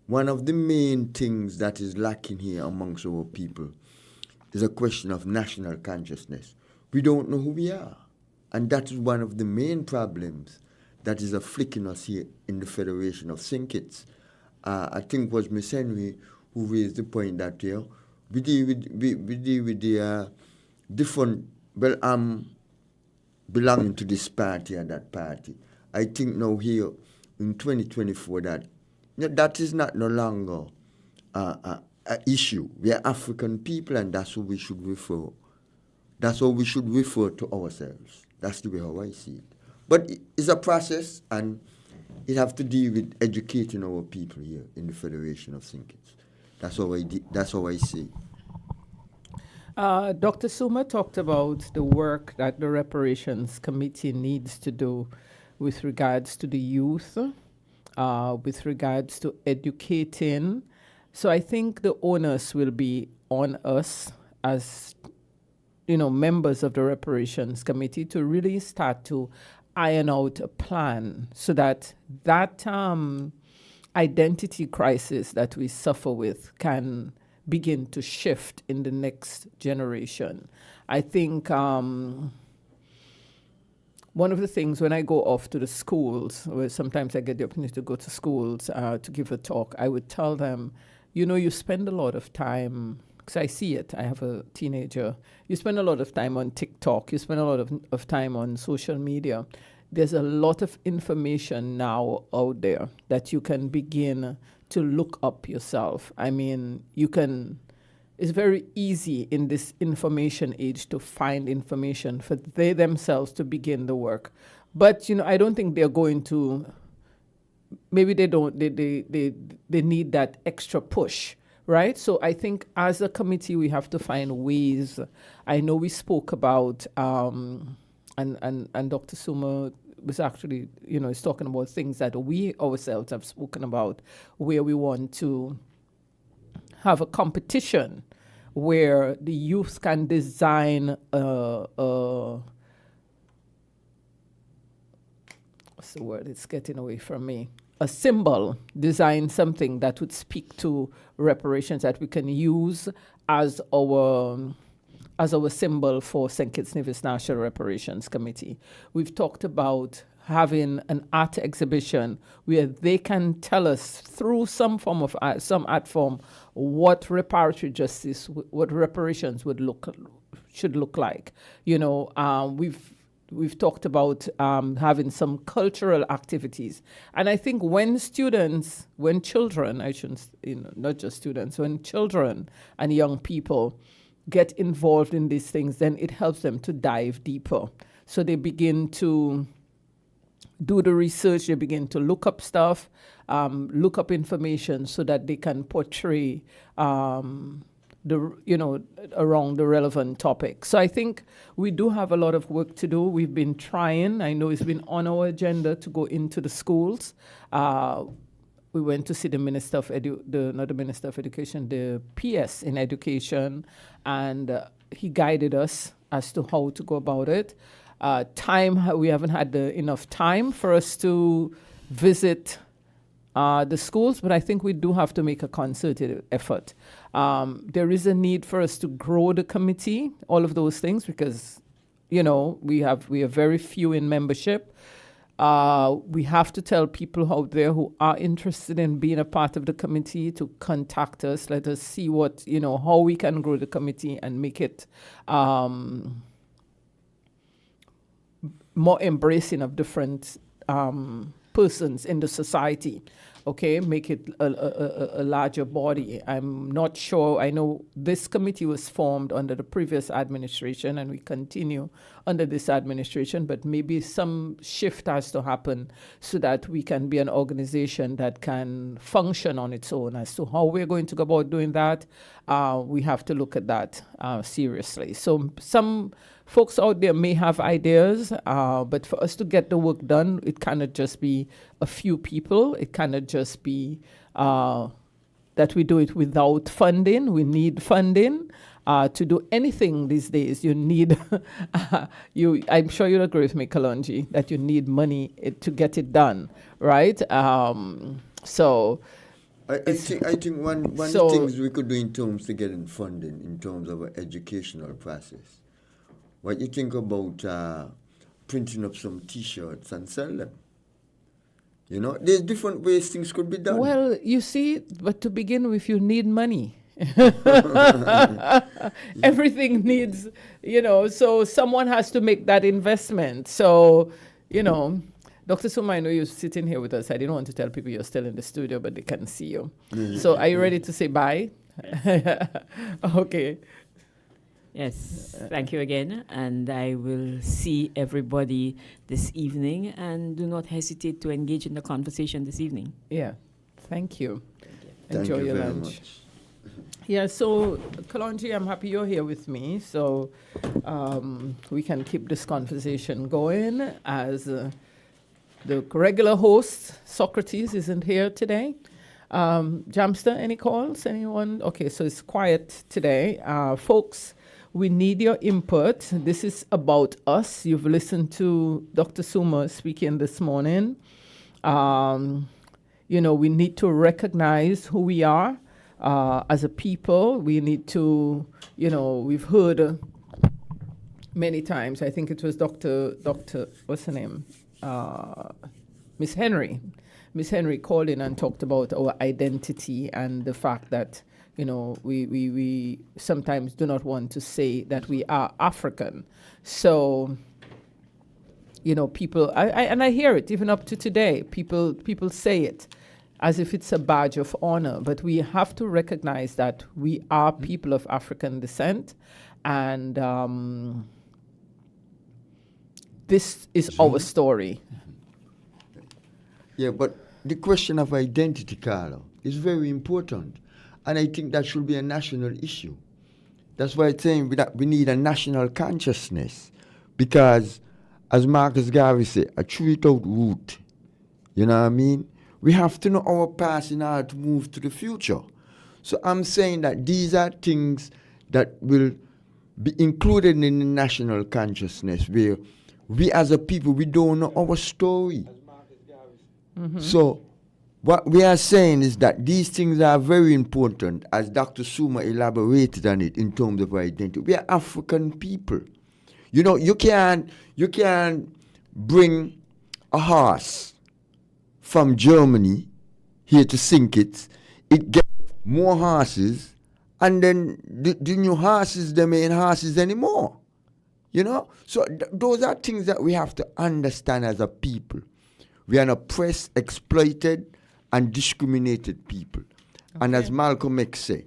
one of the main things that is lacking here amongst our people is a question of national consciousness. We don't know who we are. And that is one of the main problems that is afflicting us here in the Federation of St. Kitts. I think it was Miss Henry who raised the point that we deal with the different, well, I'm belonging to this party and that party. I think now here in 2024 that is not no longer an issue. We are African people, and that's what we should refer. That's how we should refer to ourselves. That's the way how I see it. But it's a process, and it have to deal with educating our people here in the Federation of St. Kitts. That's how I see it. Dr. Suma talked about the work that the Reparations Committee needs to do with regards to the youth, with regards to educating. So I think the onus will be on us as members of the Reparations Committee to really start to iron out a plan so that identity crisis that we suffer with can begin to shift in the next generation. I think one of the things when I go off to the schools, where sometimes I get the opportunity to go to schools to give a talk, I would tell them, you spend a lot of time, because I see it, I have a teenager, you spend a lot of time on TikTok, you spend a lot of time on social media. There's a lot of information now out there that you can begin to look up yourself. I mean, it's very easy in this information age to find information for they themselves to begin the work. But, I don't think they're going to, maybe they don't, they need that extra push, right? So I think as a committee, we have to find ways. I know we spoke about, and Dr. Suma was actually, is talking about things that we ourselves have spoken about, where we want to have a competition where the youth can design what's the word? It's getting away from me. A symbol, design something that would speak to reparations that we can use as our symbol for St. Kitts Nevis National Reparations Committee. We've talked about having an art exhibition where they can tell us through some form of art, some art form, what reparatory justice, what reparations should look like. We've talked about having some cultural activities. And I think when children, not just students, when children and young people get involved in these things, then it helps them to dive deeper. So they begin to do the research, they begin to look up stuff, look up information so that they can portray around the relevant topic. So I think we do have a lot of work to do. We've been trying. I know it's been on our agenda to go into the schools. We went to see the Minister of not the Minister of Education, the PS in Education, and he guided us as to how to go about it. We haven't had enough time for us to visit the schools, but I think we do have to make a concerted effort. There is a need for us to grow the committee, all of those things, because, we are very few in membership. We have to tell people out there who are interested in being a part of the committee to contact us. Let us see how we can grow the committee and make it more embracing of different persons in the society. Okay, make it a larger body. I'm not sure. I know this committee was formed under the previous administration and we continue under this administration, but maybe some shift has to happen so that we can be an organization that can function on its own. As to how we're going to go about doing that, we have to look at that seriously. So some folks out there may have ideas, but for us to get the work done, it cannot just be a few people. It cannot just be that we do it without funding. We need funding. To do anything these days, you need, I'm sure you'll agree with me, Kalonji, that you need money to get it done, right? So I think one of the things we could do in terms of getting funding, in terms of our educational process, what you think about printing up some T-shirts and sell them? There's different ways things could be done. Well, you see, but to begin with, you need money. Everything needs, so someone has to make that investment. So, Dr. Suma, I know you're sitting here with us. I didn't want to tell people you're still in the studio, but they can see you. So are you ready to say bye? Okay. Yes, thank you again. And I will see everybody this evening, and do not hesitate to engage in the conversation this evening. Yeah, thank you. Thank Enjoy you your very lunch. much. Yeah, so Kalonji, I'm happy you're here with me, so we can keep this conversation going as the regular host, Socrates, isn't here today. Jamster, any calls? Anyone? Okay, so it's quiet today. Folks, we need your input. This is about us. You've listened to Dr. Suma speaking this morning. We need to recognize who we are. As a people, we need to, we've heard many times, I think it was Dr. What's her name? Miss Henry. Miss Henry called in and talked about our identity and the fact that, we sometimes do not want to say that we are African. So, people, I hear it even up to today. People say it as if it's a badge of honor, but we have to recognize that we are people of African descent, and this is our story. Yeah, but the question of identity, Carlo, is very important, and I think that should be a national issue. That's why I'm saying that we need a national consciousness, because, as Marcus Garvey said, a tree without root, you know what I mean? We have to know our past in order to move to the future. So I'm saying that these are things that will be included in the national consciousness, where we as a people, we don't know our story. Mm-hmm. So what we are saying is that these things are very important, as Dr. Suma elaborated on it in terms of our identity. We are African people. You can't bring a horse from Germany here to sink it. It gets more horses, and then the new horses, they ain't horses anymore. So those are things that we have to understand as a people. We are an oppressed, exploited, and discriminated people. Okay. And as Malcolm X said,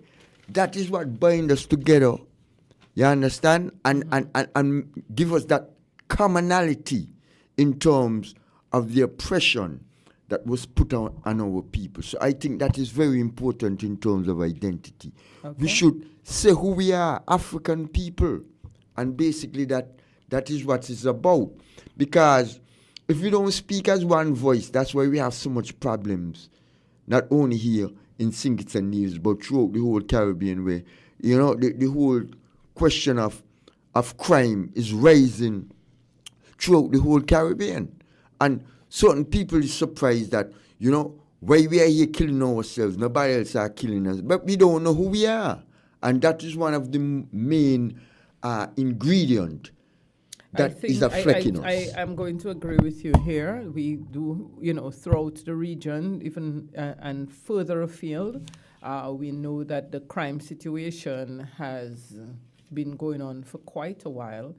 that is what binds us together. You understand? And give us that commonality in terms of the oppression that was put on our people. So I think that is very important in terms of identity. Okay. We should say who we are, African people. And basically that is what it's about. Because if we don't speak as one voice, that's why we have so much problems. Not only here in St. Kitts and Nevis, but throughout the whole Caribbean, where, you know, the whole question of crime is rising throughout the whole Caribbean. And certain people is surprised that, you know, why we are here killing ourselves, nobody else are killing us, but we don't know who we are. And that is one of the main ingredient that is affecting us. I am going to agree with you here. We do, you know, throughout the region, even and further afield, we know that the crime situation has been going on for quite a while.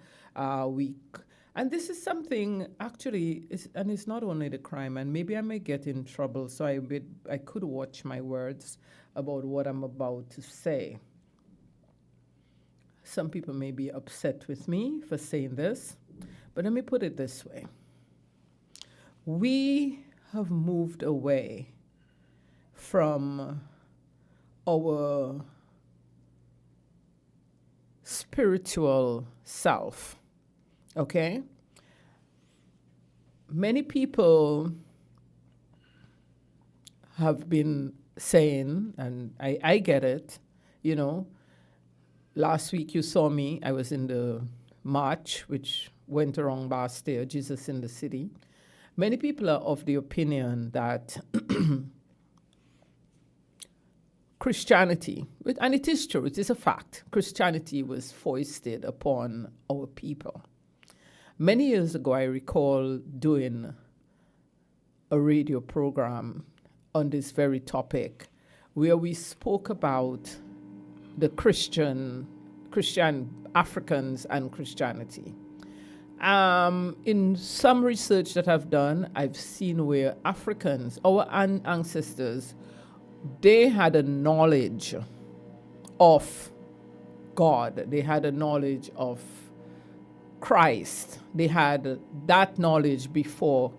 And this is something, actually, and it's not only the crime, and maybe I may get in trouble, so I could watch my words about what I'm about to say. Some people may be upset with me for saying this, but let me put it this way. We have moved away from our spiritual self. Okay? Many people have been saying, and I get it, you know, last week you saw me, I was in the march, which went around Bastille, Jesus in the City. Many people are of the opinion that Christianity, and it is true, it is a fact, Christianity was foisted upon our people. Many years ago, I recall doing a radio program on this very topic where we spoke about the Christian Africans and Christianity. In some research that I've done, I've seen where Africans, our ancestors, they had a knowledge of God. They had a knowledge of Christ. They had that knowledge before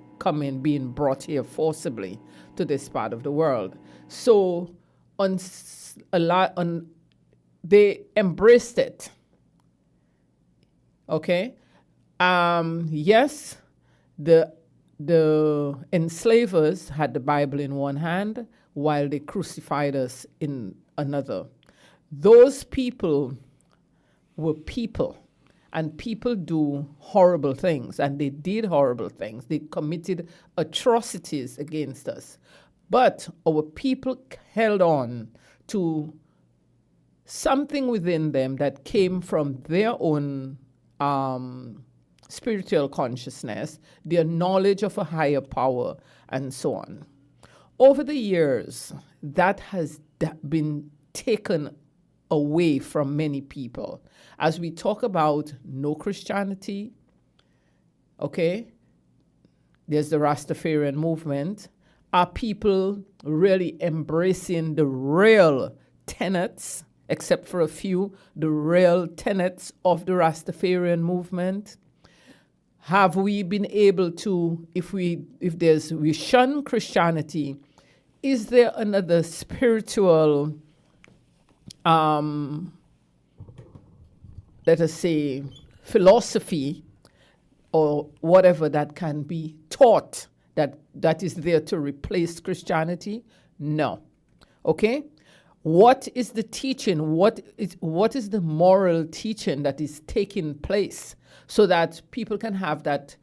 being brought here forcibly to this part of the world. So they embraced it. Okay? Yes, the enslavers had the Bible in one hand while they crucified us in another. Those people were people. And people do horrible things, and they did horrible things. They committed atrocities against us. But our people held on to something within them that came from their own spiritual consciousness, their knowledge of a higher power, and so on. Over the years, that has been taken away from many people. As we talk about no Christianity, okay, there's the Rastafarian movement. Are people really embracing the real tenets, except for a few, the real tenets of the Rastafarian movement? Have we been able to, if we shun Christianity, is there another spiritual let us say, philosophy or whatever that can be taught that is there to replace Christianity? No. Okay? What is the teaching? What is the moral teaching that is taking place so that people can have that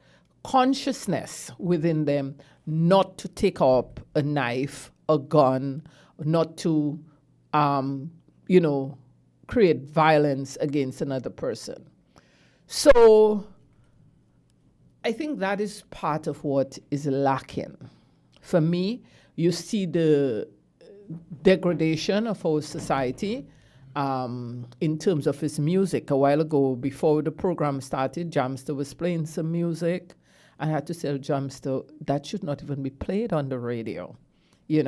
consciousness within them not to take up a knife, a gun, not to, create violence against another person? So I think that is part of what is lacking. For me, you see the degradation of our society in terms of its music. A while ago, before the program started, Jamster was playing some music. I had to tell Jamster that should not even be played on the radio. I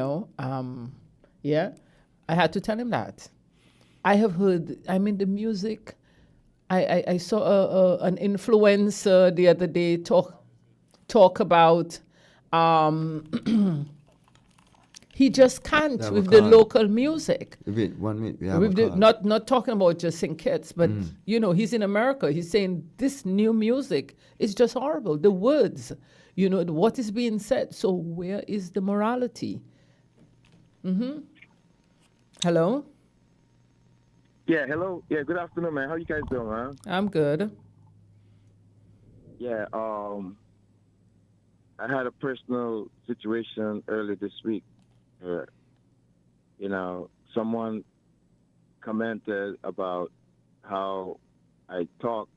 had to tell him that. I have heard, the music, I saw an influencer the other day talk about he just can't with the local music. Wait, 1 minute. We have a call. Not talking about just St. Kitts, but you know, he's in America. He's saying this new music is just horrible. The words, you know, what is being said. So where is the morality? Hello? Yeah, hello. Yeah, good afternoon, man. How you guys doing, man? I'm good. Yeah, I had a personal situation earlier this week. You know, someone commented about how I talk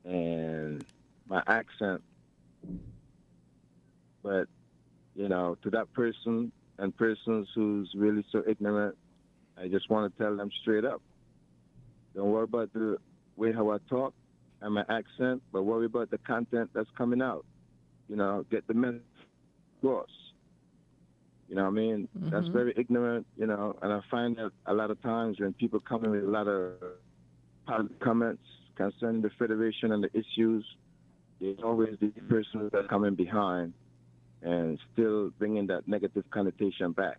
and my accent. But, you know, to that person and persons who's really so ignorant, I just want to tell them straight up. Don't worry about the way how I talk and my accent, but worry about the content that's coming out. You know, get the message across. You know what I mean? That's very ignorant, you know, and I find that a lot of times when people come in with a lot of positive comments concerning the Federation and the issues, there's always the person that's coming behind and still bringing that negative connotation back.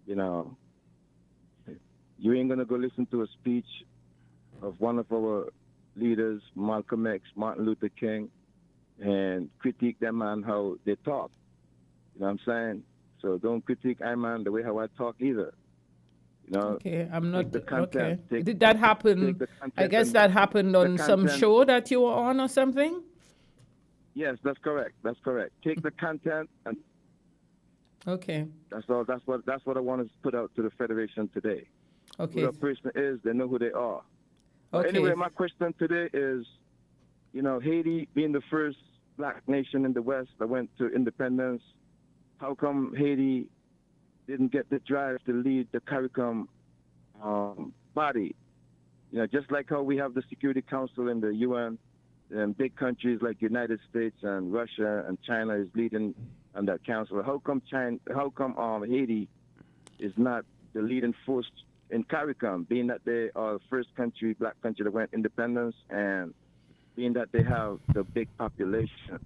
You know, you ain't going to go listen to a speech of one of our leaders, Malcolm X, Martin Luther King, and critique them on how they talk. You know what I'm saying? So don't critique man the way how I talk either. You know. Okay, I'm not Content, okay. Did that happen? I guess that happened on some show that you were on or something. Yes, that's correct. That's correct. Take the content and. Okay. That's all. That's what I want to put out to the Federation today. Okay. Who the person is, they know who they are. Okay. Anyway, my question today is, you know, Haiti being the first black nation in the West that went to independence, how come Haiti didn't get the drive to lead the CARICOM body? You know, just like how we have the Security Council in the UN, and big countries like United States and Russia and China is leading on that council. How come Haiti is not the leading force in CARICOM, being that they are the first country, black country that went independence, and being that they have the big population?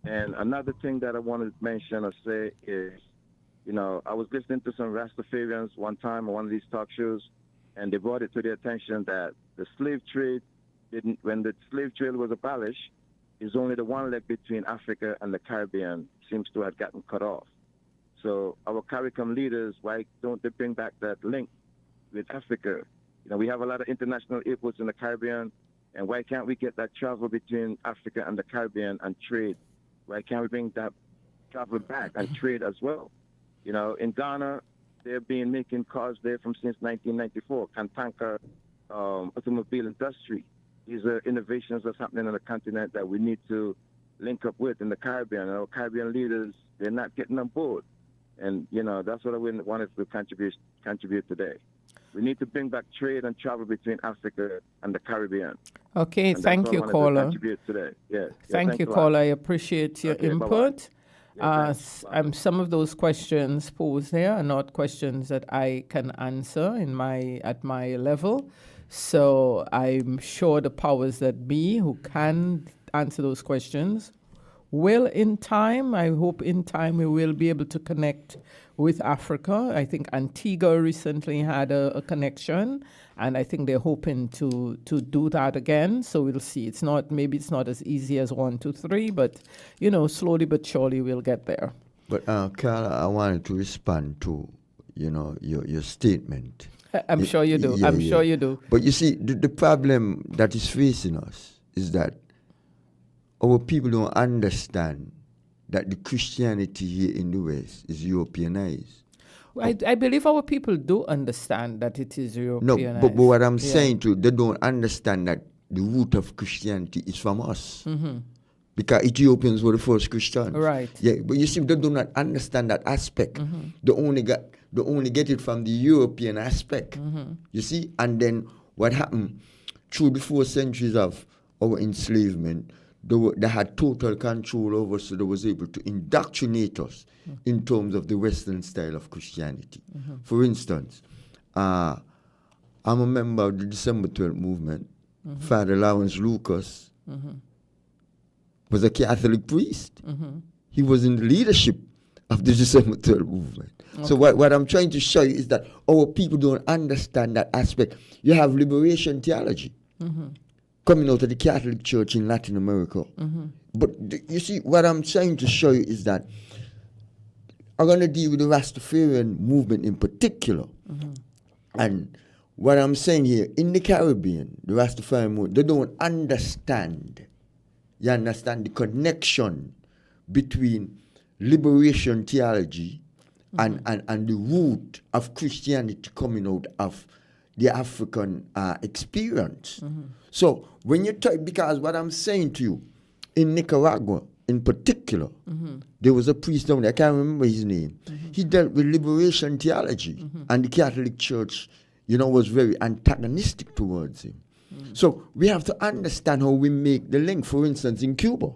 And another thing that I want to mention or say is, you know, I was listening to some Rastafarians one time on one of these talk shows, and they brought it to their attention that the slave trade when the slave trade was abolished, is only the one leg between Africa and the Caribbean seems to have gotten cut off. So our CARICOM leaders, why don't they bring back that link with Africa? You know, we have a lot of international airports in the Caribbean, and why can't we get that travel between Africa and the Caribbean and trade? Why can't we bring that travel back and trade as well? You know, in Ghana, they've been making cars there since 1994, Kantanka automobile industry. These are innovations that's happening on the continent that we need to link up with in the Caribbean. Our Caribbean leaders, they're not getting on board. And, you know, that's what I wanted to contribute today. We need to bring back trade and travel between Africa and the Caribbean. Okay, and thank you, caller. Today. Yeah. Thank you, caller. I appreciate your input. Some of those questions posed here are not questions that I can answer at my level. So I'm sure the powers that be who can answer those questions will in time, I hope in time we will be able to connect with Africa. I think Antigua recently had a connection, and I think they're hoping to do that again. So we'll see. Maybe it's not as easy as 1, 2, 3, but you know, slowly but surely we'll get there. But Carla, I wanted to respond to, you know, your statement. I'm sure you do. I'm sure you do. But you see, the problem that is facing us is that our people don't understand that the Christianity here in the West is Europeanized. I believe our people do understand that it is Europeanized. No, but what I'm saying to they don't understand that the root of Christianity is from us. Mm-hmm. Because Ethiopians were the first Christians. Right. Yeah, but you see, they do not understand that aspect. Mm-hmm. They only get it from the European aspect. Mm-hmm. You see? And then what happened through the 4 centuries of our enslavement, they had total control over us, so they was able to indoctrinate us in terms of the Western style of Christianity. Mm-hmm. For instance, I'm a member of the December 12th movement. Father Lawrence Lucas was a Catholic priest. He was in the leadership of the December 12th movement. So what I'm trying to show you is that our people don't understand that aspect. You have liberation theology coming out of the Catholic Church in Latin America. But you see, what I'm trying to show you is that I'm going to deal with the Rastafarian movement in particular. And what I'm saying here, in the Caribbean, the Rastafarian movement, they don't understand. You understand the connection between liberation theology and the root of Christianity coming out of the African experience. So when you talk, because what I'm saying to you, in Nicaragua in particular, there was a priest down there, I can't remember his name. He dealt with liberation theology, and the Catholic Church, was very antagonistic towards him. So we have to understand how we make the link. For instance, in Cuba,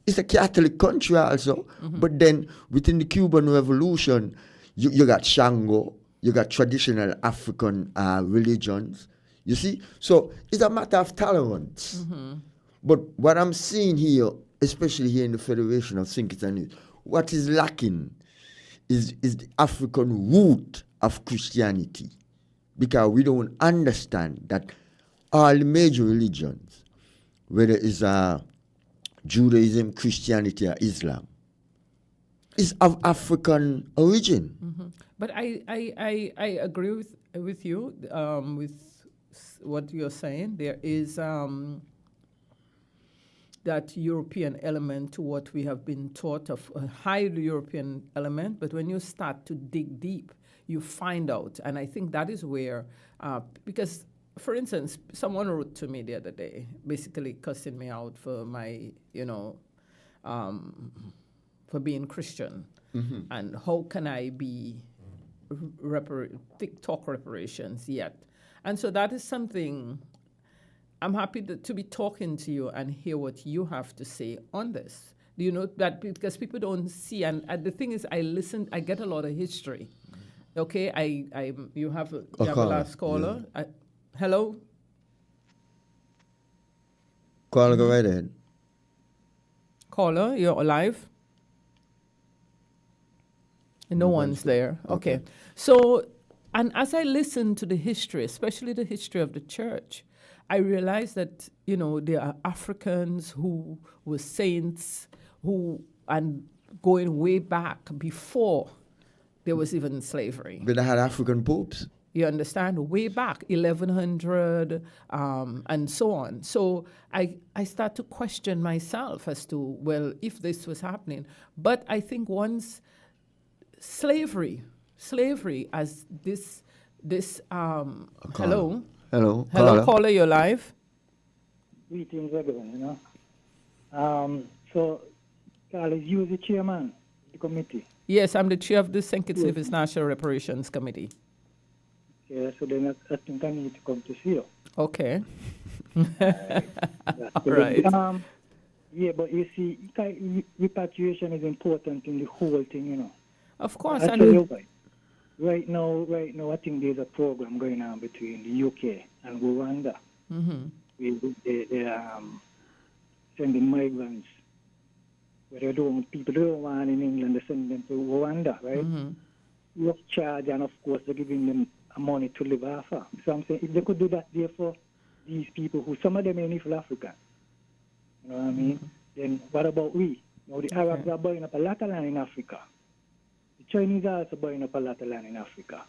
it's a Catholic country also, but then within the Cuban Revolution, you got Shango, you got traditional African religions, you see? So it's a matter of tolerance. But what I'm seeing here, especially here in the Federation of Thinkers and Youth, what is lacking is the African root of Christianity, because we don't understand that all the major religions, whether it's Judaism, Christianity, or Islam, is of African origin. But I agree with you with what you're saying. There is that European element to what we have been taught of, a highly European element. But when you start to dig deep, you find out. And I think that is where, because, for instance, someone wrote to me the other day, basically cussing me out for my, for being Christian. And how can I be talk reparations yet? And so that is something I'm happy to be talking to you and hear what you have to say on this. Do you know that? Because people don't see, and the thing is, I get a lot of history. Okay, you have a last caller. Yeah. Hello? Caller, go right ahead. Caller, you're alive? No one's there. Okay. So, and as I listen to the history, especially the history of the church, I realized that, there are Africans who were saints and going way back before there was even slavery. But they had African popes. You understand? Way back, 1100, and so on. So I start to question myself as to, well, if this was happening. But I think once slavery as this hello? Hello, caller, you're live. Greetings, everyone, So, Carl, is you the chairman of the committee? Yes, I'm the chair of the St. Kitts Nevis National Reparations Committee. Yeah, so then I think I need to come to see you. Okay. All right. Yeah, but you see, repatriation is important in the whole thing, Of course. Right now, I think there's a program going on between the UK and Rwanda. They're sending migrants. Where people don't want in England, they send them to Rwanda, right? Rough charge, and of course, they're giving them money to live off of. So I'm saying, if they could do that there for these people, who some of them ain't even African, you know what I mean? Then what about we? The Arabs are buying up a lot of land in Africa. Chinese are also buying up a lot of land in Africa.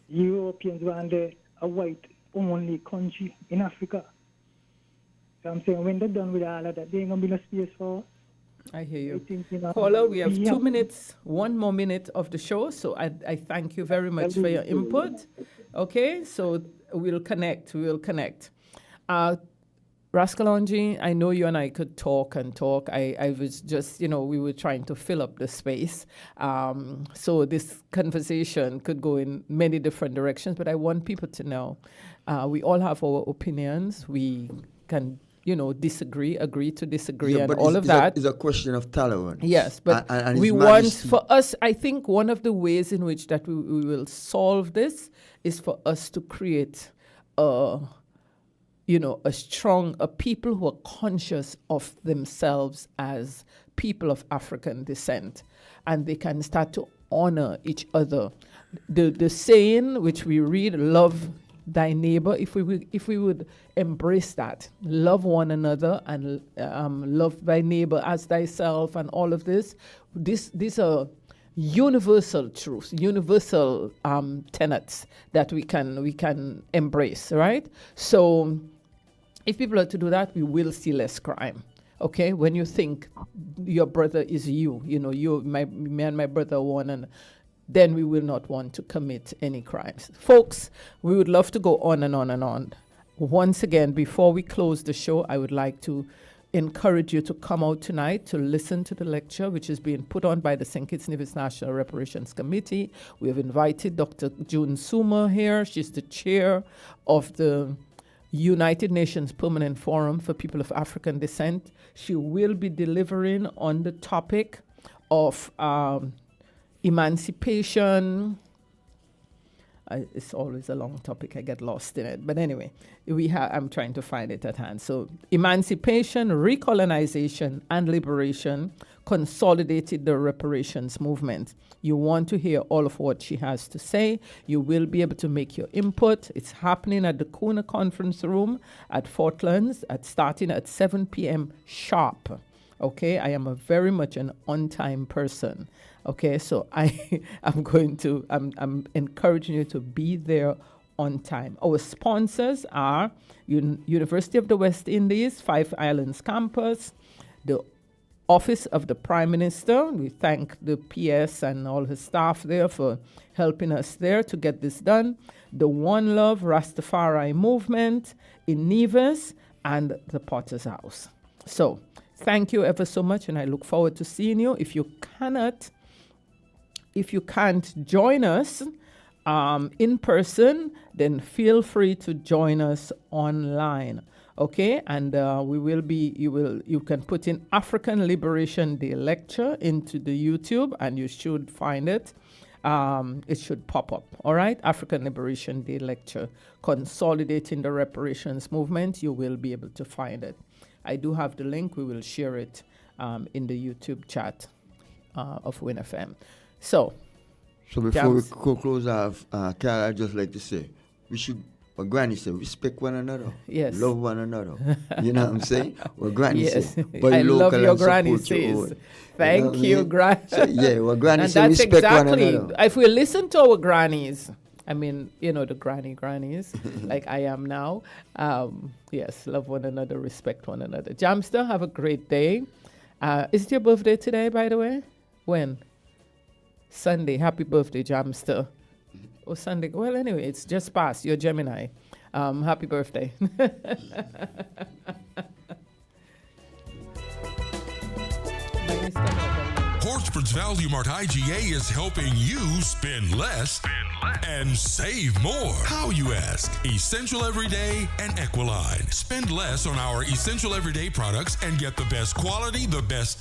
Europeans want a white-only country in Africa. So I'm saying when they're done with all of that, there ain't going to be no space for us. I hear you. Caller, we have 2 minutes, 1 more minute of the show, so I thank you very much for your input. Okay, so we'll connect. Rascalonji, I know you and I could talk and talk. I was just, we were trying to fill up the space. So this conversation could go in many different directions, but I want people to know we all have our opinions. We can disagree, agree to disagree, and but all of that. It's a question of tolerance. Yes, but and we His want, Majesty- for us, I think one of the ways in which that we will solve this is for us to create a people who are conscious of themselves as people of African descent, and they can start to honor each other. The saying which we read, love thy neighbor, if we would embrace that, love one another and love thy neighbor as thyself, and all of these are universal truths, universal tenets that we can embrace, right? So if people are to do that, we will see less crime. Okay, when you think your brother is me and my brother are one, and then we will not want to commit any crimes. Folks, we would love to go on and on and on. Once again, before we close the show, I would like to encourage you to come out tonight to listen to the lecture, which is being put on by the St. Kitts Nevis National Reparations Committee. We have invited Dr. June Suma here. She's the chair of the United Nations Permanent Forum for People of African Descent. She will be delivering on the topic of emancipation. It's always a long topic. I get lost in it. But anyway, I'm trying to find it at hand. So emancipation, recolonization, and liberation consolidated the reparations movement. You want to hear all of what she has to say. You will be able to make your input. It's happening at the Kuna Conference Room at Fortlands, starting at 7 p.m. sharp. Okay, I am very much an on-time person. Okay, so I'm encouraging you to be there on time. Our sponsors are University of the West Indies, Five Islands Campus, the Office of the Prime Minister. We thank the PS and all his staff there for helping us there to get this done. The One Love Rastafari Movement in Nevis, and the Potter's House. So thank you ever so much, and I look forward to seeing you. If you can't join us in person, then feel free to join us online. Okay, and you can put in African Liberation Day lecture into the YouTube, and you should find it. It should pop up. All right, African Liberation Day lecture, consolidating the reparations movement. You will be able to find it. I do have the link. We will share it in the YouTube chat of WINFM. So before we close off, Carol, I'd just like to say, we should, what Granny said, respect one another. Yes. Love one another. You know what I'm saying? What Granny said. I love your Granny says. Thank you, Granny. So, yeah, what Granny said, respect one another. If we listen to our grannies, I mean, the grannies, like I am now. Yes, love one another, respect one another. Jamster, have a great day. Is it your birthday today, by the way? When? Sunday. Happy birthday, Jamster. Oh, Sunday. Well, anyway, it's just past. You're Gemini. Happy birthday. Horsford's Value Mart IGA is helping you spend less and save more. How, you ask? Essential Everyday and Equiline. Spend less on our essential everyday products and get the best quality, the best taste.